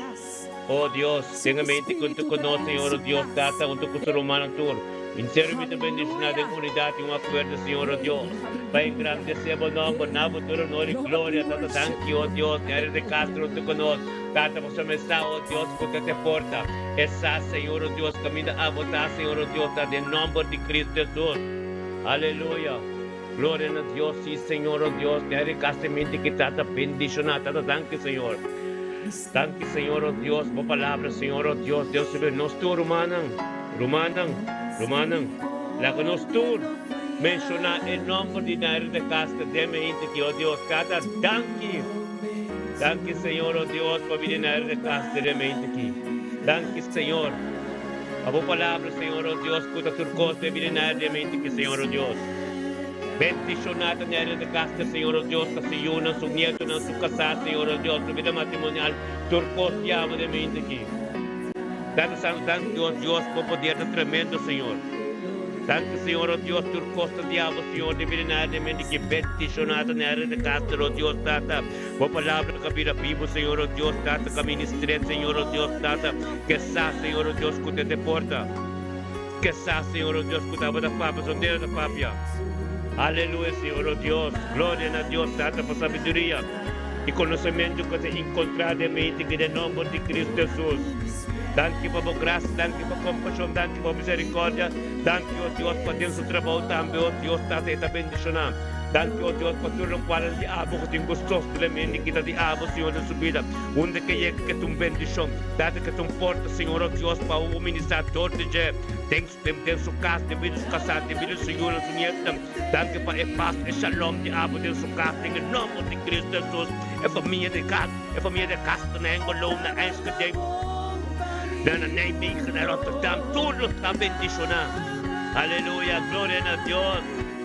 Oh Dios, tenga mente junto con nosotros, Señor, oh Dios, Tata, junto con su hermano Tur. Inservido bendicionado en unidad y un acuerdo, Señor, oh Dios. Para engrandecer por nombre, nabo, todo honor y gloria, Tata, thank you, oh Dios, Diario de Castro junto con nosotros. Tata, por su mensaje, oh Dios, porque te porta. Esa, Señor, oh Dios, camina a votar, Señor, oh Dios, Tata, en nombre de Cristo Jesús. Aleluya. Gloria a Dios, sí, Señor, oh Dios, Diario de Castro, que Tata, bendicionado, Tata, thank you, Señor. Thank you, Señor, oh Dios, por palabra, Señor, oh Dios, Dios, nos tú, Romanan, la que nos tú, menciona el nombre de Diario de Castro, de mente que, oh Dios, Tata, thank you, Señor, oh Dios, por venir Diario de Castro, de mente que, thank you, Señor, a por palabra, Señor, oh Dios, puta turcos, de venir de mente que, Señor, oh Dios. Bendicionada Diario de Castro, Señor, oh Dios, que se una, su nieto, en su casa, Señor, oh Dios, su vida matrimonial, turcos, llamo de mente aquí. Tanto santo, Dios, por poder tremendo, Señor. Tanto, Señor, oh Dios, turcos, diabo, Señor, de vida de mente que bendicionada Diario de Castro, oh Dios, Tata, por palabra que vira vivo, Señor, oh Dios, Tata, que ministre, Señor, oh Dios, Tata, que sa, Señor, oh Dios, que te porta. Que sa, Señor, oh Dios, que te va da papa, sondera da papia. Aleluya, Señor, oh Dios, gloria a Dios, Tata, por sabiduría y conocimiento que se encontrará de mente que en nombre de Cristo Jesús. Thank you por gracia, thank you por compasión, thank you por misericordia, thank you, oh Dios, por su trabajo también, oh Dios, Tata, esta bendición. Thank you, oh Dios, por todo lo cual el diablo que te gustó de la mente que el diablo, Señor, en su vida, donde que llegue que tu bendición, Tata, que tu porta, Señor, oh Dios, para un ministrador de je, tem su casa, tem vida su casa, tem vida su Señor, su nieto, thank you para el paz, el shalom, diablo, de su casa, en el nombre de Cristo Jesús, familia de casa, na engolona, que tem, na naming, na Rotterdam, todo está bendicionado. Aleluya, gloria a Dios.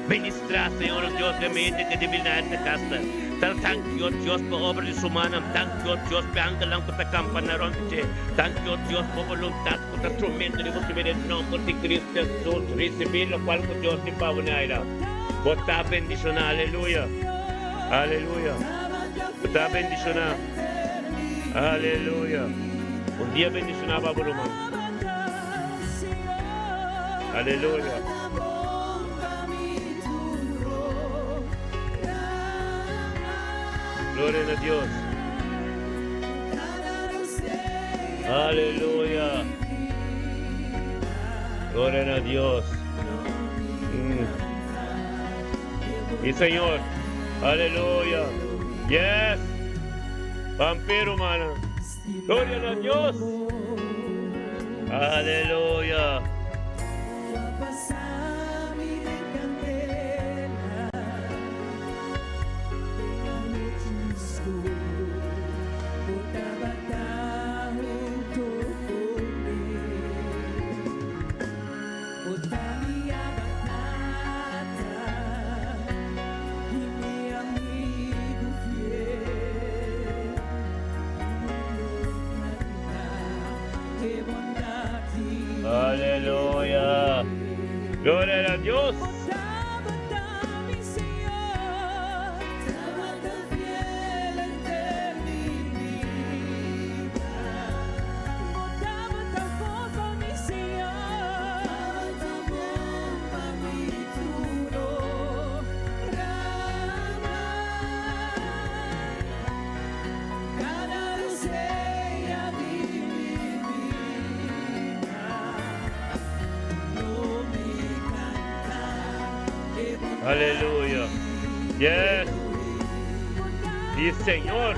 Ministrar, Señor, Dios, de mente que divinidad de casa. Thank you, Dios, por obra de su mano. Thank you, Dios, por angelan por la campana ronche. Thank you, Dios, por voluntad, por el instrumento de recibir el nombre de Cristo Jesús. Recibir lo cual con Dios te pavoneará. Bota bendición, aleluya. Aleluya. Bota bendición. Aleluya. Un día bendicionaba por humano. Aleluya. Gloria a Dios. Aleluya. Gloria a Dios. Y Señor. Aleluya. Yes. Vampiro, hermano. Gloria a Dios. Aleluya. Aleluya. Gloria a Dios. Aleluya. Yes. Sí, Señor.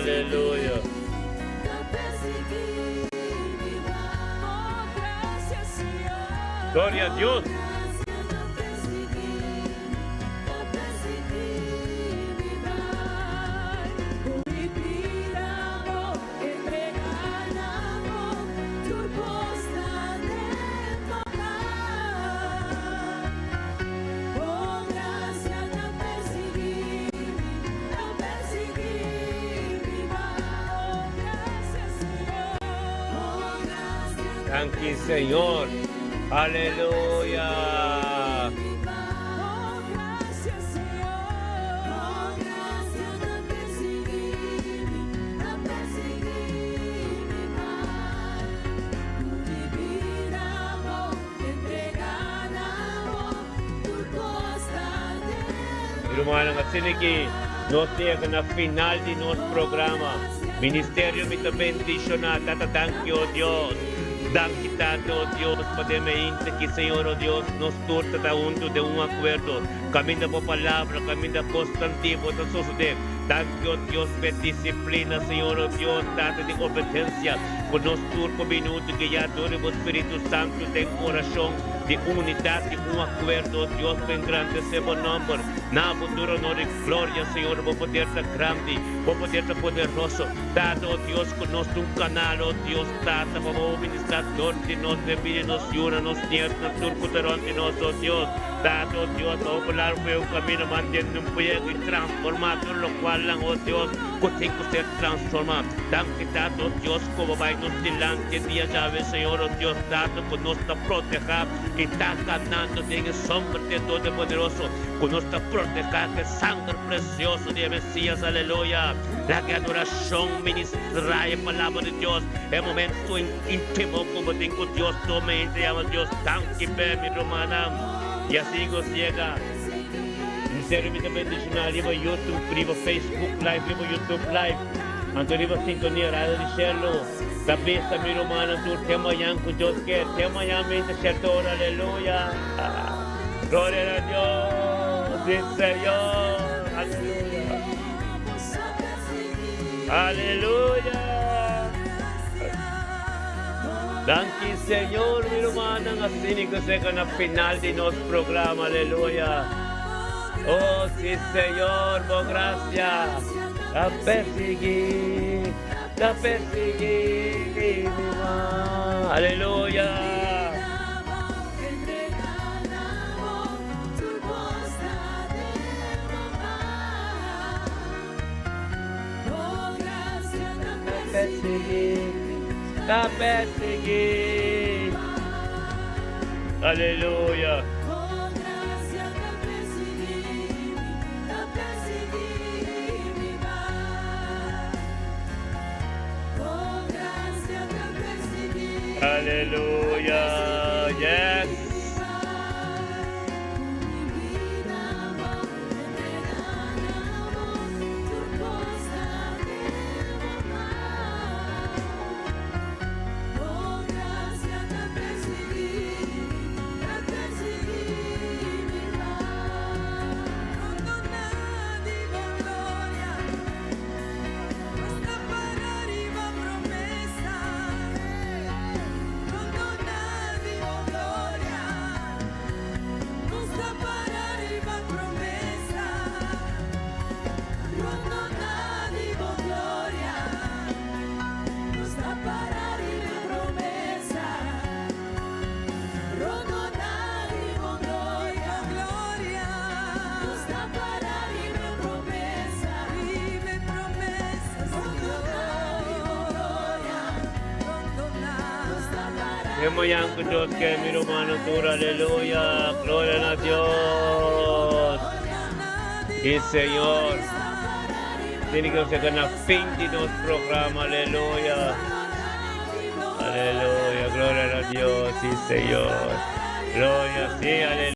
Aleluya. Gloria a Dios. Thank you, Señor. Aleluya. Irmãos, assim que nós chegamos na final de nosso programa. Ministério me bendicionar. Thank you, Deus. Thank you, oh Dios, podemos que Señor, oh Dios, nos torta junto de un acuerdo. Camina por palabra, camina constantivo, no sucede. Thank you, oh Dios, por disciplina, Señor, oh Dios, data de competencia. Por nos turco minuto que ya dure o Espíritu Santo de coração de unidade, de um acordo, oh Deus, bem grande, seu nome. Na futuro, honor e glória, Senhor, vou poder estar grande, vou poder estar poderoso. Dado, oh Deus, conosco canal, oh Deus, data, vamos ministrar de nós, de nos una, nos nietos, nos turco de nós, oh Deus. Dado, oh Deus, vamos falar o caminho, mantendo fuego e transformar tudo lo qual, oh Deus, consigo ser transformado. Thank you, oh Deus, como vai nos delante, dia já vê, Senhor, oh Deus, dado, conosco proteger, e está ganhando, tem sombra de todo poderoso, conosco proteger, que sangue precioso de Messias, aleluia. La que adoração, ministrar a palavra de Deus, é momento íntimo, como digo, Deus, tome, entregamos, Deus, thank you, mi hermana. E assim que chega, ministério me bendicionar, riba YouTube, riba Facebook Live, riba YouTube Live, anto riba sintonia, radio de Cielo, da besta, mi romana, tu tema yang ku Dios que, tema yang mente certo, aleluya, gloria a Dios, sí Señor, aleluya, aleluya. Thank you, Señor, mi hermana, assim que chega na final de nosso programa, aleluia. Oh, sí, Señor, por gracia, a perseguir, mi irmã, aleluia. A perseguir, aleluia. Aleluya, yes. Yang Dios que mi hermano dura, aleluya, gloria a Dios. Y Señor, tiene que ser en fin de nuestro programa, aleluya, aleluya, gloria a Dios, sí Señor, gloria, sí, aleluya.